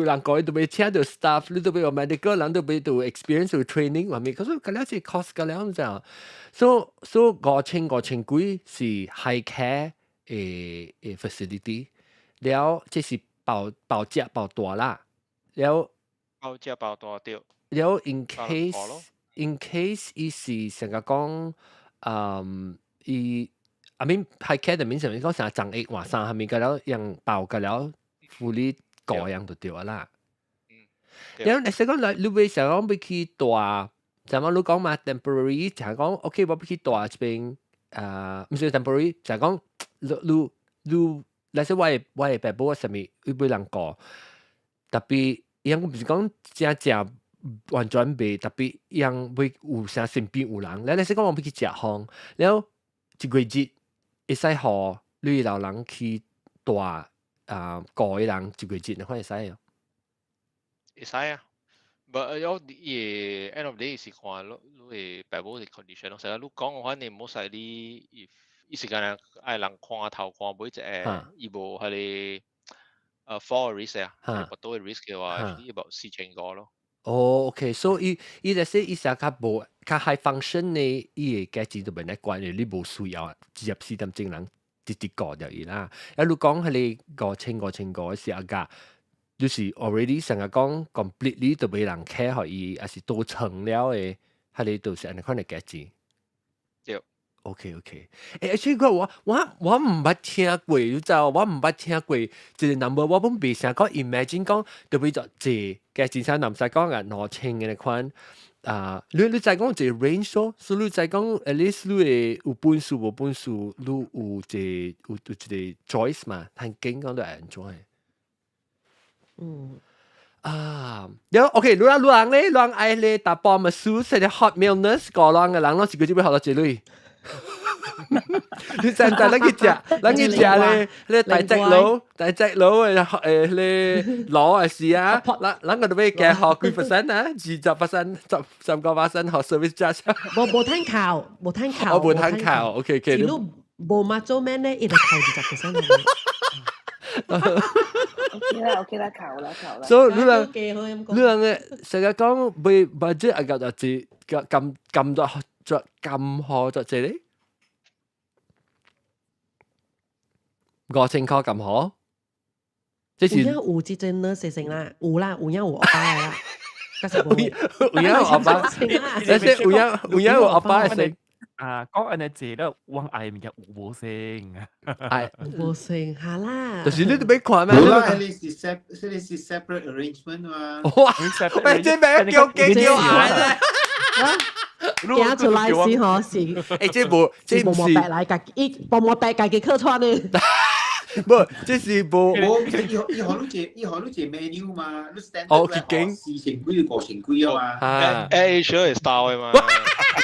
俾請到 staff， 你就俾有 medical 人都俾到 experience 到 training， 話咪，可是嗰啲係 cost 㗎啦，咁就，所以5,000幾是 high care 嘅 facility， 了即係包隻包大啦，了包隻包大掉，了 in case 伊是成個講，伊。I mean high care 的面上面講成日增益話生，係咪㗎了樣爆㗎了，護理個樣就掉啦。然後你成講你會想講要去大，就講你講嘛 temporary，就係講 OK 我要去大這邊唔是 temporary，就係講你那些我嘅爸母什麼，佢俾人講，特別因唔是講正完全袂，特別因會有啥身邊有人，你是講我要去食飯，然後一個月會使互你老人去帶個人一個月，你看會使哦？會使啊。But 有嘢 end of day 是看你嘅爸母嘅 condition 咯。成日你講嘅話，你唔好使你伊時間愛人看頭看尾隻伊無係你fall risk 啊，不多嘅 risk 嘅話，伊無4000個咯。哦 ，OK， 所以伊就說伊成較無較 high function 呢，伊嘅價錢就袂難關嘅，你無需要24點鐘人直過掉伊啦。一路講係你5000個時候價。就是 already 成日講 completely 就俾人 care 互伊，還是多層了嘅，係你就是安尼款嘅價錢。對。OK。actually 我唔捌聽過，你知我唔捌聽過，一個 number 我本未想講 imagine 講就俾咗這價錢上男仔講啊5000嘅款你再講一個 range 咯，所以你再講 at least 你會有本事無本事，你有一個 choice 嘛，但緊講都係 enjoy。有 OK， 你人咧，人愛咧打波咪輸，食啲 hot mealness 個人嘅人攞一個月要學到幾類？你現在咱去食咧大隻佬咧攞是啊，咱個都俾計學幾%啊，20%、10%學 service charge。冇攤靠，我冇攤靠 ，OK。如果冇乜做咩咧，一定扣20%。OK 啦，求啦。所以你人嘅成日講未 budget 啊，就係咁多做咁好做這裡5000塊咁好，即是有這陣呢事情啦，有我爸啦，有我爸，但是有我爸嘅事。講安尼字咧，往愛物件有無聲啊，無聲下啦。就是你都俾看咩？好啦，你是 separate arrangement 嘛？哇！喂，這咩叫嗌咧？行出來是何事？這無白來家己，冇白家己客串呢？不，這是無。以後你這 menu 嘛，你 standard 4000幾5000幾啊嘛。Asia style 啊嘛。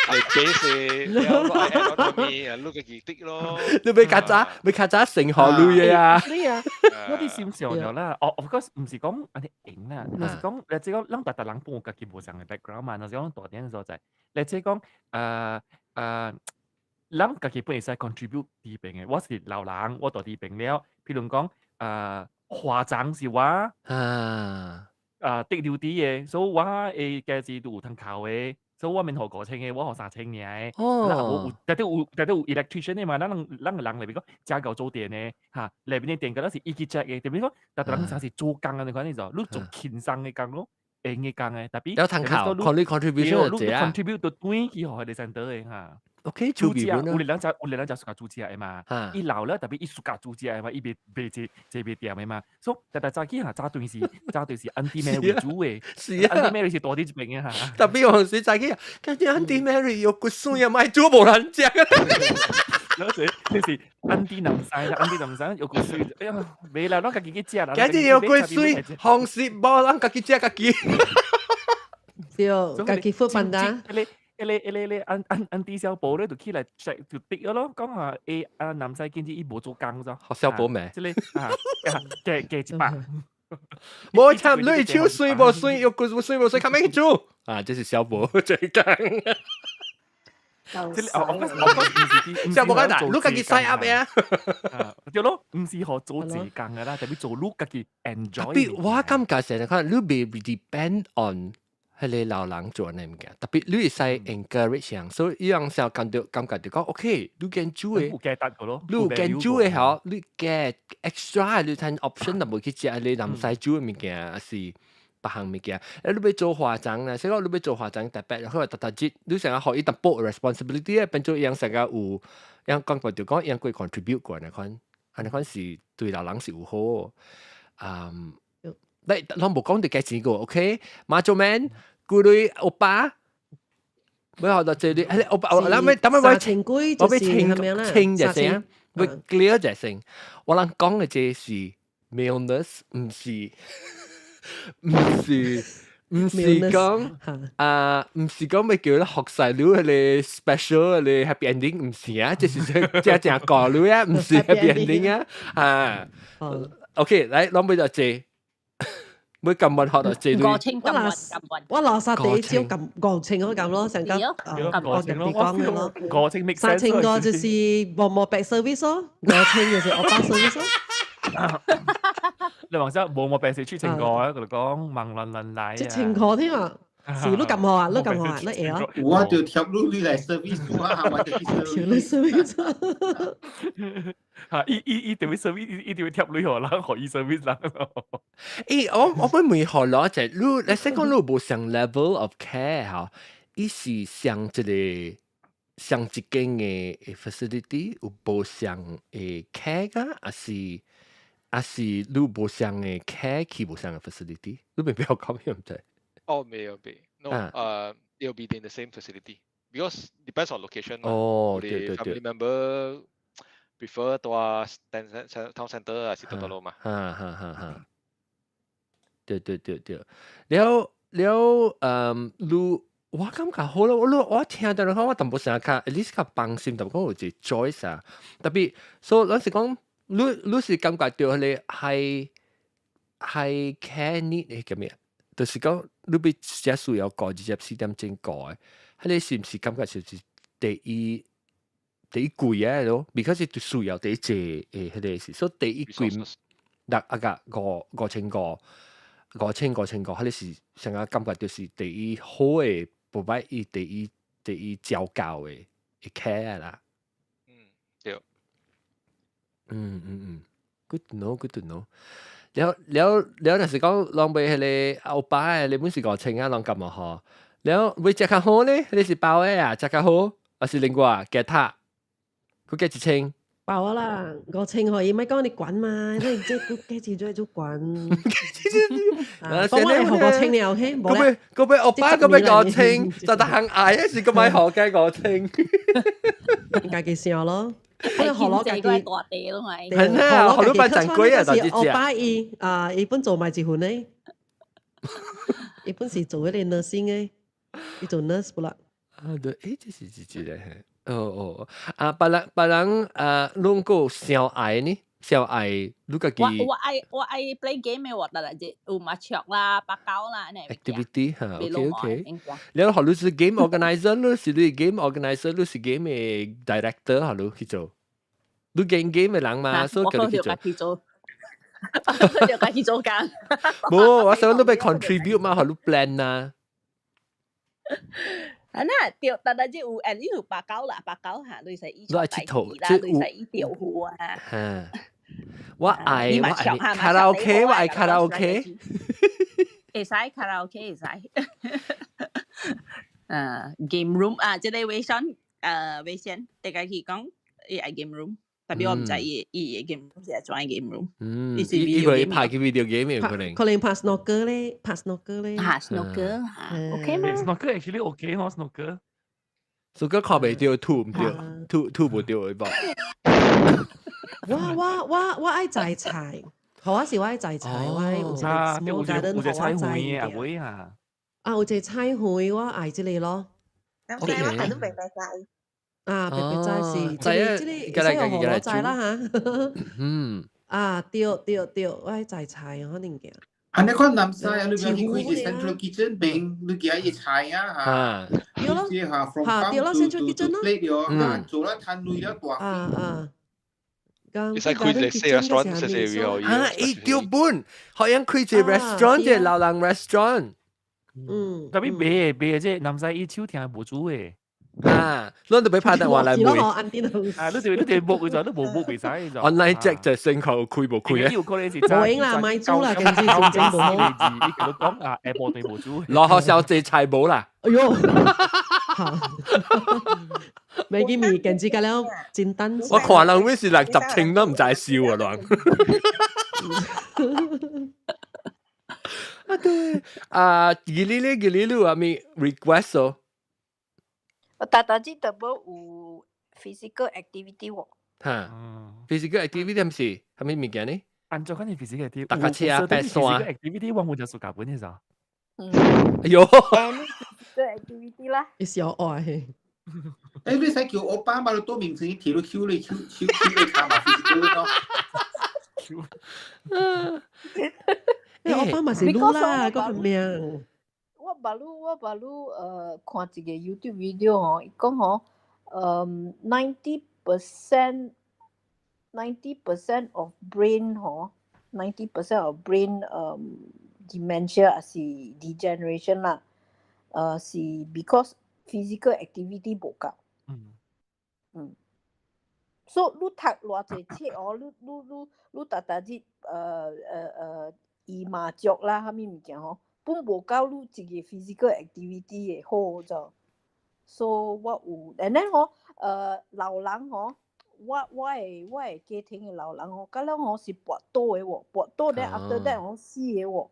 你base 你個幾滴咯，你俾曱甴成何類啊？呢啊，嗰啲閃上咗啦。of course 唔是講安尼型啦，你是講你即講，咱大人幫我家己無上嘅 background 嘛，你是講大點嘅所在，你即講咱家己本會使 contribute 啲病嘅，我是老人，我大啲病了，譬如講化妝是我滴尿啲嘅，所以我嘅價錢都有通靠嘅。所以我免學5000嘅，我學3000嘅。我但都有 electrician 嘅嘛，咱個人嚟講，家教做電嘅嚇，嚟邊啲電嗰陣時一級 check 嘅，特別講，但係咱是做工啊，你講呢就，你做輕鬆嘅工咯，硬嘅工嘅，特別有通靠 contribution 就係contribute 到短期學佢哋先得嘅嚇。OK， 主持啊，有兩隻暑假主持嘅嘛，伊老了特別伊暑假主持嘅嘛，伊別這別點嘅嘛，所以但早期嚇早段是 Auntie Mary 為主嘅，Auntie Mary 是多啲病嘅嚇。特別嗰陣時早期啊，跟住 Auntie Mary 有骨酸又賣豬無人食啊。嗰時你是 Auntie 南山，Auntie 南山有骨酸，哎呀，未啦，咱家己去食啦。跟住有骨酸，紅色冇咱家己食家己。對，家己付飯單。你按啲小寶咧就起來 check 就滴咗咯，講話男仔見至伊無做工咋，學小寶咩？即係嘅一百，冇參你超水無水，又骨水無水，咁樣去做啊！這是小寶最緊。小寶講嗱，你家己 sign up 呀？對咯，唔是學做自工噶啦，特別做你家己 enjoy。特別我感覺成日可能你未 depend on。係你老人做呢物件，特別你會使 encourage 人，所以依樣時候感覺就講 OK，你can do 嘅，你can do 嘅好，你 get extra，你睇 option 就冇去食你唔使做嘅物件，是別項物件。你要做化妝咧，所以講你要做化妝特別，佢話特節，你成日學伊特波 responsibility 咧，變做樣成日有，樣感覺就講樣會 contribute 過嚟款，係款是對老人是有好。你冇講啲價錢個 ，OK？馬做 man，顧慮歐巴，要學到這啲，我清規我俾就是係咪啦？清就成，會 clear 就成。我諗講嘅這是 maleness，唔是講唔是講咪叫你學晒了你 special 你 happy ending 唔是啊，即係正講了啊，唔是 happy ending 啊OK，嚟攞俾就這。每撳運學到最多。我垃圾地只要撳國情嗰咁咯，成間國人哋講嘅咯。國情 make sense。殺青個就是冇 back service 咯，國情就是我 back service 咯。你話真冇病死出情過啊？佢哋講盲論論嚟。即情過添啊！是都咁好啊，都咁好啊，乜嘢啊？我就跳路你嚟 service 啊，係咪跳路 service？嚇！依條 service，依條跳女學啦，學依 service 啦。我會唔會學攞就係你先講路冇上 level of care 嚇，依是上一個上一間嘅 facility 有冇上嘅 care 噶，還是路冇上嘅 care 佢冇上嘅 facility？你明唔明我講咩唔知？沒有be no it'll be in the same facility because depends on location 對 family member prefer 到town center 還是多咯嘛對แล้ว路我感覺好咯我聽到我淡薄成日看 at least 較放心淡薄有一個 choice 啊特別所以老實講你是感覺到你係 care need 係咁樣就是講你比只需要過24點鐘過嘅，你是唔是感覺就是第一季啊咯 ？because 你需要第一隻誒嗰啲事，所以第一季五千個，你是成個感覺就是第一好嘅，不擺第一教教嘅 care 啦。對。good to know。แล้ว但是講ลองไป喺歐巴你本是個清啊，ลองกลับมาหอแล้ว會食較好呢？你是包嘅啊，食較好，還是另外嘅塔？佢幾清？包啊啦，個清可以咪講你滾嘛，即係佢幾時做滾？講我學個清你 OK？嗰邊歐巴嗰邊個清，就得行嗌一時咁咪學嘅個清，家己笑咯。係學攞家己大地咯，咪係啊，學攞班正規啊，就係我爸伊本做埋一份呢，伊本是做嗰啲 nursing 嘅，伊做 nurse 不啦？對，這是咧，別人攏個小愛呢，小愛你個我愛 play game 嘅喎，但係有麻雀啦、八九啦，呢 activity 嚇 ，OK。แล้วเขารู้สึก game organizer รู้สึก game organizer รู้สึก game 嘅 director เขารู้去做，你 game 嘅人嘛，所以佢去做。就家己做緊。冇，我想你俾 contribute 嘛，佢 plan 啊。那釣，但係有誒，你有八九啦，八九下類似依種第二啦，類似依釣湖啊。我愛卡拉 OK， 我愛卡拉 OK。會使卡拉 OK 會使。game room 啊，即係微信，大家可以講伊愛 game room。特別我唔知伊嘅 game room 係做 game room。伊會拍嘅 video game 有可能。可能拍 snooker 咧。snooker OK 嗎 ？snooker actually OK 咯 ，snooker。snooker 看袂到，吐唔到，吐唔到嘅噃。我愛摘菜，好時我愛摘菜，我有隻菜花嘅阿妹啊。有隻菜花我愛之類咯。咁我係都明白晒。白齋是，即係我學齋啦嚇。對，我係摘菜可能嘅。อันนี้คนนำซ้ายลูกยังคุยที่ Central Kitchen เบงลูกยังใช้อ่ะฮะที่ฮะ from farm to plate เดียวกันจุดทันลุยแล้วตัว你使開隻 restaurant 實際有條本好像開隻 restaurant 即係老人 restaurant。特別賣即係南西伊手聽無煮嘅。攞到俾拍電話嚟賣。你哋木嘅就都冇未使就。online check 就成球開冇開啊。冇影啦，買租啦，近至正正冇。你講播對冇租。落學校借菜冇啦。哎呦！未見面近至隔了戰燈。我看人會是嚟集清都唔知笑啊，人。對，吉利路啊咪 request 哦。大大只特別有 physical activity 喎。physical activity 係咩？係咩物件呢？按照看你 physical activity，搭架車啊，爬山啊 physical activity 我冇就數教本嘅咋。哎呦 ，any physical activity 啦。係小愛。誒，你使叫我爸爸多名詞提到 Q 你 Q 你卡嘛 physical 咯。我爸嘛是擼啦，嗰份命。我巴魯看一個 YouTube video 哦，伊講吼90% of brain 吼，90% of brain dementia 還是 degeneration 啦，是 because physical activity 無夠。所以你讀偌濟冊哦，你逐日羽麻雀啦，啥物物件吼。本無夠你一個 physical activity 會好就，所以我有，然後老人吼，我的家庭嘅老人吼，甲咱吼是跋倒嘅喎，跋倒咧 after that 吼死嘅喎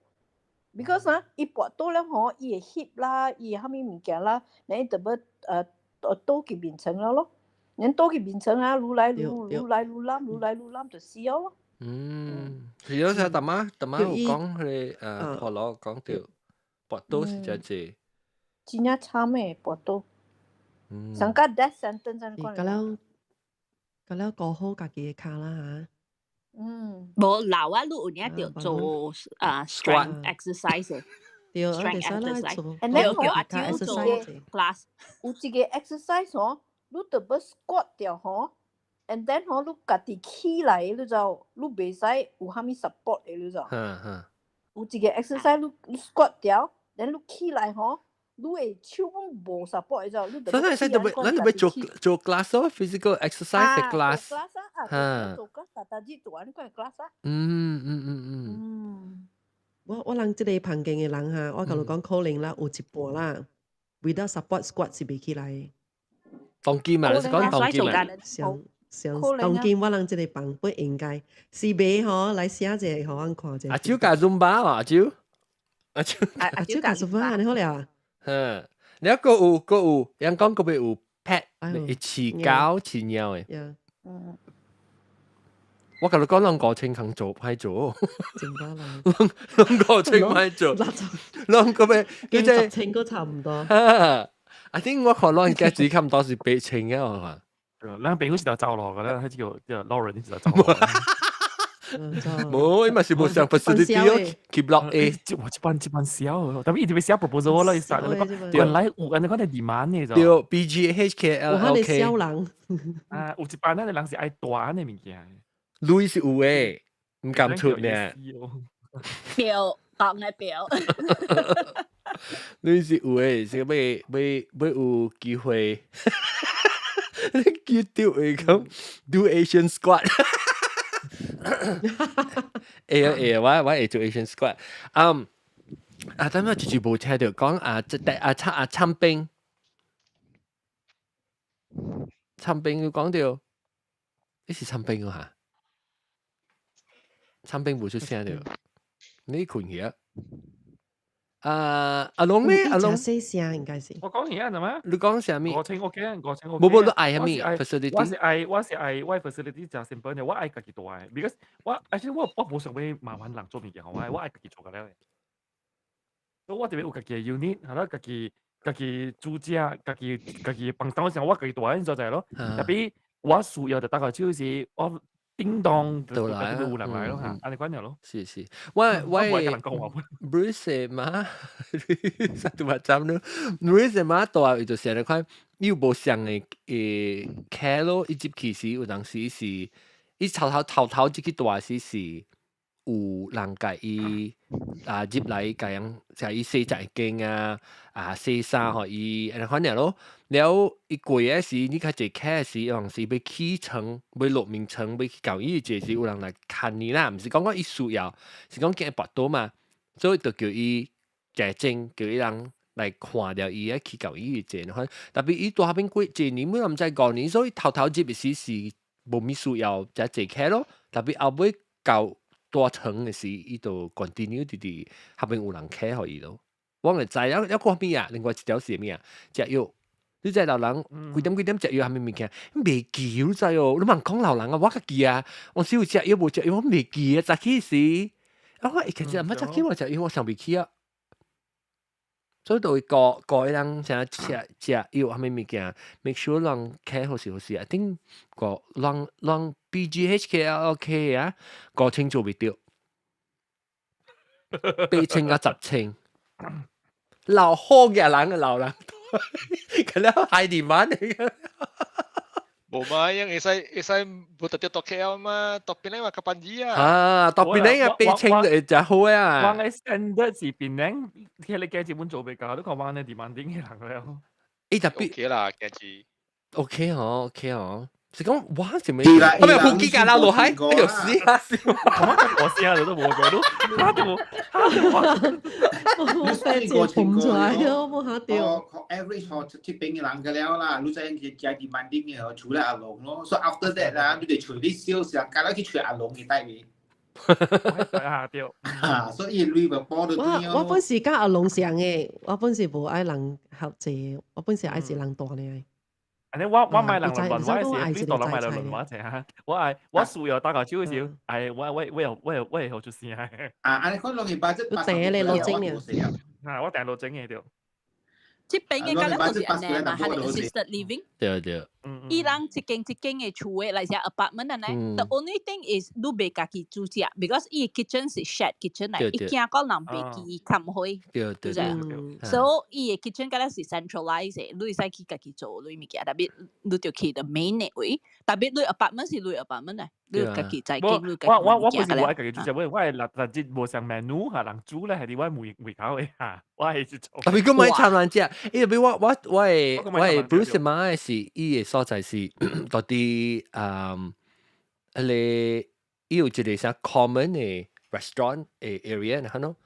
，because 啊，伊跋倒咧吼，伊嘅 hip 啦，伊嘅啥物物件啦，然後特別倒去眠床了咯，然後倒去眠床啊，愈來愈攬就死了咯。其實有大媽有講佢學佬講到跋倒是真濟，真係慘嘅跋倒，上加 death sentence 真係。咁了過好家己嘅卡啦嚇。無老啊，你有影着做strength exercise 嘅。對，strength exercise，and then 叫阿嬌做 class，有一個 exercise 吼，你特別 squat 掉吼。And then 吼，你家己起來，你就你袂使有啥物 support 嘅，你就。有一個 exercise，你 squat 掉，然後你起來吼，你嘅手無 support 嘅就，你就。所以咱特別做 class 咯 ，physical exercise 嘅 class。做 class 啊，做 class，大日做安尼款 class 啊。我人即個旁邊嘅人嚇，我甲你講可能啦，有一半啦 ，without support squat 是袂起來。當劍嘛，你講當劍嘛。當今我人即個旁不應該是袂吼來寫者互人看者。阿蕉教 Zumba 嘛，阿蕉教 Zumba 你好了啊。你一個有，人講個邊有 pet， 一次教次鳥誒。我甲你講，兩個清空做歹做，兩個清歹做，兩個邊佢10清都差唔多。I think 我看兩家只咁多是8清嘅我看。咱朋友是就走咯，嗰啲叫老人就走咯。冇，因為是冇上 facility keep lock A， 一般少，但係一定要寫 proposal 咯，你實原來有人講係 demand 嘅就。對 ，BGHKL， 有啲小人。有一班咧人是愛大嘅物件。女是有誒，唔敢出呢。表講嘅表。女是有誒，是要有機會。叫掉嚟咁 do Asian squat 我會做 Asian squat 等我住部車度講參兵要講到呢是參兵啊參兵冇出聲到你困起阿龍咧，阿龍細聲應該是。我講嘢係咩？你講啥咪？我清 OK， 冇你愛咩 facility？ 我是愛 facility 就 simple 嘅，我愛家己做嘅 ，because 我冇想要麻煩人做物件，我愛家己做嘅咧。所以我特別有家己嘅 unit， 係啦，家己煮食，家己幫手時候我家己做嘅所在咯。特別我需要就打個招是我。叮當到來有人來咯嚇，安尼講咗咯。是，我 Bruce 嘛，實在話針咯。Bruce 嘛，到啊就成日看，有無上嘅卡咯，一接其實有當時是，伊頭即個大時是有人甲伊入來甲人，就伊洗隻鏡洗衫互伊，安尼款樣咯。了伊過嘅時，你較濟卡嘅時，有陣時要起床，要落眠床，要去教伊嘅時，有人來看你啦，毋是講伊需要，是講驚跋倒嘛，所以就叫伊假證，叫伊人來看了伊去教伊嘅啫。特別伊大邊幾年，每人唔知5年，所以頭入嘅時是無咩需要，就濟卡咯。特別後尾教大床嘅時，伊就 continue 啲後邊有人卡互伊咯。我唔知有個咩啊，另外一條是咩啊？隻藥。你知老人幾點食藥係咪物件？未記你知哦，你問講老人啊，我個記啊，我少食藥無食藥，我未記啊，早起時，我其實乜早起我食藥，我想未起啊。所以就會個人想食藥係咪物件 ？make sure 人 care 好勢。I think 個人 BGH care OK 啊，個清做未掉，8清啊10清，老好嘅人嘅老人，佢咧係點樣嚟嘅？冇嘛，yang isay buta tio tokyo嘛，特別咧話kapan dia。特別咧8清就好啊。話嘅 standard 是邊咧？其實你幾日本做比較都講話你 demanding 嘅人了。特別 OK 啦，幾日。OK 哦。是講哇，做咩？我咪好機架啦，落海，哎呦死啊！我試下都冇佢都，我飛字捧出來咯，冇下掉。average 學貼餅嘅人嘅了啦，你真係係 demanding 嘅，除咗阿龍咯，所以 after that 啦，你哋除啲 sales 啊，梗係去除阿龍嘅單位。下掉。所以你咪幫到啲咯。我本時加阿龍上嘅，我本時冇愛人合作，我本時愛是人大嘅。我買人輪話嘅時，呢度攞買人輪話啫嚇。我輸又打個招嘅時候，我係好出事啊！你講兩件八隻，我訂你攞整嘅，我訂攞整嘅條。即係嘅家咧好似人哋嘛，係 assisted living。對。伊人一間嘅厝嘅，嚟只 apartment 啊呢。The only thing is 你別家己煮食 ，because 伊 kitchen 是 shared kitchen 嚟，伊驚個人別記冚開，對。So 伊 kitchen 嗰啲是 centralized 嘅，你使去家己做你物件，特別你就去 the main 位，特別你 apartment 是你 apartment 嚟，你家己在經你家己。我不是我家己煮食，我係嗱即無上 menu 嚇，人煮咧係啲我門口嘅嚇，我係去做。特別佢買參難食，特別我係 Bruce 買是伊嘅所在是嗰啲你有一個啥 common 嘅 restaurant 嘅 area 係咯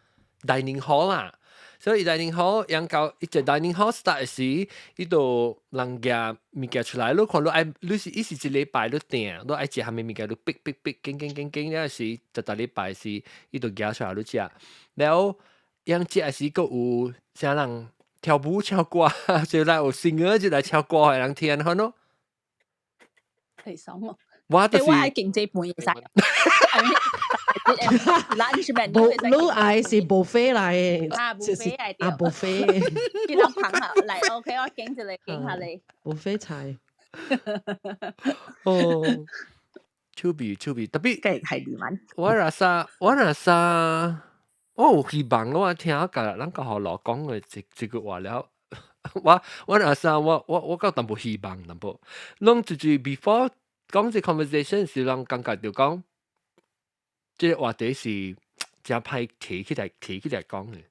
dining hall 啦。所以 dining hall 養到一隻 dining hall start 時，呢度人家物件出來，你看你愛你是一禮拜你訂，你愛食下面物件你逼經了時，就禮拜時呢度夾出來你食，然後養食時個有啥人跳舞唱歌，就來有singer就來唱歌嘅人聽看咯。係什麼？我愛經濟半夜曬。lunch menu 你愛是 buffet 嚟嘅，buffet 係啲buffet，見到朋友嚟 OK， 我經住你經下你 buffet 菜。哦，超別，特別係點樣？我若沙，我有希望我聽個人個學老講嘅一句話了。我若沙，我覺淡薄希望淡薄。攏就是 before 講這 conversation 時，人感覺就講。即係話題是真歹提起來講嘅，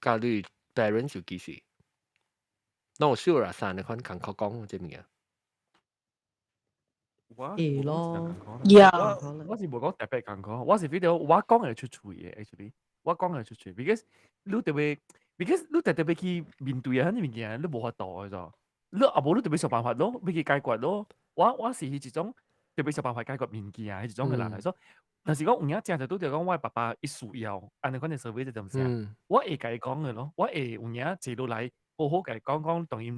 教你 parents 有幾時？那我少啦三你款感覺講即物件。係咯，我是冇講特別感覺，我是 video 我講係出處嘅 actually， 我講係出處 ，because 你特別去面對啊啲物件，你冇法度嘅咋，你阿冇你特別想辦法咯，要去解決咯，我是一種。特別想辦法解決物件啊，係一種嘅人嚟，所以但是講有影正就都就講我爸爸一需要，安尼款嘅社會就點先？我會甲伊講嘅咯，我會有影坐落來好好甲伊講同伊。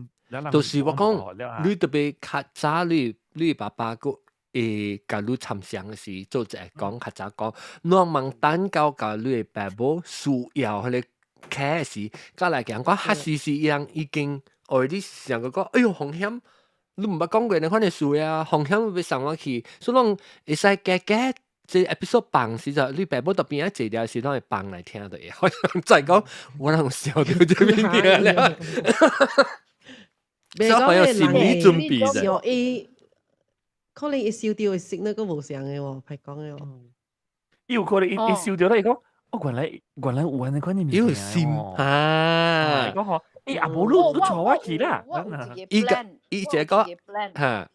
就是我講，你特別較早你爸爸個會甲你參詳嘅時，做就係講較早講，你問單教甲你嘅爸爸需要佢哋開時，加嚟講講黑時一樣已經already想講，哎呦風險。你唔捌講過你看你數啊，風險會上落去，所以講會使夾即 episode 放時就你爸母特邊一坐條時，攏會放來聽到嘅。可能再講，我能笑到這邊啲了。小朋友心理準備嘅。可能一笑掉會識那個無相嘅喎，係講嘅喎。有可能一笑掉咧，講我原來有安尼款嘅物件。有心啊！講嗬。阿無你坐我去啦，我有一個 plan， 伊一個嚇，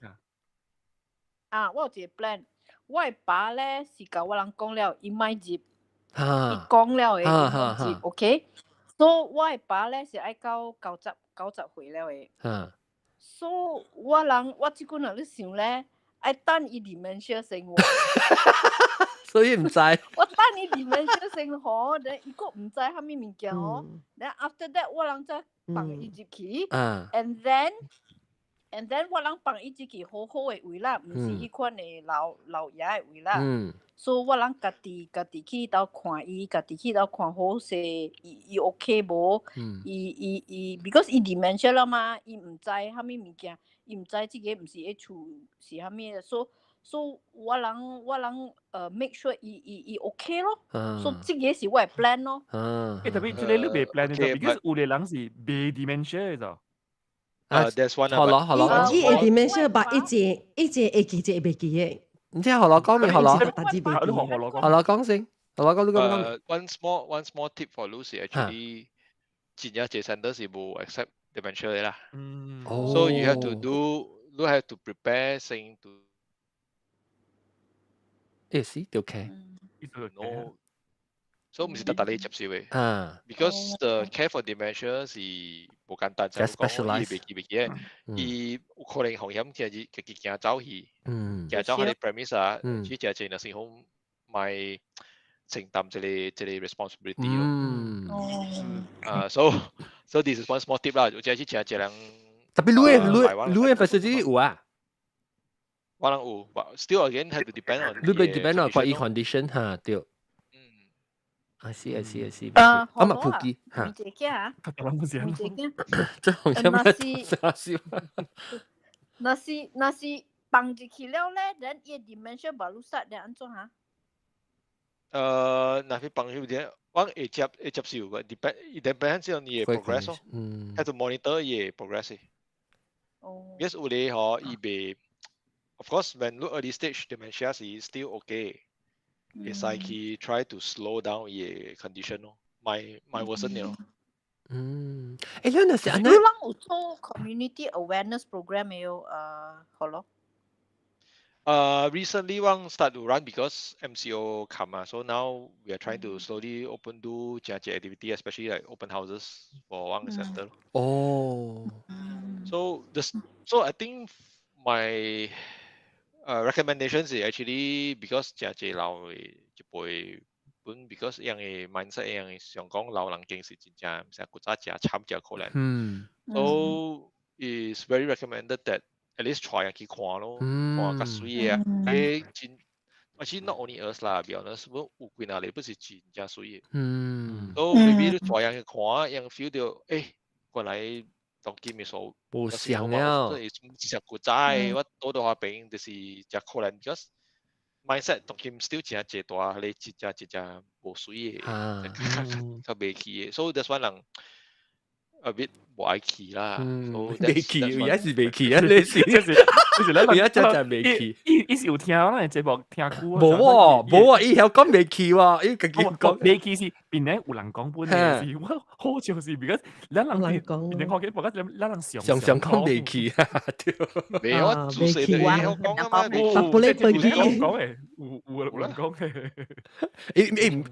我有一個 plan， 我嘅爸咧是甲我人講了，伊賣入，伊講了嘅，伊賣入 ，OK， 所以我嘅爸咧是愛到90歲了嘅，所以我即個人咧想咧，愛等伊dementia生活，所以唔知。我等你 dementia 先好，但伊個唔知蝦米物件哦。then after that 我人再放伊入去，and then 我人放伊入去好好嘅位啦，唔是迄款嘅老爺嘅位啦。所以我人家己去到看伊，家己去到看好勢，伊 OK 無？伊 because 伊 dementia 啦嘛，伊唔知蝦米物件，伊唔知即個唔是喺厝是蝦米嘅，so 我人make sure 伊 OK 咯，so 即個是我嘅 plan 咯。特別即個你未 plan 嘅，because 有啲人是未 dementia 嘅咋。There's one。好咯。伊會 dementia，但一隻會記，一隻未記嘅。唔知好咯，講未好咯。好咯，講先。好咯，講你講。One small tip for Lucy actually， 真正這 center 是冇 accept dementia 嘅啦。So you have to prepare saying to。是都 OK。No， 所以唔是特你接受嘅。Because the care for dementia 是冇簡單，就係講伊未記嘅，伊有可能風險就係佢行走去，行走喺你 premise 啊，只就係那時候咪承擔這個 responsibility 咯。So this is one small tip 啦，就係去請人。特別你 facility 有啊？我人有 but still again have to depend on 你被 depend on 關於 condition 嚇，對。I see。好嘛，普及嚇。咪這個啊？咪這個。這好像咩？那是放入去了咧，然伊 dementia 巴魯薩，然安怎嚇？那是放入點，我會接受嘅，depends on 伊嘅 progress 咯。have to monitor 伊嘅 progress。Yes， 有啲嗬，伊被。Of course, when look early stage dementia is still okay. It's like he try to slow down the condition. My worsen 咯。你那時，你人有做 community awareness program 沒有？好咯。Recently, one start to run because MCO come, so now we are trying to slowly open do activity, especially like open houses for one center. So I think my recommendations is actually because 真老嘅一輩本 because 樣嘅 mindset 樣嘅想講老人經是真正唔使古早食慘食可能。So it's very recommended that at least try 去看咯，看較水嘅。誒真，actually not only us 啦，be honest，有幾哪裡不是真正水嘅。So maybe 你 try 去看，樣 feel 到誒，原來。當今嘅數冇想了，即係食古仔，我多到下邊就是只可能 just mindset 當今 still 真係大，你只冇水嘅，較未起嘅，所以 that's why 人 a bit 冇愛起啦。未起，而家是未起啊！你而家真係未起。伊是有聽咱嘅節目聽過。冇啊！伊有講未起喎，伊自己講未起是邊咧有人講本嘅事，我好像是 because 咱人講，邊咧學嘅博家咱人想講未起啊！未有啊，主持人講啊嘛，不你背起講嘅，有人講嘅。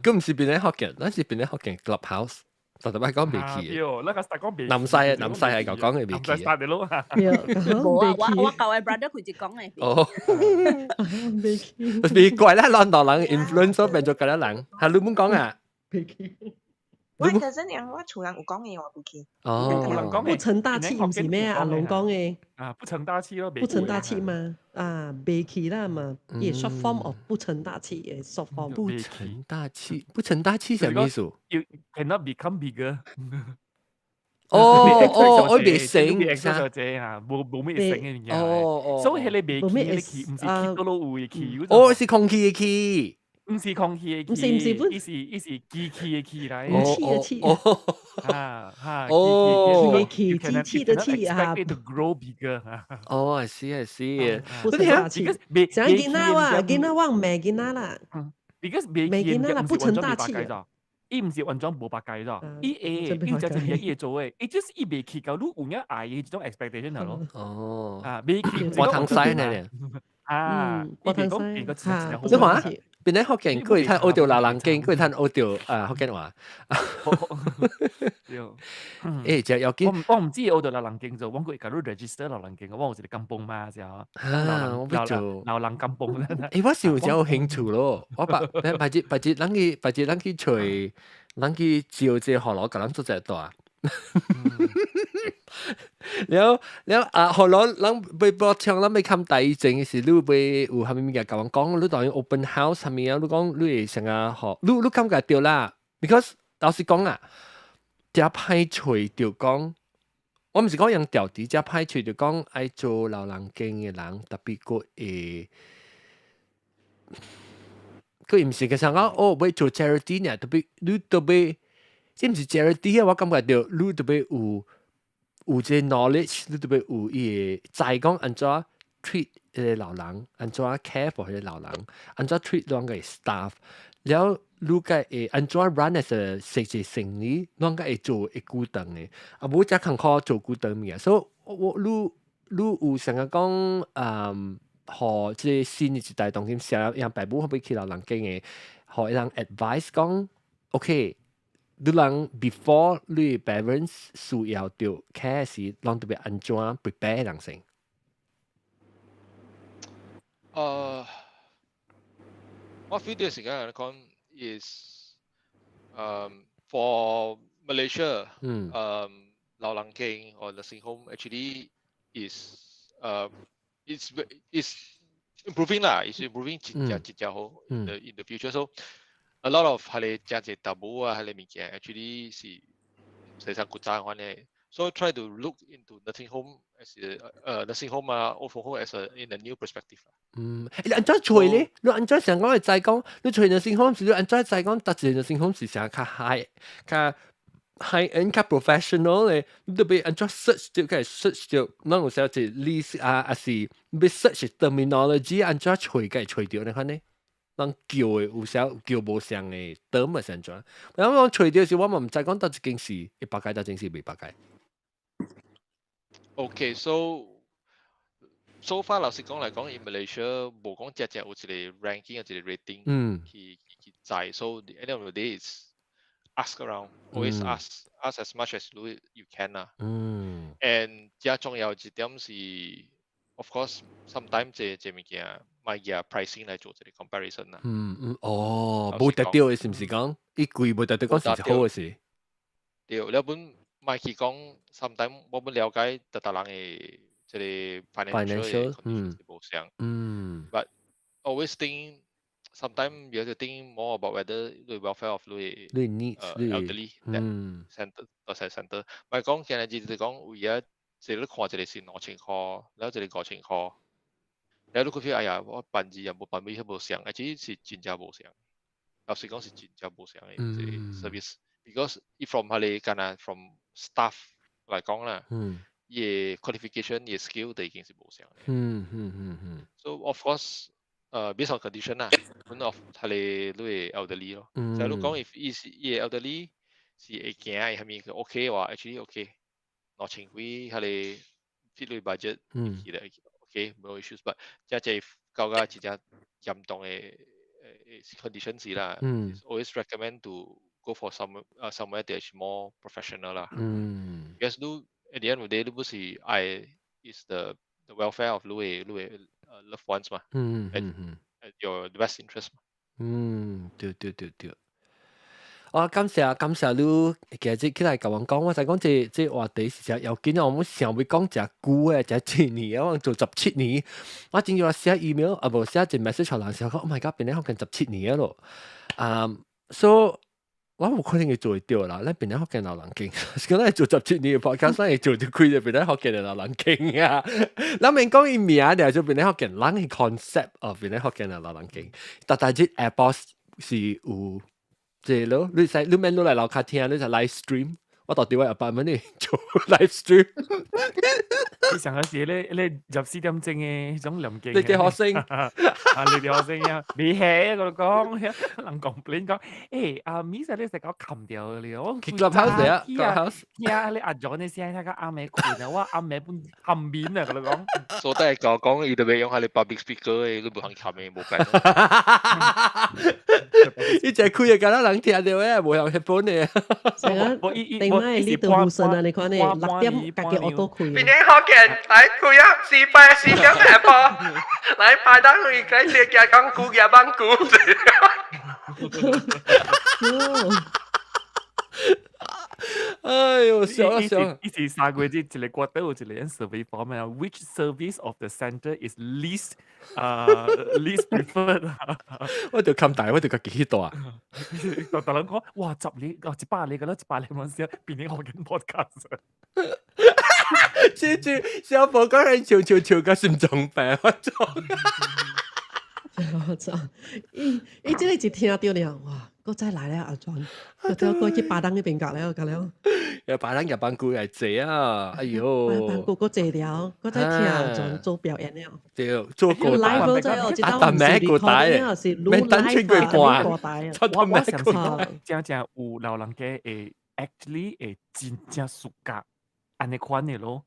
咁唔是邊咧學嘅，咱是邊咧學嘅 Clubhouse。就特別講未起嘅，南西係講嘅未起嘅。冇啊，我舊嘅 brother 佢就講嘅。哦，未起。未怪啦，兩代人 influence 變咗幾多人？係你冇講啊？未起。我嗰陣樣我厝人有講嘅，我未起。不成大器唔是咩？阿龍講嘅。不成大器咯，不成大器嘛。未起啦嘛，也 short form of 不成大器嘅 short form。不成大器，不成大器係咩意思 ？You cannot become bigger。我未成，就這啊，冇咩成嘅嘢。所以係你未起，你起唔是起到路會起。是空氣嘅氣。唔是空氣嘅氣，伊是機器嘅氣嚟。氣嘅氣。機器的氣啊。Expect it to grow bigger。I see。不成大器。想見啦哇，見啦汪未見啦啦。Because 未見啦，不成大器。伊唔是完全冇白計咋，伊就嘢嘢做誒，伊就是伊未起夠，你有影愛嘅種 expectation 咯。我通西呢？波騰西你話邊啲福建佢會睇澳洲流浪經，佢會睇澳洲福建話。誒，就有見我唔知澳洲流浪經就，我佢假如 register 流浪經，我有一個 kampung 嘛，就流浪 kampung。誒，我是有興趣咯，我白日咱去吹，咱去照這河螺，咁咱做隻大。แล้ว後來咱被播唱，咱未看第一陣時，你會有蝦米物件甲我講？你當然 open house 蝦米啊？你講你會成日學，你感覺對啦 ？Because 老實講啊，只歹吹就講，我唔是講用調子，只歹吹就講愛做流浪經嘅人，特別佢唔是嘅想講，哦，要做 charity 呢，特別你特別。即唔是 charity 啊！我感覺到你特別有這 knowledge， 你特別有伊個知講安怎 treat 個老人，安怎 care for 個老人，安怎 treat 啷個 staff， แล้ว你個會安怎 run as a 實際生意，啷個會做會固定嘅，啊冇只坎坷做固定嘅，所以你有成日講學即新嘅一代當今寫樣爸母可唔可以去老人經嘅，學一人 advice 講 OK。你人 before 你 parents 需要到 care 時，人特別安怎 prepare 人先？我 feel 啲時間嚟講 is for Malaysia，流浪經 or nursing home actually is is improving 啦，is improving 節節好 in the future so。A lot of 係你價值大補啊，係你物件 actually 是世上古早嘅咧。So try to look into nursing home as nursing home 啊 old home as in a new perspective 你安怎吹咧？你安怎想講嘅再講？你吹 nursing home 時，你安怎再講？特別 nursing home 是成較 high end 較 professional 咧。你特別安怎 search 到，佢 search 到，嗱有時候就 list 啊，是要 search terminology 安怎吹，佢吹到你看呢？人叫嘅有時候叫無像嘅term咪成咗，咁我吹掉時，我咪唔知講到一件事，一百解到件事未百解。Okay, so far 老實講嚟講 ，in Malaysia 冇講隻有一個 ranking 有一個 rating 去制 ，so the end of the day is ask around, always ask as much as you can 啦。and 最重要一點是 ，of course sometimes 這物件。買嘢 pricing 嚟做一個 comparison 啦。冇得掉嘅是唔是講？伊貴冇得掉講是好嘅事。對，你本買去講 sometimes 我們了解特人嘅即係 financial 係冇相。But always think sometimes you have to think more about whether the welfare of the elderly that center。唔係講其實就係講而家即係你看一個是攞情況，然後一個過情況。你都覺得哎呀，我辦字又冇辦尾，冇上，而且是真正冇上。老實講是真正冇上嘅service，because from 係你講啊 ，from staff 嚟講啦，嘢 qualification 嘢 skill 都已經是冇上嘅。So of course，based on condition 啦，one of 係你都係 elderly 咯。就係你講 if 嘢 elderly 是會驚係係咪 OK 嘅話 ，actually OK，攞錢貴係你 fit 你 budget 去嘅。Okay, no issues，but 即係較加真正嚴重嘅condition 時啦，always recommend to go for somewhere that is more professional 啦。Because do at the end of the day，你不是愛 is the welfare of 你loved ones 嘛，at your best interest 嘛。對。感謝你今日起來甲我講，我就講這話題是實有見，我冇想要講隻久嘅，隻7年，我做17年，我正要寫 email，無寫隻 message 俾人，時候講 ，Oh my god，變咗學緊17年咯，so 我冇可能要做到啦，你變咗學緊流浪經，咁你做17年嘅 podcast， 所以做到開就變咗學緊流浪經啊，你明講伊名就就變咗學緊人嘅 concept 啊，變咗學緊流浪經，但係啲 AirPods 是有。即咯，你免攞嚟樓下聽，你就 live stream。我到底我阿爸問你做 live stream。你上個時咧24點鐘嘅種臨記，你哋學生你哋學生啊，你係我講，人complain講，Miss 你成個冚掉你，我 Clubhouse 啊 ，Clubhouse，你阿 John 你先睇個阿妹困啊，我阿妹本冚面啊，佢講，所以都係講，要特別用下你 public speaker 嘅，你唔肯冚嘅冇計。呢隻開嘅梗係人聽到嘅，冇用 headphone 嘅。成日定咩呢度好順啊？你講你6點隔嘅我都開。邊啲學嘅人嚟開啊？4點下課，嚟排單去計隻嘅講股嘅幫股。哎呦，笑啊笑！一時三個字，一個國都有一個人 survey 方面啊 ，which service of the centre is least preferred？ 我就咁大，我就自己度啊！大人講，哇，10年100年㗎啦，100年嗰時變成學緊 podcast。接住小寶講係潮嘅心臟病，我做。我操！伊即個一聽到了，哇！我再來了阿莊，我就過去巴登嗰邊隔了，隔了。又巴登入班股係謝啊！哎呦，班股我謝了，我再聽阿莊做表演了。對，做過帶，阿達咩過帶嘅？咩單穿過關？我想講，正有老人家會 actually 會真正暑假，安尼款嘅咯，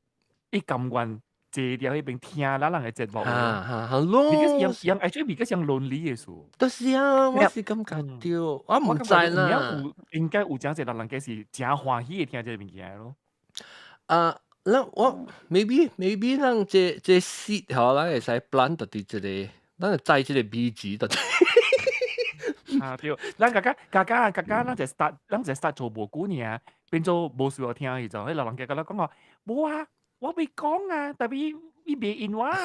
伊甘願。坐掉迄邊聽咱人嘅節目咯。Because actually像 lonely 嘅事。就是啊，我是咁覺着，我唔知啦。應該有真濟人家是真歡喜嘅聽這物件咯。嗱我 maybe 咱這 seed 嗬，咱會使 plan 到啲即個，咱會栽即個 BG 到。對，咱家咱就 start 做無久年，變做無需要聽迄種，迄老人家講話冇啊。我未講啊，但係伊未應我啊。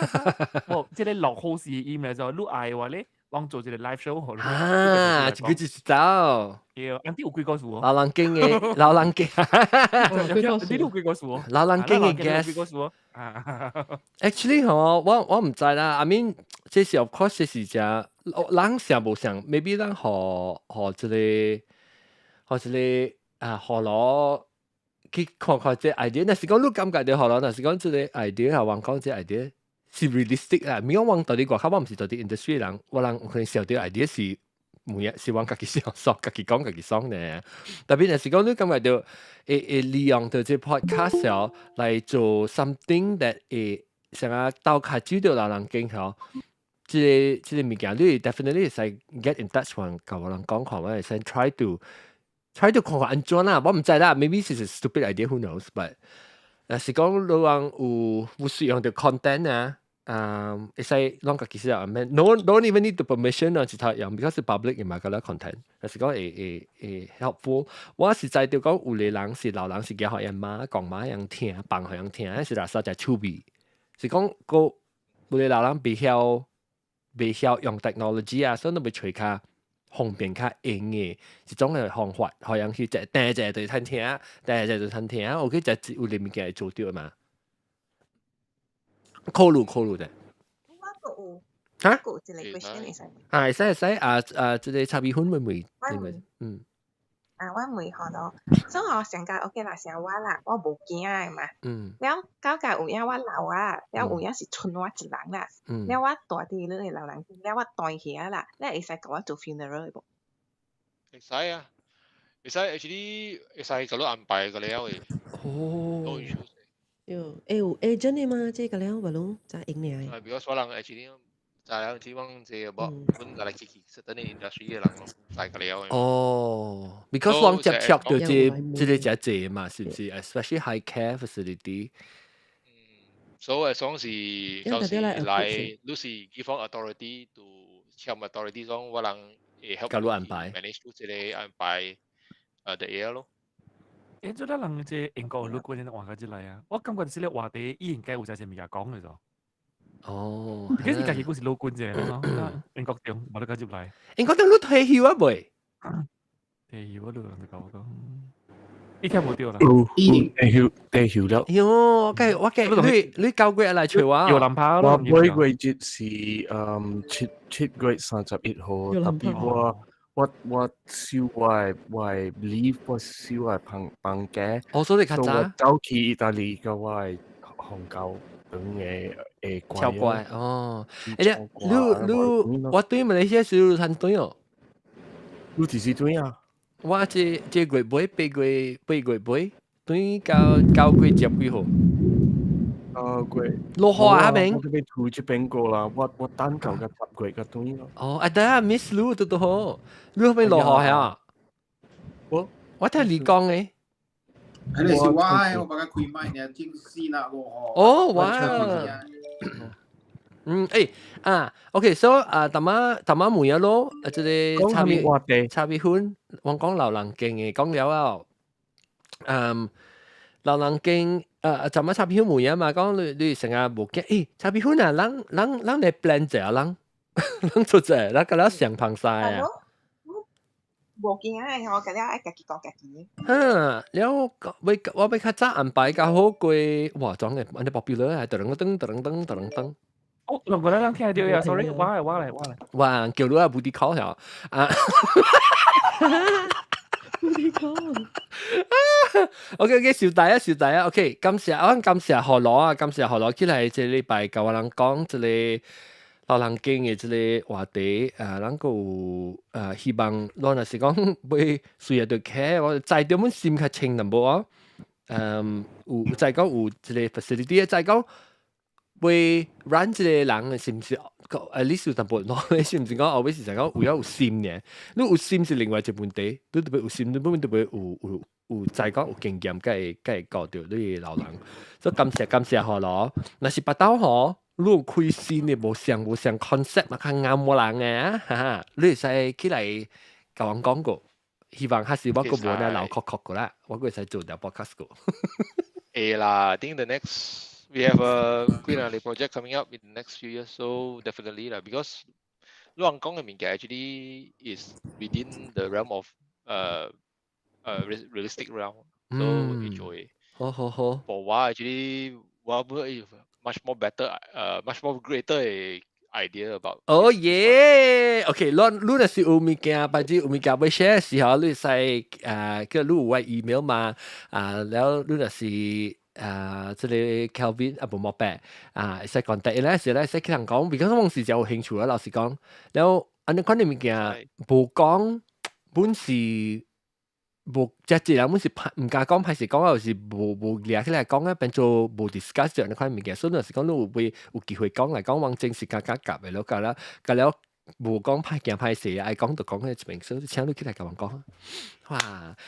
我即係落好事 email 就你愛話咧，當做一個 live show 好啊，佢就知道。係啊，有幾個數哦？老人經嘅，老人經。你都有幾個數哦？老人經嘅 guest。Actually 我唔知啦。I mean，這是 of course 這是只，人想無想 ，maybe 人學一個學攞。去看看這 idea， 但是講你感覺就好咯。但是講這個 idea 係講這 idea 是 realistic 啦。唔講往到底外口，我唔是到底 industry 人，我人可能想到 idea 是每日是往家己想說，家己講家己爽呢。特別但是講你感覺就利用到這 podcast 來做 something that 想要到下主到老人經嗬，這個物件你 definitely 係 get in touch 同我人講看，我係想 try to 看看安怎啦，我唔知啦 ，maybe it's a stupid idea, who knows? But 是講你人有使用到 content 啊，會使啷個其實啊，don't even need the permission 啊，其他樣 because it's public 嘛，嗰啲 content，但是講會 helpful。我實在就講有啲人是老人是教學人媽講媽樣聽，幫佢樣聽，是垃圾就趣味。是講個有啲老人未曉用 technology 啊，所以你咪隨卡。方便較用嘅一種嘅方法，好像去第一隻對餐廳，第二隻對餐廳，我記得有裡面嘅做到嘛。考慮啫。嚇？個一個 question 會使。會使即個差別分會唔會？我未學到，所以我上屆 OK 啦，成我啦，我無驚啊嘛。了到屆有影我老啊，了有影是剩我一人啦。了我大啲你老人，了我大起啦，了會使甲我做 funeral 無？會使啊，會使 actually 會使甲你安排個了嘅。哦。有 agent 嘅嘛？即係個了無咯，就係應你。比如說人 actually。就係希望即係冇本來自己實在啲 industry 嘅人咯，大個了。哦 ，because 往接觸到即係只借嘛，是唔是 ？especially high care facility。所以講是就是來，你是 give authority to 簽 authority 講，我人會 help 你安排 manage 即係安排the air 咯。誒，做得人即係英國老官人話嗰啲嚟啊，我感覺啲咧話題依然計有隻隻物件講嘅啫。哦，而家家己嗰時老官啫，英國中冇得繼續嚟。英國中你退休啊未？退休啊，你講講。呢聽冇掉啦。退休了。喲，我你9月嚟隨我。搖籃炮咯。我每個月是7月31號，特別我燒我 leave 我燒我放假。我所以較早。走去意大利嘅我。紅狗等嘅超乖哦。誒，你我對馬來西亞時候睇對哦。你幾時對啊？我這月尾8月尾對到9月10幾號。落雨啊明。我哋住這邊過啦，我單cầu嘅10月嘅對咯。哦，啊得啊 ，Miss Lu 都好，你嗰邊落雨啊？我聽你講嘅。係你是我把佢開麥呢，正是啦落雨。哦，哇！OK，so 淡媽每日咯，即係差別款，我講流浪徑嘅，講了流浪徑淡媽差別款每日嘛，講你成日無驚，差別款啊，咱嚟 plan 者，咱做者，咱個了上旁晒啊。無驚啊！我今日愛家己講家己。แล้ว我ไป較早安排較好過，哇！裝嘅安尼 popular 係噔。哦，我覺得咱聽到呀，sorry，我嚟。哇！叫你啊，booty call 係啊。booty call。OK， 小弟啊。OK， 感謝何羅啊，感謝何羅，佢嚟這禮拜教我哋講這裡。流浪徑嘅即個話題，咱個希望，咱若是講會隨日對客，我再點樣心較清淡薄啊？有再講有即個 facility， 再講會讓即個人是毋是你是淡薄喏？你是毋是講後尾是講有心嘅？你有心是另外一個問題，你特別有心，你本特別有再講有經驗，該教到你流浪。所以感謝何羅，若是巴刀河。你開線你無上 concept 嘛，較啱我人嘅哈哈，你會使起來甲我講過，希望下次我個無咧流確個啦，我會使做條 podcast 個。I think the next we have a Green Alley project coming up in the next few years, so definitely lah, because 你講嘅物件 actually is within the realm of realistic realm, so enjoy. 好。For what actually what much more better, much more greater idea about. Oh yeah! OK， 你若是有物件，或者有物件要 share 嘅時候，你使叫你有我 email 嘛，แล้ว你若是即個 Kelvin 無冇白會使 contact 咧，時咧使去人講，because 我時就有興趣啦，老實講，แล้ว安尼款嘅物件無講本是。無只人本是唔敢講，歹勢講啊，就是無掠起來講啊，變做無 discuss 咗呢款物件，所以就是講你有機會講嚟講，往正是夾嘅咯，夾了無講歹勢歹勢，愛講就講嘅一邊，所以請你起來甲我講。哇，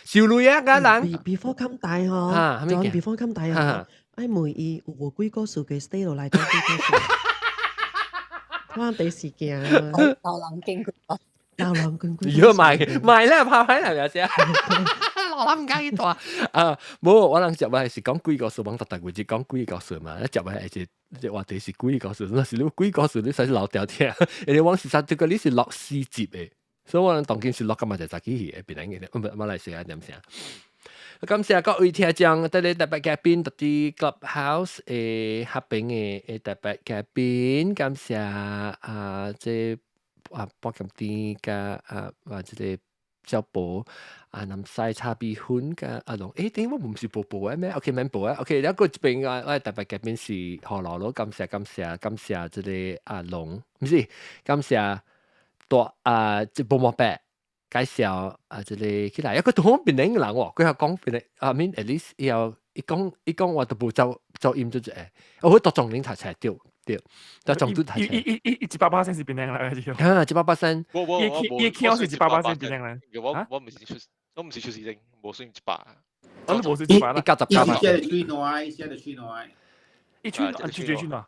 少女啊，個人 before come 大嗬，John before come 大嗬，愛問伊有無幾個數嘅 stay 落來當幾個數，我第時間啊，流浪徑佢。流浪徑佢，如果賣咧拍喺嚟有隻，流浪唔介意多冇，我諗就係講幾個數，講特會只講幾個數嘛，一就係即話第是幾個數，那是你幾個數你使老掉聽，人哋往時實這個你是落4集嘅，所以我諗當今是落咁嘛就10幾嘅，別人嘅，馬來西亞點先？感謝各位聽眾，對你特別嘉賓，特啲 Clubhouse 合併嘅特別嘉賓，感謝即。博咁啲嘅或者係小寶南西差別款嘅阿龍，點解我唔是寶寶嘅咩 ？OK， 唔係寶啊 ，OK， 有個邊我特別嘅邊是何羅咯，感謝即係阿龍，唔是感謝多即寶莫伯介紹即係起來，一個同我邊領人喎，佢係講邊領mean at least 要一講我都冇做音咗啫，我會多重領查查掉。對，但重都睇100%是邊領來嘅？啊，100%。一 Q 是100%邊領來。我唔是出事情，冇算100。我都冇算100啦。一些的吹內，一些的吹內。一吹內。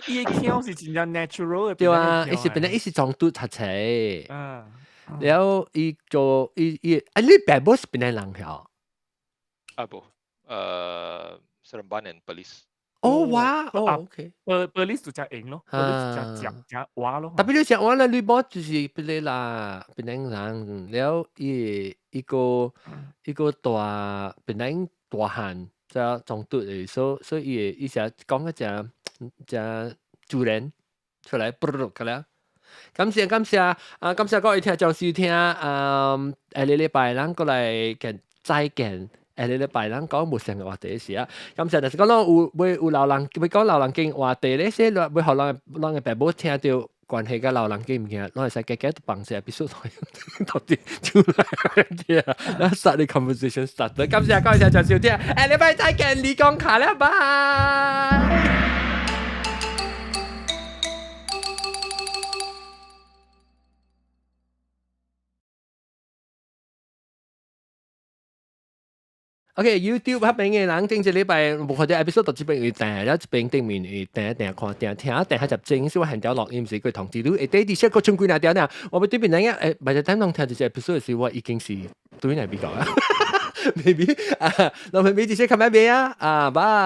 一 Q 是真正 natural 嘅。對啊，一是邊領，一是重都睇齊。然後一做你白波是邊領人㗎？不，Seremban and Perlis。哦，哇，Perlis 就只型咯，Perlis 只話咯。特別你只話咧，你波就是邊啲啦，邊領人，然後一個大邊領大漢，就重都嚟，所以一下講一隻主人出來，不如咁啦。感謝各位聽眾收聽，禮拜咱過來再見。你禮拜咱講無相嘅話題時啊，咁就係講到有老人，會講老人經話題呢些，會學人嘅爸母聽到關係嘅老人經唔見，攞嚟使嘅都bằng成 episode 到底出來嘅，然後 start the conversation start，感謝各位聽眾收聽，禮拜再見，你講卡啦，拜。OK YouTube 嗰邊嘅人，正一禮拜無或者 episode 到這邊會訂，然後這邊頂面會訂看訂下集正，所以現條錄音時佢通知你，第啲些個中規那條呢，我哋這邊人嘅by the time 當聽這些 episode 時，我已經是對面比較啦，maybe 啊，我哋俾啲些 comment 俾啊，拜。